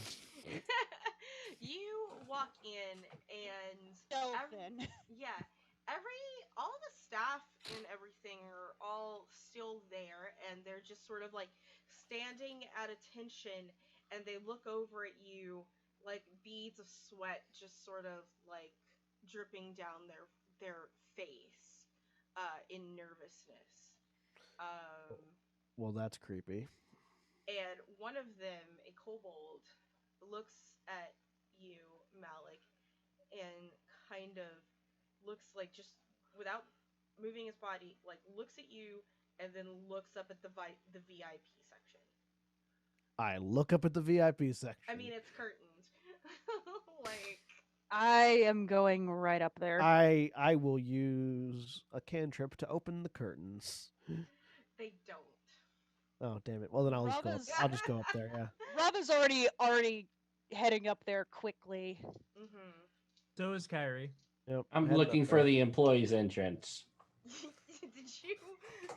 You walk in and Delphin. yeah, all the staff and everything are all still there, and they're just sort of like standing at attention, and they look over at you like beads of sweat just sort of like dripping down their face in nervousness. Well, that's creepy. And one of them, a kobold, looks at you, Malik, and kind of looks like, just without moving his body, like looks at you and then looks up at the VIP section. I look up at the VIP section. I mean, it's curtained. Like, I am going right up there. I will use a cantrip to open the curtains. they don't. Oh, damn it. Well, then I'll just go up. Robo's- I'll just go up there, yeah. Robin's already heading up there quickly. Mm-hmm. So is Kyrie. Yep, I'm heading looking up for there. the employee's entrance. Did you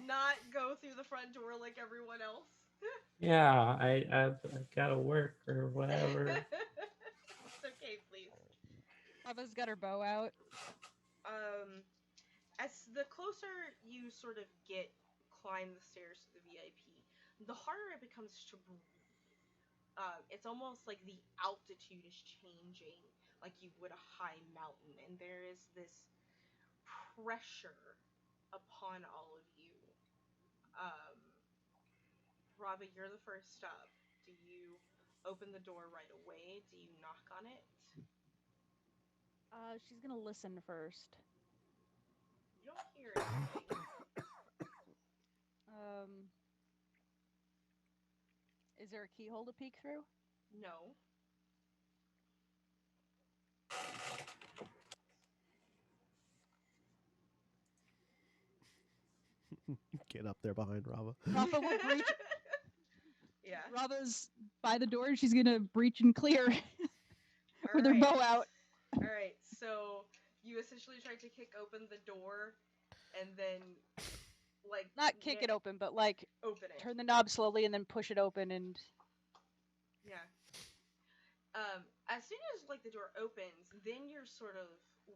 not go through the front door like everyone else? Yeah, I've gotta work or whatever. It's okay, please. Robin's got her bow out. As the closer you sort of climb the stairs to the VIP, the harder it becomes to breathe. It's almost like the altitude is changing, like you would a high mountain, and there is this pressure upon all of you. Robbie, you're the first up. Do you open the door right away? Do you knock on it? She's gonna listen first. You don't hear anything. Is there a keyhole to peek through? No. Get up there behind Rava. Rafa will breach. Yeah. Rava's by the door and she's gonna breach and clear with her Alright. bow out. Alright, so you essentially tried to kick open the door and then, like... Not kick it open, but like Open it. turn the knob slowly and then push it open and As soon as like the door opens, then you're sort of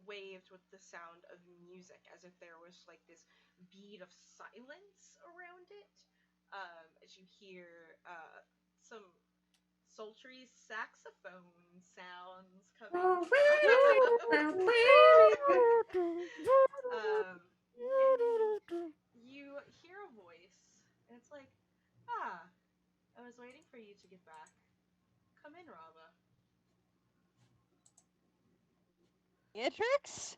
waved with the sound of music, as if there was like this bead of silence around it. As you hear some sultry saxophone sounds coming from. And you hear a voice, and it's like, ah, I was waiting for you to get back. Come in, Rava. Beatrix?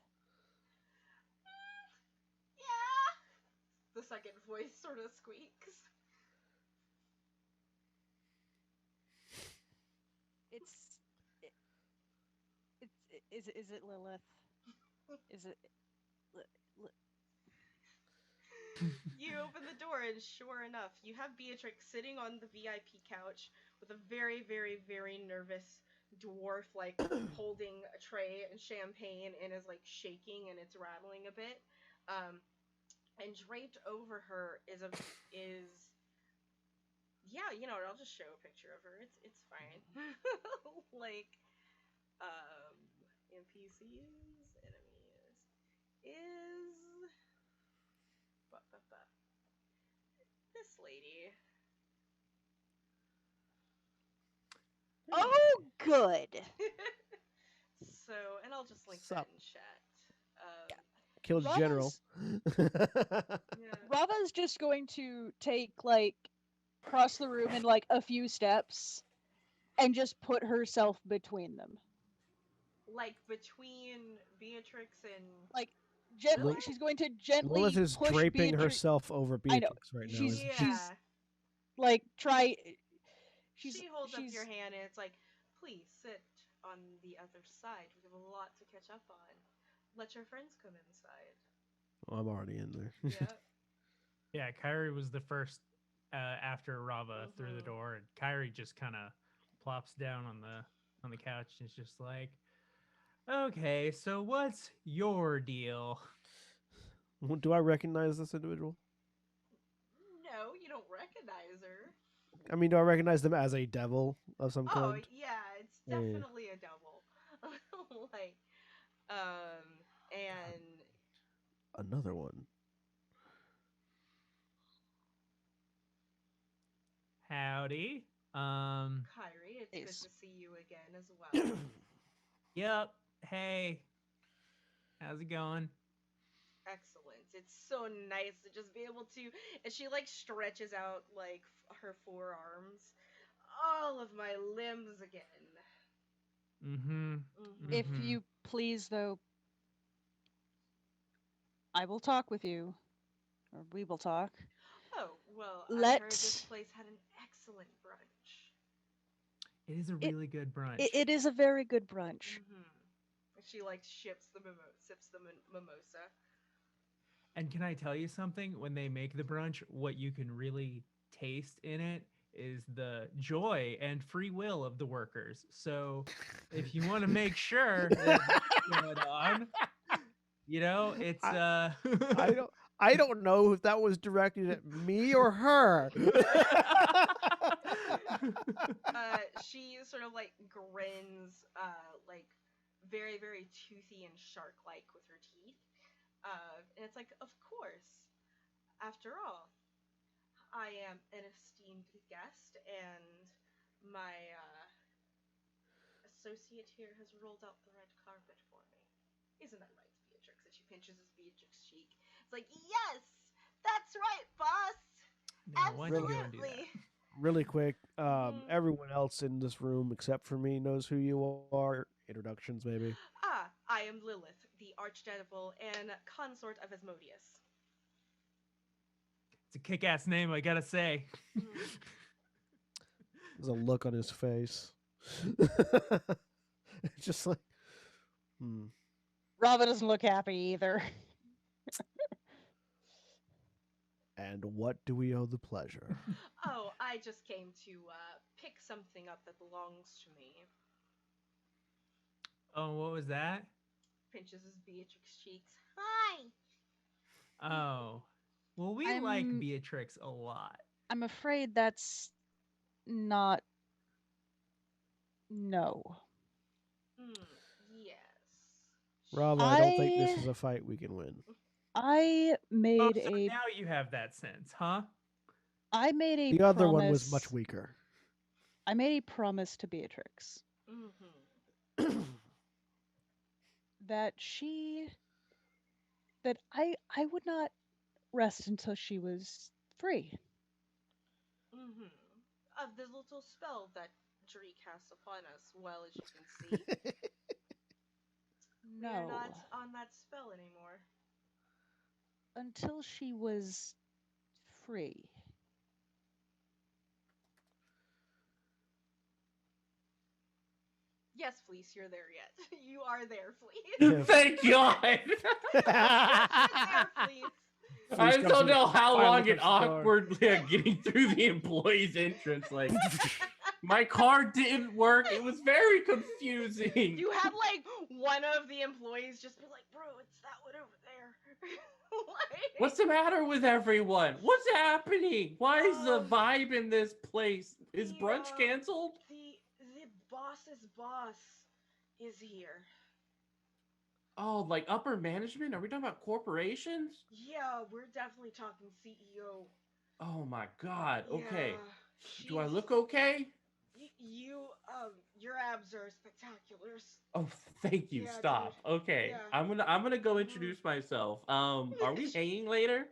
Yeah. The second voice sort of squeaks. It's. Is it Lilith? Is it. You open the door, and sure enough, you have Beatrix sitting on the VIP couch with a very, very, very nervous dwarf, like holding a tray and champagne, and is like shaking and it's rattling a bit. And draped over her is yeah, I'll just show a picture of her. It's fine. Like NPCs, enemies is this lady. Oh, good. So, and I'll just link Sup? that in chat. Killed Rava's- General. Yeah. Rava's just going to take, like, cross the room in, like, a few steps and just put herself between them. Like between Beatrix and Like, gently, Lilith? she's going to gently Lilith is push draping Beatrix. herself over I know. Beatrix right now. She's- isn't she? yeah. Like, try. She holds up your hand and it's like, please sit on the other side. We have a lot to catch up on. Let your friends come inside. Oh, I'm already in there. Yeah. Yeah, Kyrie was the first after Rava through the Mhm. door, and Kyrie just kind of plops down on the couch and is just like, "Okay, so what's your deal?" Do I recognize this individual? No, you don't recognize her. I mean, do I recognize them as a devil of some Oh, kind? yeah, it's Yeah. definitely a double. Like, and Another one. Howdy. Kyrie, it's Yes. good to see you again as well. Yep. Hey. How's it going? Excellent. It's so nice to just be able to, and she like stretches out like her forearms, all of my limbs again. Mm-hmm. If Mhm. you please, though, I will talk with you. Or we will talk. Oh, well, I heard this Let's. place had an excellent brunch. It is a It- really good brunch. It is a very good brunch. Mm-hmm. She like sips the mimosa. And can I tell you something? When they make the brunch, what you can really taste in it is the joy and free will of the workers. So if you want to make sure that that's going on, it's I don't know if that was directed at me or her. She sort of like grins, like very, very toothy and shark-like with her teeth. And it's like, of course. After all, I am an esteemed guest, and my associate here has rolled out the red carpet for me. Isn't that right, Beatrix? And she pinches Beatrix's cheek. It's like, yes, that's right, boss. Now, why don't you go and do that? Absolutely. Really quick, Mhm. everyone else in this room except for me knows who you are. Introductions, maybe. Ah, I am Lilith, the archdevil and consort of Asmodeus. It's a kick-ass name, I gotta say. Mhm. There's a look on his face. It's just like, Rava doesn't look happy either. And what do we owe the pleasure? Oh, I just came to pick something up that belongs to me. Oh, what was that? Pinches Beatrix's cheeks. Hi. Oh. Well, we I'm- like Beatrix a lot. I'm afraid that's not No. Mm, yes. Rava, I don't think this is a fight we can win. I Oh, made so a now you have that sense, huh? I made a The promise. other one was much weaker. I made a promise to Beatrix Mm-hmm. that I would not rest until she was free. Mm-hmm. Of the little spell that Dree casts upon us, well as you can see, we are No. not on that spell anymore. Until she was free. Yes, Fleece, you're there yet. You are there, Fleece. Yeah. Thank God. You're there, Fleece. I just don't know how long Finally it touched the door. awkwardly getting through the employee's entrance. Like, my card didn't work. It was very confusing. You had like one of the employees just be like, "Bro, it's that one over there." Like, What's the matter with everyone? What's happening? Why is the Um, vibe in this place? Is the, brunch canceled? the boss's boss is here. Oh, like upper management? Are we talking about corporations? Yeah, we're definitely talking CEO. Oh my God. Okay. Yeah, Do I she's- look okay? Your abs are spectacular. Oh, thank you. Yeah, Stop. dude. Okay. Yeah. I'm gonna go introduce myself. Are we hanging later?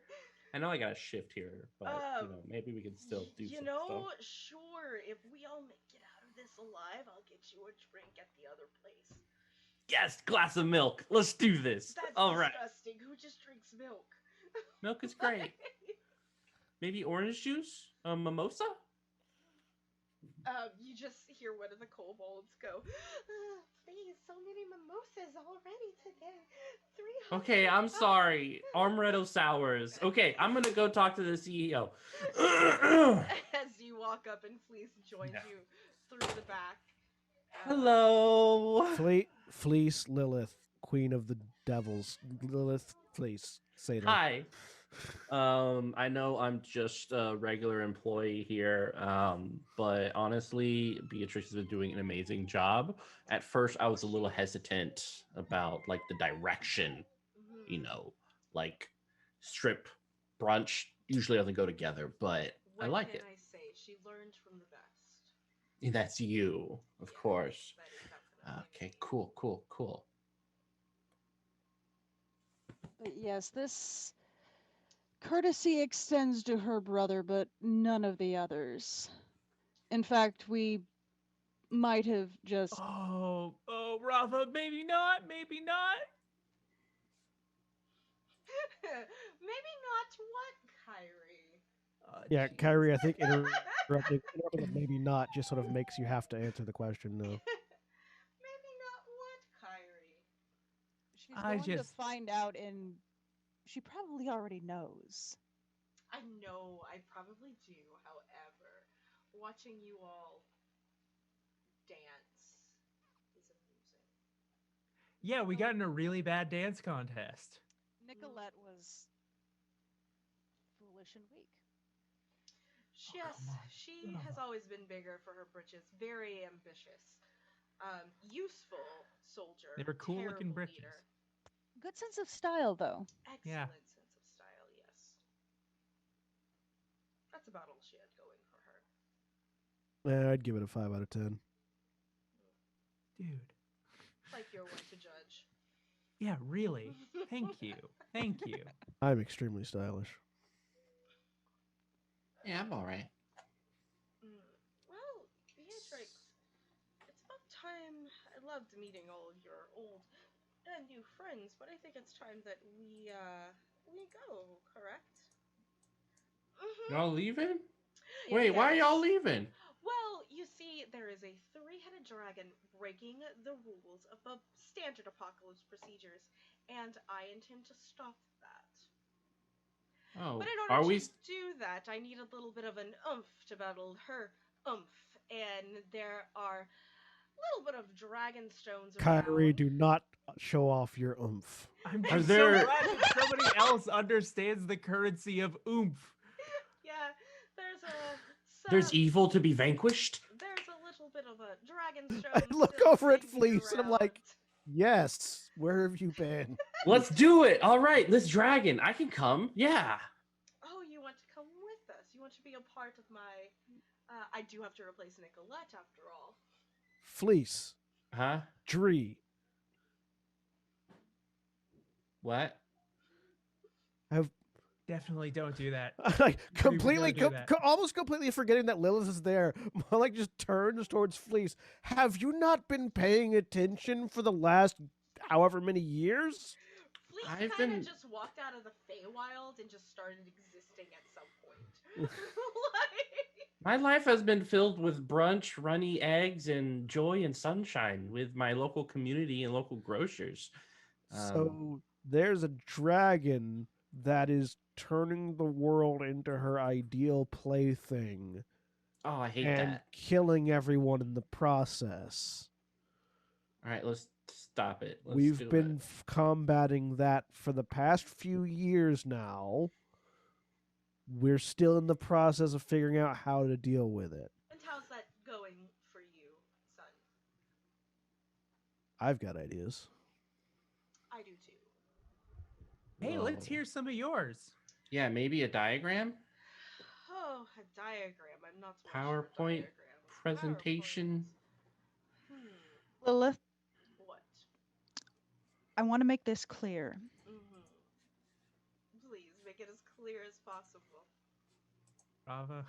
I know I got a shift here, but maybe we can still do some stuff. Sure. If we all make it out of this alive, I'll get you a drink at the other place. Yes, glass of milk. Let's do this. That's All right. disgusting. Who just drinks milk? Milk is great. Maybe orange juice? A mimosa? You just hear one of the kobolds go, please, so many mimosas already today. 300. Okay, I'm sorry. Amaretto sours. Okay, I'm gonna go talk to the E CEO. As you walk up and Fleece joins you through the back. Hello. Fleece Lilith, Queen of the Devils. Lilith Fleece. Say that. Hi. I know I'm just a regular employee here, but honestly, Beatrix has been doing an amazing job. At first, I was a little hesitant about like the direction, like strip brunch usually doesn't go together, but I like it. What can I say? She learned from the best. That's you, of course. That is definitely Okay, me. cool. But yes, this courtesy extends to her brother, but none of the others. In fact, we might have just. Oh, Rafa, maybe not. Maybe not what, Kyrie? Yeah, Kyrie, I think interrupting with maybe not just sort of makes you have to answer the question. No. Maybe not what, Kyrie? She's I going to just- find out, and she probably already knows. I know, I probably do. However, watching you all dance is amusing. Yeah, we got in a really bad dance contest. Nicolette was foolish and weak. Yes, come on. she has always been bigger for her britches. Very ambitious. Useful soldier. They were cool-looking terrible britches. leader. Good sense of style, though. Excellent Yeah. sense of style, yes. That's about all she had going for her. I'd give it a 5 out of 10. Dude. Like you're one to judge. Yeah, really. Thank you. Thank you. I'm extremely stylish. Yeah, I'm all right. Well, Beatrix, it's about time. I loved meeting all of your old and new friends, but I think it's time that we go, correct? Y'all leaving? Wait, why are y'all leaving? Well, you see, there is a three-headed dragon breaking the rules of the standard apocalypse procedures, and I intend to stop that. Oh, But in are order we? to do that, I need a little bit of an oomph to battle her oomph, and there are a little bit of dragonstones around. Kyrie, do not show off your oomph. I'm Are just there- so glad that somebody else understands the currency of oomph. Yeah, there's There's evil to be vanquished. There's a little bit of a dragonstone I DragonStone look still over at hanging Fleece and I'm like, around. yes, where have you been? Let's do it. All right, let's dragon. I can come. Yeah. Oh, you want to come with us? You want to be a part of my? I do have to replace Nicolette after all. Fleece, Huh? Dree, What? have Definitely don't do that. like Don't even completely, go do that. almost completely forgetting that Lilith is there. Malik just turns towards Fleece. Have you not been paying attention for the last however many years? Fleece I've kind of been- just walked out of the Feywild and just started existing at some point. Like, My life has been filled with brunch, runny eggs, and joy and sunshine with my local community and local grocers. So there's a dragon that is turning the world into her ideal plaything Oh, I hate and that. killing everyone in the process. All right, let's stop it. Let's We've do been it. combating that for the past few years now. We're still in the process of figuring out how to deal with it. and how's that going for you, son? I've got ideas. I do too. Hey, let's Whoa. hear some of yours. Yeah, maybe a diagram, Oh, a diagram. I'm not so much for PowerPoint diagrams. presentation. PowerPoints. Lilith, What? I want to make this clear. Please make it as clear as possible. Brava.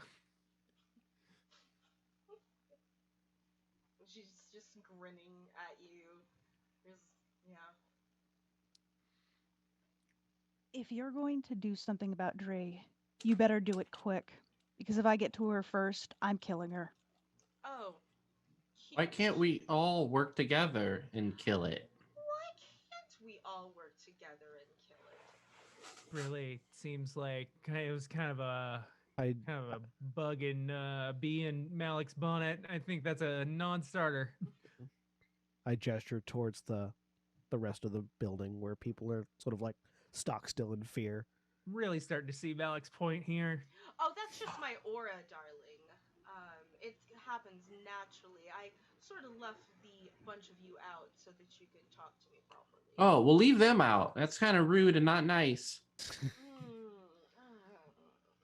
She's just grinning at you. Yeah. If you're going to do something about Dre, you better do it quick. Because if I get to her first, I'm killing her. Oh. Why can't we all work together and kill it? Why can't we all work together and kill it? Really seems like it was kind of a I bug in bee in Malik's bonnet. I think that's a non-starter. I gesture towards the rest of the building where people are sort of like stock still in fear. Really starting to see Malik's point here. Oh, that's just my aura, darling. It happens naturally. I sort of left the bunch of you out so that you could talk to me properly. Oh, we'll leave them out. That's kind of rude and not nice.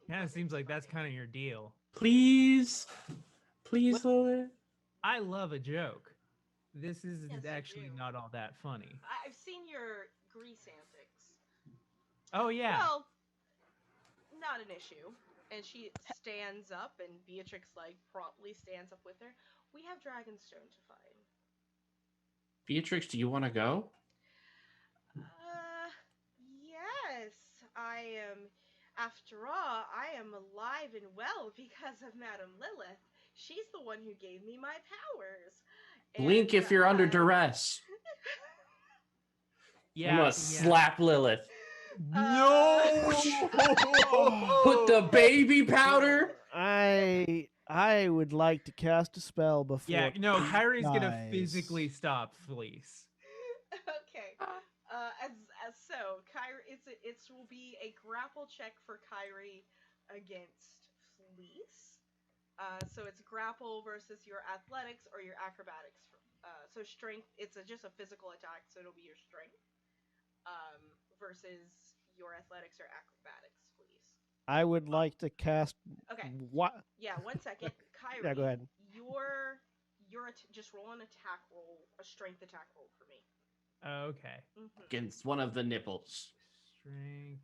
Kind of seems like that's kind of your deal. Please, please, Lilith. I love a joke. This is Yes, you actually do. not all that funny. I've seen your grease antics. Oh yeah. Well, not an issue. And she stands up, and Beatrix promptly stands up with her. We have Dragonstone to find. Beatrix, do you want to go? Yes. I am. After all, I am alive and well because of Madame Lilith. She's the one who gave me my powers. Blink if you're under duress. Yeah. I'm gonna yeah. slap Lilith. No. Put the baby powder. I would like to cast a spell before. Yeah, no, Pete Kyrie's gonna dies. physically stop Fleece. Okay. So Kyrie, it will be a grapple check for Kyrie against Fleece. So it's grapple versus your athletics or your acrobatics. So strength, it's just a physical attack, so it'll be your strength. Versus your athletics or acrobatics, Fleece. I would like to cast. Okay. What? Yeah. 1 second, Kyrie. Yeah, go ahead. Just roll an attack roll, a strength attack roll for me. Okay. Against one of the nipples. Strength.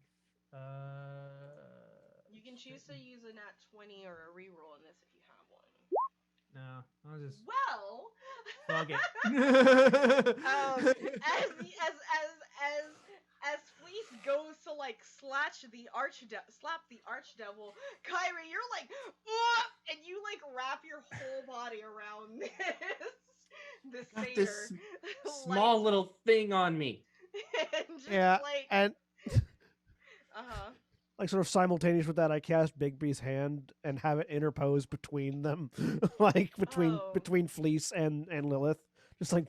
You can choose to use a nat 20 or a reroll in this if you have one. No, I'll just Well, fuck it. as Fleece goes to slap the archdevil, Kyrie, you're like, "Ugh!" and you wrap your whole body around this Got satyr. this small little thing on me. And just Yeah, and uh-huh. sort of simultaneous with that, I cast Bigby's hand and have it interpose between them, between Fleece and Lilith, just like.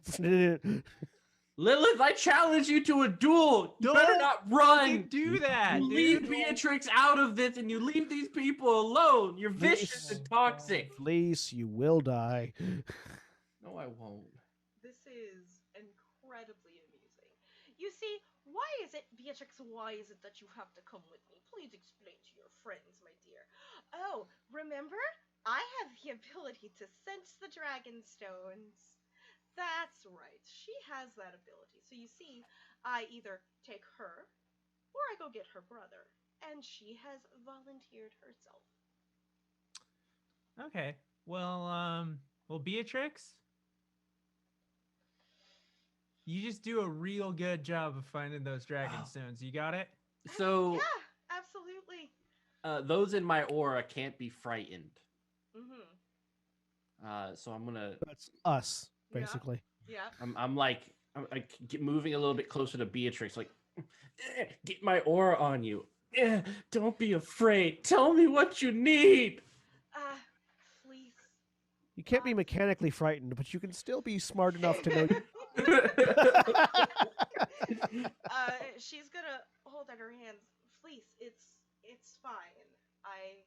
Lilith, I challenge you to a duel. You Don't better not run. do that, You dude. leave Beatrix out of this, and you leave these people alone. You're vicious and toxic. Fleece, you will die. No, I won't. This is incredibly amusing. You see, why is it, Beatrix, why is it that you have to come with me? Please explain to your friends, my dear. Oh, remember? I have the ability to sense the Dragonstones. That's right, she has that ability. So you see, I either take her, or I go get her brother. And she has volunteered herself. Okay. Well, Beatrix, you just do a real good job of finding those dragon stones. You got it? So, Yeah, absolutely. those in my aura can't be frightened. Mm-hmm. So I'm gonna. That's us, Yeah. basically. Yeah. I'm like moving a little bit closer to Beatrix, like get my aura on you. Don't be afraid. Tell me what you need. Please. You can't be mechanically frightened, but you can still be smart enough to know. She's gonna hold out her hands. Fleece, it's fine. I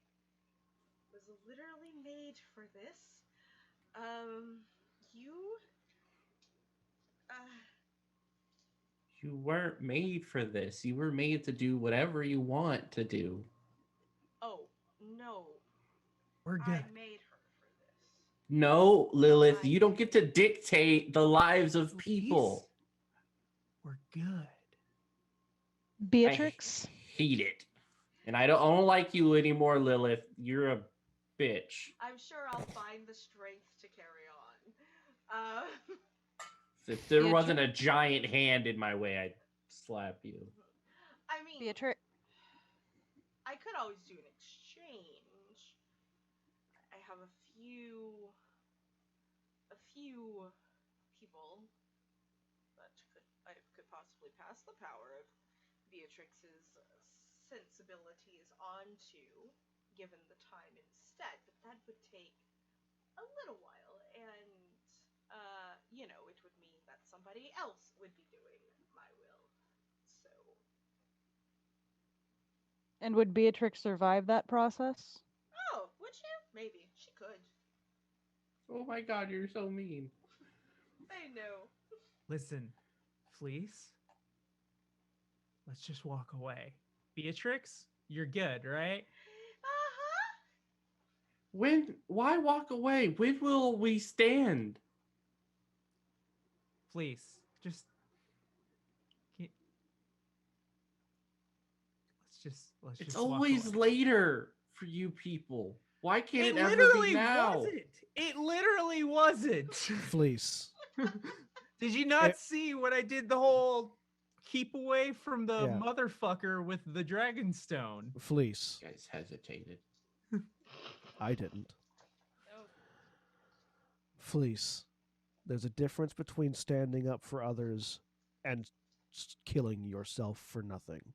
was literally made for this. You, uh, You weren't made for this. You were made to do whatever you want to do. oh, no. We're I good. made her for this. No, Lilith, you don't get to dictate the lives of Please? people. We're good. Beatrix, I hate it. And I don't like you anymore, Lilith. You're a bitch. I'm sure I'll find the strength to carry on. If there wasn't a giant hand in my way, I'd slap you. I mean, Beatrix, I could always do an exchange. I have a few people that I could possibly pass the power of Beatrix's sensibilities onto, given the time instead. But that would take a little while, and it would mean that somebody else would be doing my will. So. and would Beatrix survive that process? Oh, would you? Maybe she could. Oh my god, you're so mean. I know. Listen, Fleece, let's just walk away. Beatrix, you're good, right? Why walk away? When will we stand? Fleece, let's It's just walk always away. later for you people. Why can't it ever literally be now? wasn't. It literally wasn't. Fleece. Did you not see what I did the whole keep away from the Yeah. motherfucker with the Dragonstone? Fleece. You guys hesitated. I didn't. No. Fleece. There's a difference between standing up for others and killing yourself for nothing.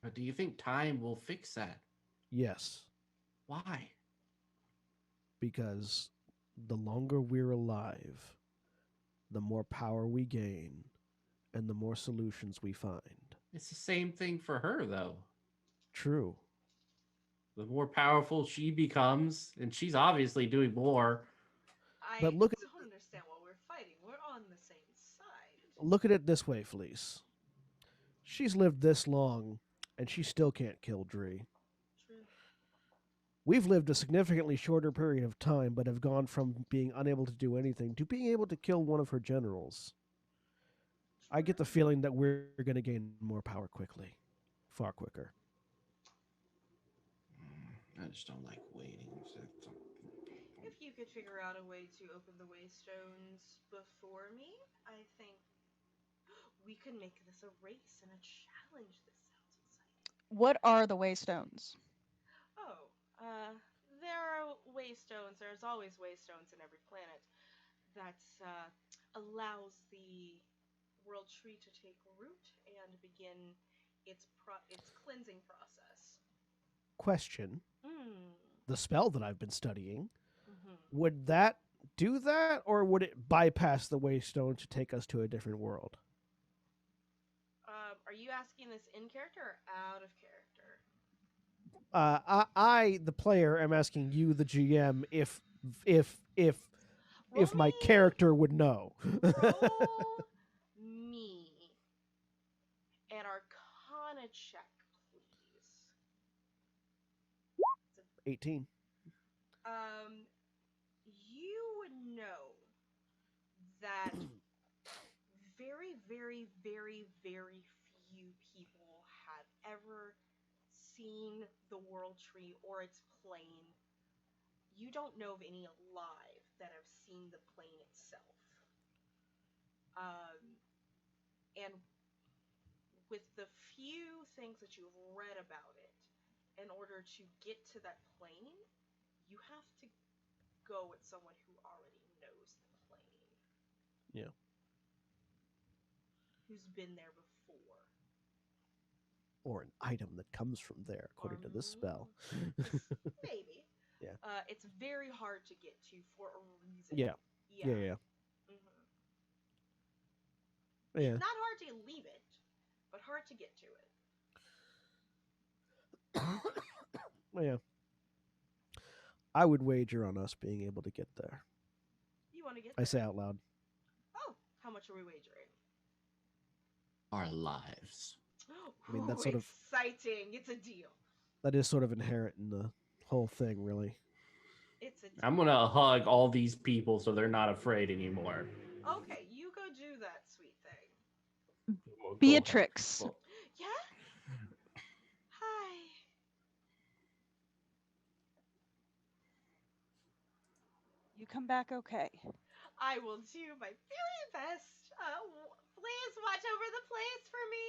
But do you think time will fix that? Yes, Why? because the longer we're alive, the more power we gain, and the more solutions we find. It's the same thing for her, though. True. The more powerful she becomes, and she's obviously doing more. I But look at don't understand what we're fighting. We're on the same side. Look at it this way, Fleece. She's lived this long, and she still can't kill Dree. True. We've lived a significantly shorter period of time, but have gone from being unable to do anything to being able to kill one of her generals. I get the feeling that we're going to gain more power quickly. Far quicker. I just don't like waiting. If you could figure out a way to open the waystones before me, I think we could make this a race and a challenge. This sounds exciting. What are the waystones? Oh, there are waystones. There's always waystones in every planet that allows the world tree to take root and begin its cleansing process. Question. Mm. The spell that I've been studying, Mm-hmm. would that do that, or would it bypass the waystone to take us to a different world? Are you asking this in character or out of character? I, the player, am asking you, the GM, if if my me. character would know. Roll me an Arcana check, please. 18. You would know that very, very, very, very few people have ever seen the World Tree or its plane. You don't know of any alive that have seen the plane itself. And with the few things that you've read about it, in order to get to that plane, you have to go with someone who already knows the plane. Yeah. Who's been there before. Or an item that comes from there, according to this spell. Maybe. Yeah. It's very hard to get to for a reason. Yeah. Yeah. Mm-hmm. Yeah. Not hard to leave it, but hard to get to it. Yeah. I would wager on us being able to get there. You want to get there? I say out loud. Oh, how much are we wagering? Our lives. I mean, that's sort of exciting. It's a deal. That is sort of inherent in the whole thing, really. It's a deal. I'm gonna hug all these people so they're not afraid anymore. Okay, you go do that, sweet thing. Beatrix. Yeah? Hi. You come back okay. I will do my very best. Please watch over the place for me.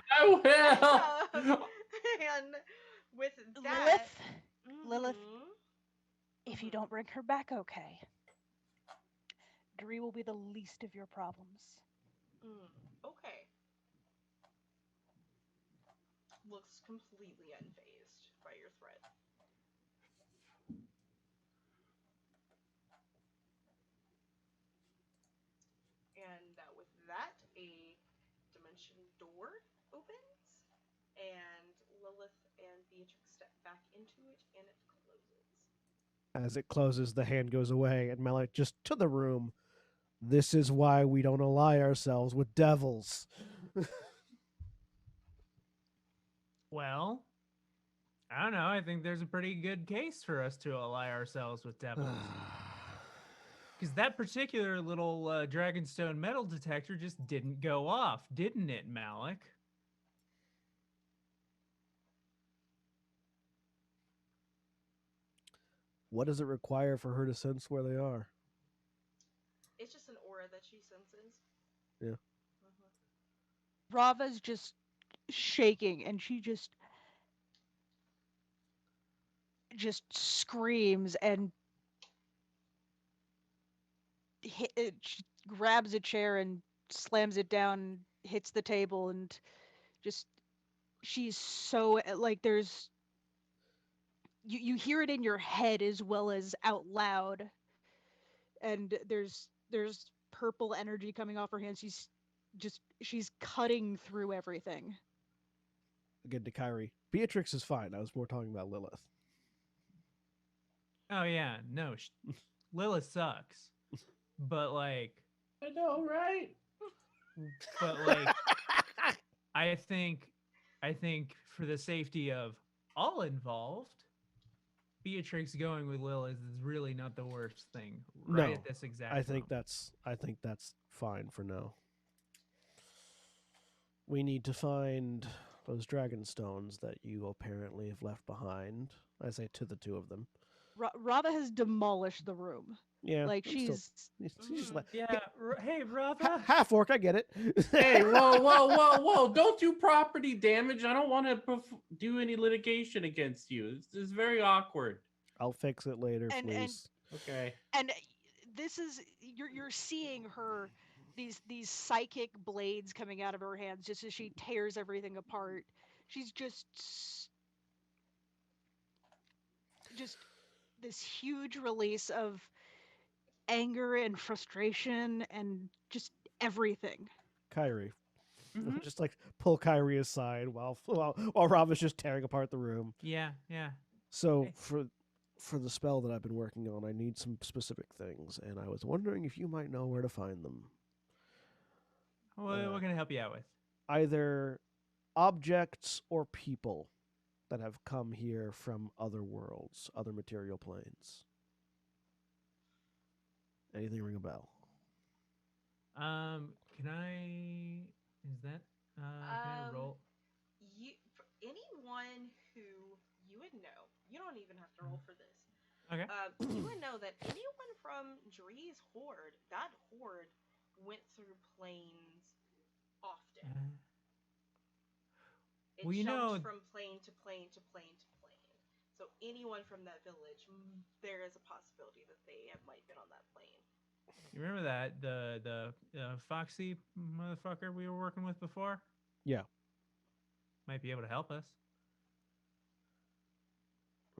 I will. And with that, Lilith, if you don't bring her back okay, Dree will be the least of your problems. Okay. Looks completely unfazed by your threat. And with that, a dimension door opens, and Lilith and Beatrix step back into it, and it closes. As it closes, the hand goes away, and Malik just to the room. This is why we don't ally ourselves with devils. Well, I don't know. I think there's a pretty good case for us to ally ourselves with devils. Because that particular little Dragonstone metal detector just didn't go off, didn't it, Malik? What does it require for her to sense where they are? It's just an aura that she senses. Yeah. Rava's just shaking, and she just screams and she grabs a chair and slams it down, hits the table, and just she's so like there's you hear it in your head as well as out loud, and there's purple energy coming off her hands. She's cutting through everything. Again to Kyrie. Beatrix is fine. I was more talking about Lilith. Oh yeah, no, Lilith sucks. But like, I know, right? But like, I think for the safety of all involved, Beatrix going with Lilith is really not the worst thing right at this exact I think moment. that's fine for now. We need to find those Dragonstones that you apparently have left behind. I say to the two of them. Rava has demolished the room. Yeah, Like I'm she's just like, Yeah, hey, Rava. half orc. I get it. Hey, whoa! Don't do property damage. I don't want to do any litigation against you. This is very awkward. I'll fix it later, please. Okay. and this is you're seeing her these psychic blades coming out of her hands just as she tears everything apart. She's just this huge release of anger and frustration and just everything. Kyrie. Mhm. Just like pull Kyrie aside while Rava's just tearing apart the room. Yeah. So Okay. for the spell that I've been working on, I need some specific things, and I was wondering if you might know where to find them. What can I help you out with? Either objects or people that have come here from other worlds, other material planes. Anything ring a bell? Can I? Is that? Can I roll? For anyone who you would know, you don't even have to roll for this. Okay. You would know that anyone from Dree's horde, that horde went through planes often. It Well, you jumped know- from plane to plane to plane to plane. So anyone from that village, there is a possibility that they might have been on that plane. You remember that the Foxy motherfucker we were working with before? Yeah. Might be able to help us.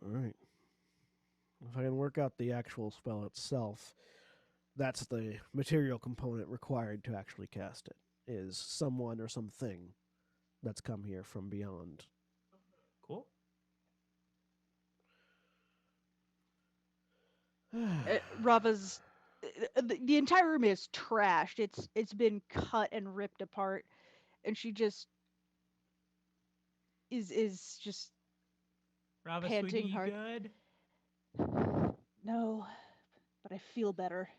All right. If I can work out the actual spell itself, that's the material component required to actually cast it, is someone or something that's come here from beyond. Cool. Rava's the entire room is trashed. It's been cut and ripped apart, and she just is just Rava, panting sweetie, you hard. good? No, but I feel better.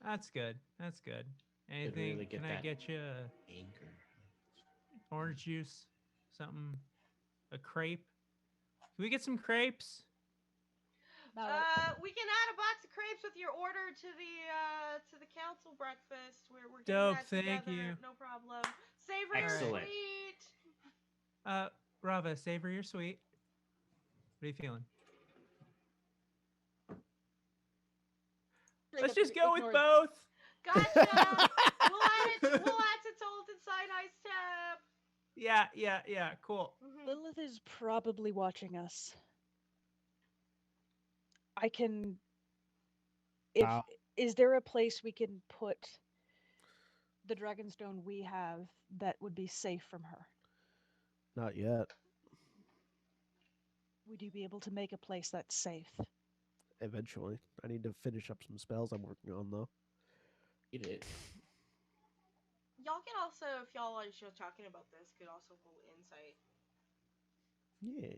That's good. That's good. Anything? really get Can I that get you Anger. orange juice? Something? A crepe? Can we get some crepes? We can add a box of crepes with your order to the council breakfast. We're getting Dope, that thank together. you. No problem. Savory or Excellent. sweet? Rava, savory or sweet? What are you feeling? Let's just go with both. Gotcha. we'll add it to Tolton Side Ice Tab. Yeah. Cool. Lilith is probably watching us. I can. Wow. Is there a place we can put the Dragonstone we have that would be safe from her? Not yet. Would you be able to make a place that's safe? Eventually. I need to finish up some spells I'm working on, though. Eat it. Y'all can also, if y'all are just talking about this, could also roll insight. Yeah.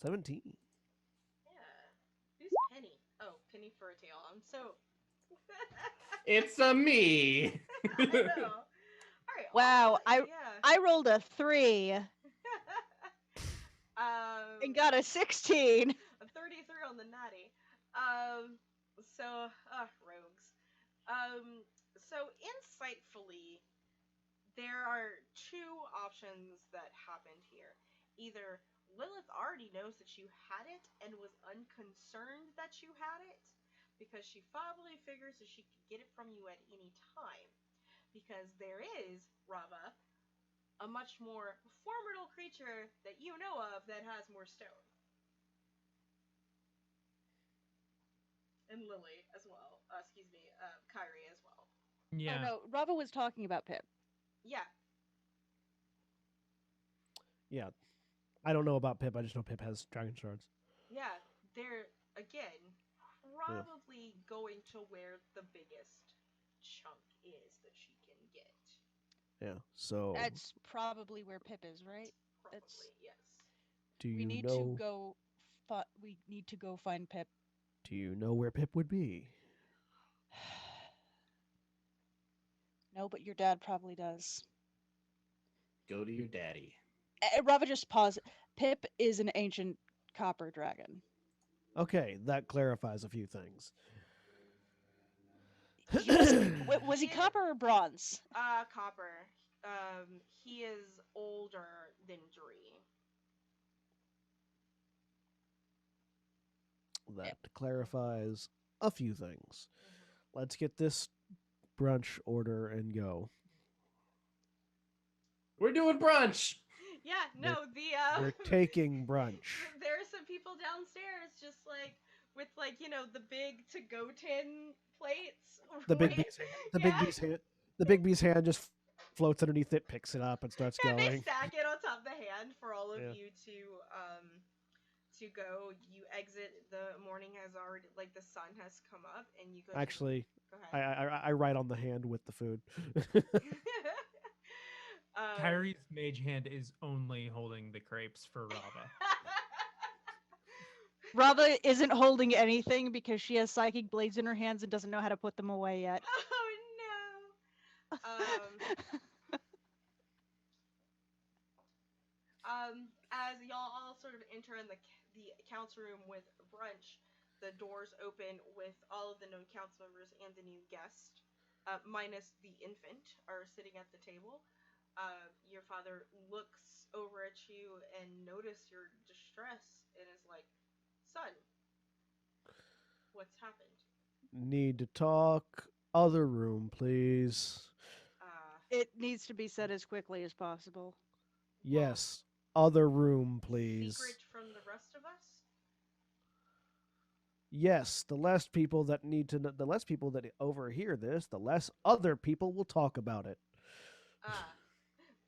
17. Yeah. Who's Penny? Oh, Penny for a tail. I'm so. It's a me. I know. All right. Wow, yeah. I rolled a 3 and got a 16. A 33 on the natty. Rogues. So insightfully, there are two options that happened here. Either Lilith already knows that you had it and was unconcerned that you had it, because she probably figures that she could get it from you at any time. Because there is, Rava, a much more formidable creature that you know of that has more stone. And Lily as well. Kyrie as well. Yeah. Oh no, Rava was talking about Pip. Yeah. Yeah. I don't know about Pip. I just know Pip has dragon shards. Yeah. They're, again, probably going to where the biggest chunk is that she can get. Yeah. So That's probably where Pip is, right? Probably, yes. do you We need know to go. We need to go find Pip. do you know where Pip would be? No, but your dad probably does. Go to your daddy. Rava, just pause. Pip is an ancient copper dragon. Okay, that clarifies a few things. Was he copper or bronze? Copper. He is older than Dree. That clarifies a few things. Let's get this brunch order and go. We're doing brunch. Yeah, no, We're taking brunch. there are some people downstairs just like with the big to-go tin plates. The big right? bee's hand. The Yeah. big bee's hand just floats underneath it, picks it up, and starts Yeah, they going. stack it on top of the hand for all of Yeah. you to go. You exit. The morning has already, like, the sun has come up, and you go. Actually, Go I, ahead. I write on the hand with the food. Kyrie's mage hand is only holding the crepes for Rava. Rava isn't holding anything because she has psychic blades in her hands and doesn't know how to put them away yet. Oh no. As y'all all sort of enter in the council room with brunch, the doors open with all of the known council members and the new guest, minus the infant, are sitting at the table. Your father looks over at you and notices your distress and is like, "Son, what's happened?" Need to talk. Other room, please. It needs to be said as quickly as possible. Yes. Other room, please. Secret from the rest of us? Yes, the less people that the less people that overhear this, the less other people will talk about it.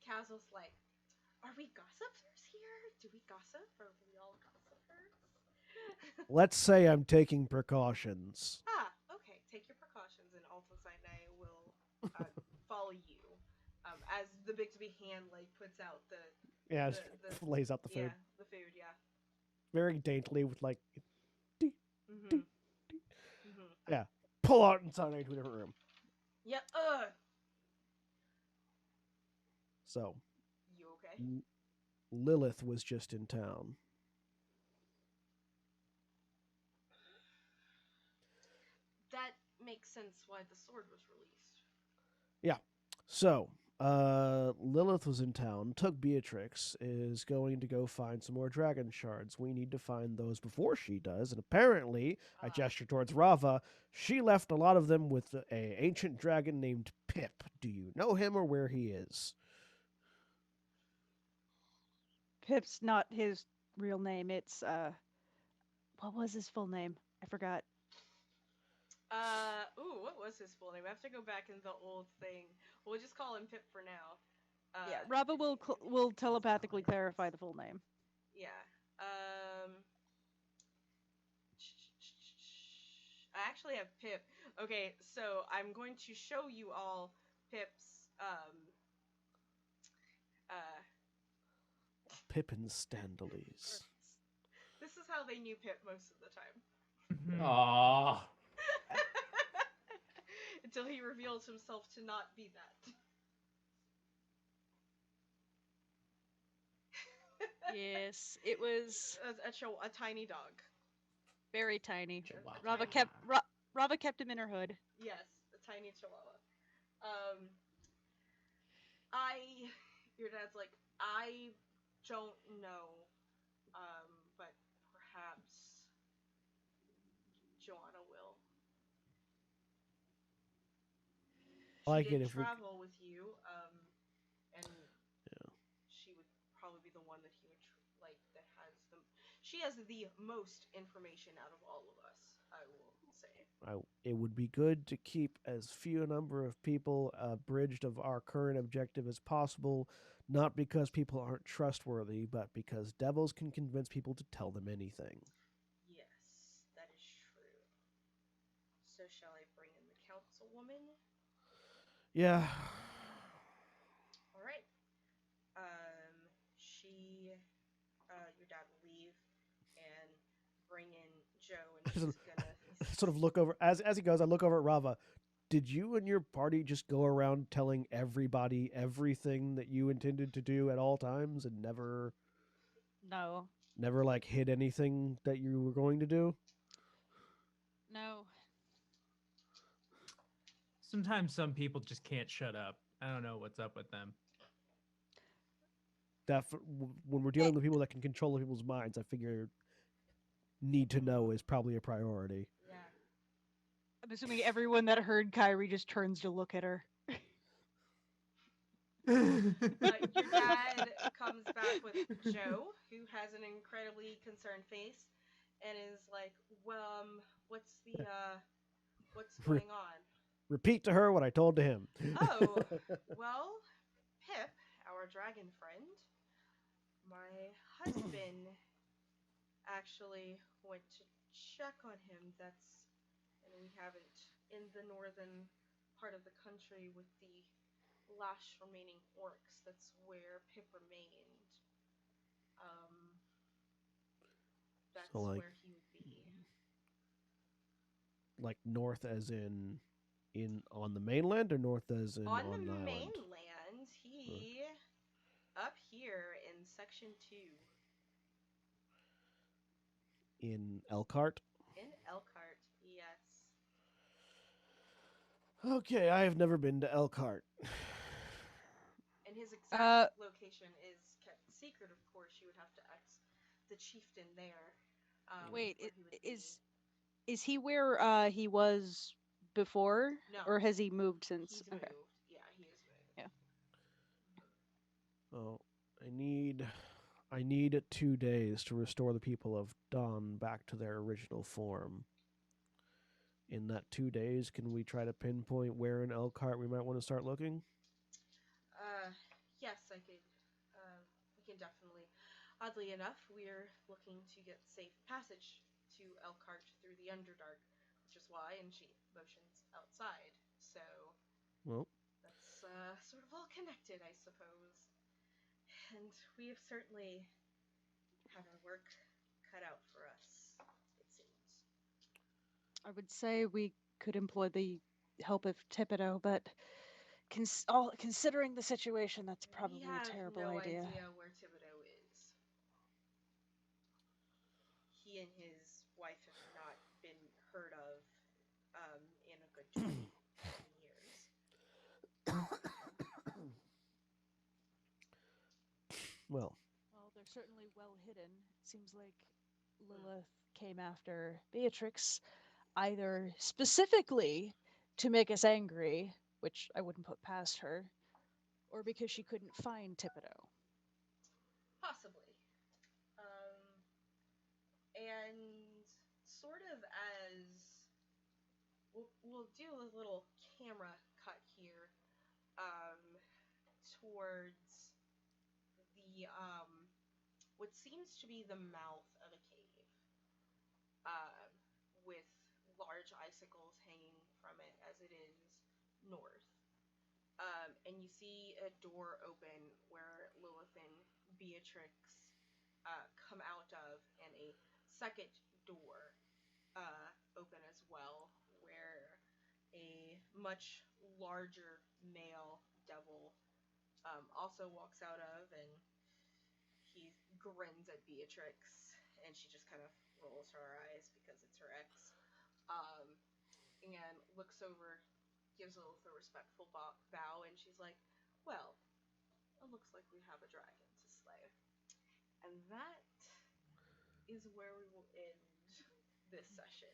Casual's like, "Are we gossipers here? Do we gossip? Are we all gossipers?" Let's say I'm taking precautions. Okay. Take your precautions, and Alton Sinai will follow you. As the Bixby hand, like, puts out the Yeah, the, just the lays out the food. yeah, the food, yeah. Very daintily with like, Mm-hmm. yeah, pull out and sign into a different room. Yeah. So, You okay? Lilith was just in town. That makes sense why the sword was released. Yeah. So, Lilith was in town, took Beatrix, is going to go find some more dragon shards. We need to find those before she does, and apparently, I gesture towards Rava, she left a lot of them with a ancient dragon named Pip. Do you know him or where he is? Pip's not his real name. It's what was his full name? I forgot. What was his full name? I have to go back in the old thing. We'll just call him Pip for now. Yeah, Rava will telepathically clarify the full name. Yeah. I actually have Pip. Okay, so I'm going to show you all Pip's Pippin Standalese. This is how they knew Pip most of the time. Aww. Until he reveals himself to not be that. Yes, it was a tiny dog. very tiny. Chihuahua. Rava kept him in her hood. Yes, a tiny chihuahua. Your dad's like, I don't know, but perhaps Joanna will. She did travel with you, and she would probably be the one that he would she has the most information out of all of us, I will say. It would be good to keep as few a number of people abridged of our current objective as possible, not because people aren't trustworthy, but because devils can convince people to tell them anything. Yes, that is true. So shall I bring in the councilwoman? Yeah. All right. Your dad will leave and bring in Joe, and she's gonna sort of look over as he goes. I look over at Rava. Did you and your party just go around telling everybody everything that you intended to do at all times, and never like hid anything that you were going to do? No. Sometimes some people just can't shut up. I don't know what's up with them. When we're dealing with people that can control people's minds, I figure need to know is probably a priority. Yeah. I'm assuming everyone that heard Kyrie just turns to look at her. Your dad comes back with Joe, who has an incredibly concerned face, and is like, "Well, what's going on?" Repeat to her what I told to him. Oh, well, Pip, our dragon friend, my has been. Actually, went to check on him. And we haven't in the northern part of the country with the last remaining orcs. That's where Pip remained. Um, that's So, like, where he would be. like north as in on the mainland, or north as in On on the the island? mainland, he up here in section 2 In Elkhart. in Elkhart. Yes. Okay, I have never been to Elkhart. And his exact location is kept secret, of course. You would have to ask the chieftain there. Wait, where he would is he where he was before, No. or has he moved be. since? He's Okay. moved. Yeah, he is moved. Yeah. Oh, I need 2 days to restore the people of Dawn back to their original form. In that 2 days, can we try to pinpoint where in Elkhart we might want to start looking? Yes, I could. We can definitely. Oddly enough, we're looking to get safe passage to Elkhart through the Underdark, which is why and she motions outside. So Well, that's sort of all connected, I suppose. And we have certainly have our work cut out for us, it seems. I would say we could employ the help of Thibodeau, but considering the situation, that's probably we have a terrible no idea. where Thibodeau is. He and his wife have not been heard of in a good 20 years. well, Well, they're certainly well hidden. It seems like Lilith came after Beatrix either specifically to make us angry, which I wouldn't put past her, or because she couldn't find Thibodeau. Possibly. And sort of as we'll do a little camera cut here towards the what seems to be the mouth of a cave with large icicles hanging from it as it is north. And you see a door open where Lilith and Beatrix come out of, and a second door open as well, where a much larger male devil also walks out of, and he grins at Beatrix, and she just kind of rolls her eyes because it's her ex, and looks over, gives Lilith a respectful bow, and she's like, well, it looks like we have a dragon to slay. And that is where we will end this session.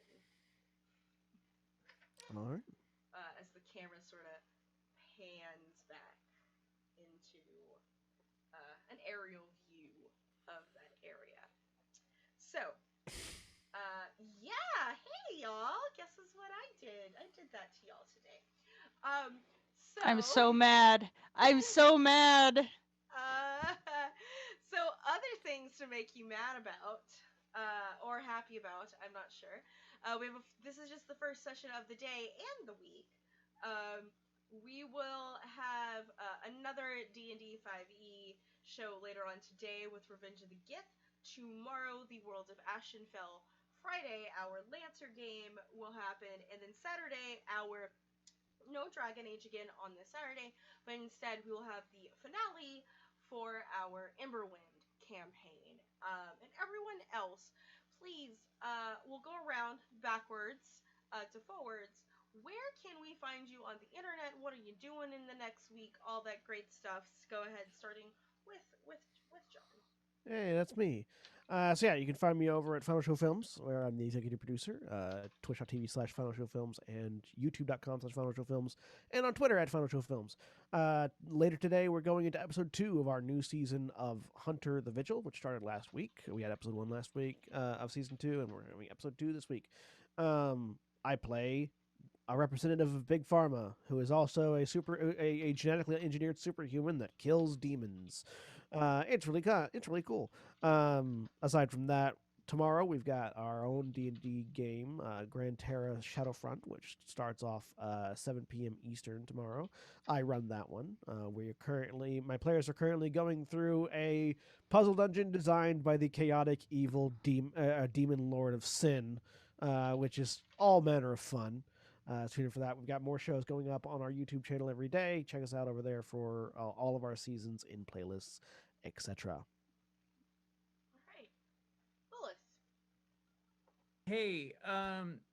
all right. As the camera sort of pans back into an aerial view of that area. So, yeah, hey y'all, guess what I did? I did that to y'all today. I'm so mad. I'm so mad. So other things to make you mad about, or happy about, I'm not sure. This is just the first session of the day and the week. We will have another D&D 5e show later on today with Revenge of the Gith. Tomorrow, the World of Ashenfell. Friday, our Lancer game will happen, and then Saturday, our no Dragon Age again on this Saturday, but instead we will have the finale for our Emberwind campaign. And everyone else, please, we'll go around backwards to forwards. Where can we find you on the internet? What are you doing in the next week? All that great stuff. So go ahead, starting with John. Hey, that's me. So yeah, you can find me over at Final Show Films, where I'm the executive producer, twitch.tv/Final Show Films, and youtube.com/Final Show Films, and on Twitter at Final Show Films. Later today, we're going into episode 2 of our new season of Hunter the Vigil, which started last week. We had episode 1 last week of season 2, and we're having episode 2 this week. I play a representative of Big Pharma, who is also a genetically engineered superhuman that kills demons. It's really cool. Aside from that, tomorrow we've got our own D&D game, Grand Terra Shadowfront, which starts off 7 p.m. Eastern tomorrow. I run that one. My players are currently going through a puzzle dungeon designed by the chaotic evil demon lord of sin, which is all manner of fun. Tune in for that. We've got more shows going up on our YouTube channel every day. Check us out over there for all of our seasons in playlists, etc. All right. Lilith. Hey,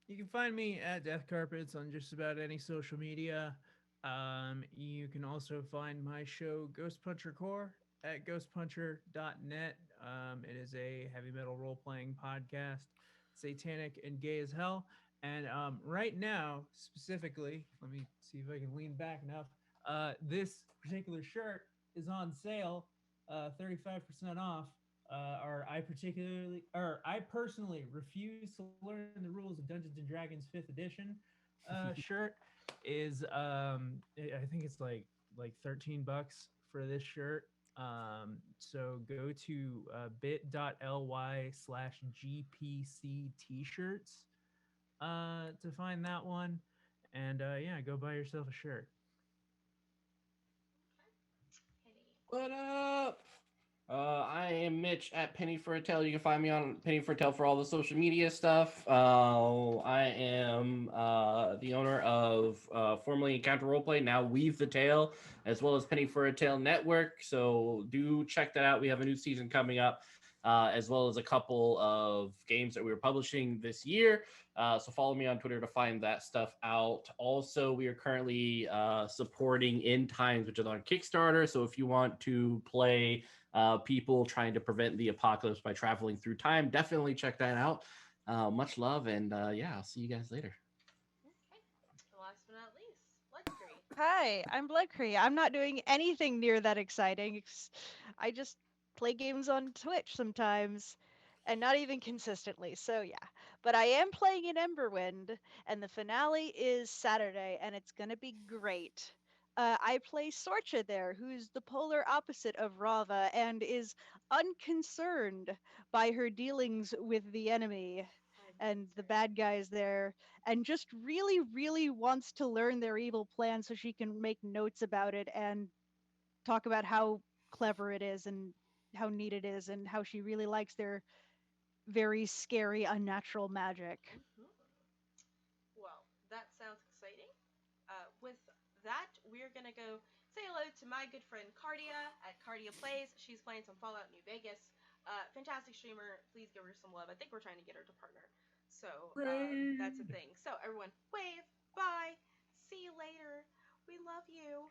you can find me at Death Carpets on just about any social media. You can also find my show Ghost Puncher Core at ghostpuncher.net. It is a heavy metal role playing podcast, satanic and gay as hell. And right now, specifically, let me see if I can lean back enough. This particular shirt is on sale, 35% off. I personally refuse to learn the rules of Dungeons and Dragons 5th edition. Shirt is I think it's like $13 for this shirt. So go to bit.ly/GPC t-shirts to find that one, and yeah, go buy yourself a shirt. What up? I am Mitch at Penny for a Tale. You can find me on Penny for a Tale for all the social media stuff. I am the owner of formerly Encounter Roleplay, now Weave the Tale, as well as Penny for a Tale Network. So do check that out. We have a new season coming up, as well as a couple of games that we were publishing this year. So follow me on Twitter to find that stuff out. Also, we are currently supporting End Times, which is on Kickstarter. So if you want to play people trying to prevent the apocalypse by traveling through time, definitely check that out. Much love, and yeah, I'll see you guys later. Okay. Last but not least, Bloodcree. Hi, I'm Bloodcree. I'm not doing anything near that exciting. I just play games on Twitch sometimes, and not even consistently. So yeah, but I am playing in Emberwind, and the finale is Saturday, and it's gonna be great. I play Sorcha there, who's the polar opposite of Rava and is unconcerned by her dealings with the enemy and the bad guys there, and just really, really wants to learn their evil plan so she can make notes about it and talk about how clever it is and how neat it is and how she really likes their very scary, unnatural magic. Mhm. Well, that sounds exciting. With that, we're gonna go say hello to my good friend Cardia at Cardia Plays. She's playing some Fallout New Vegas. Fantastic streamer. Please give her some love. I think we're trying to get her to partner. So that's a thing. So everyone, wave, bye, see you later. We love you.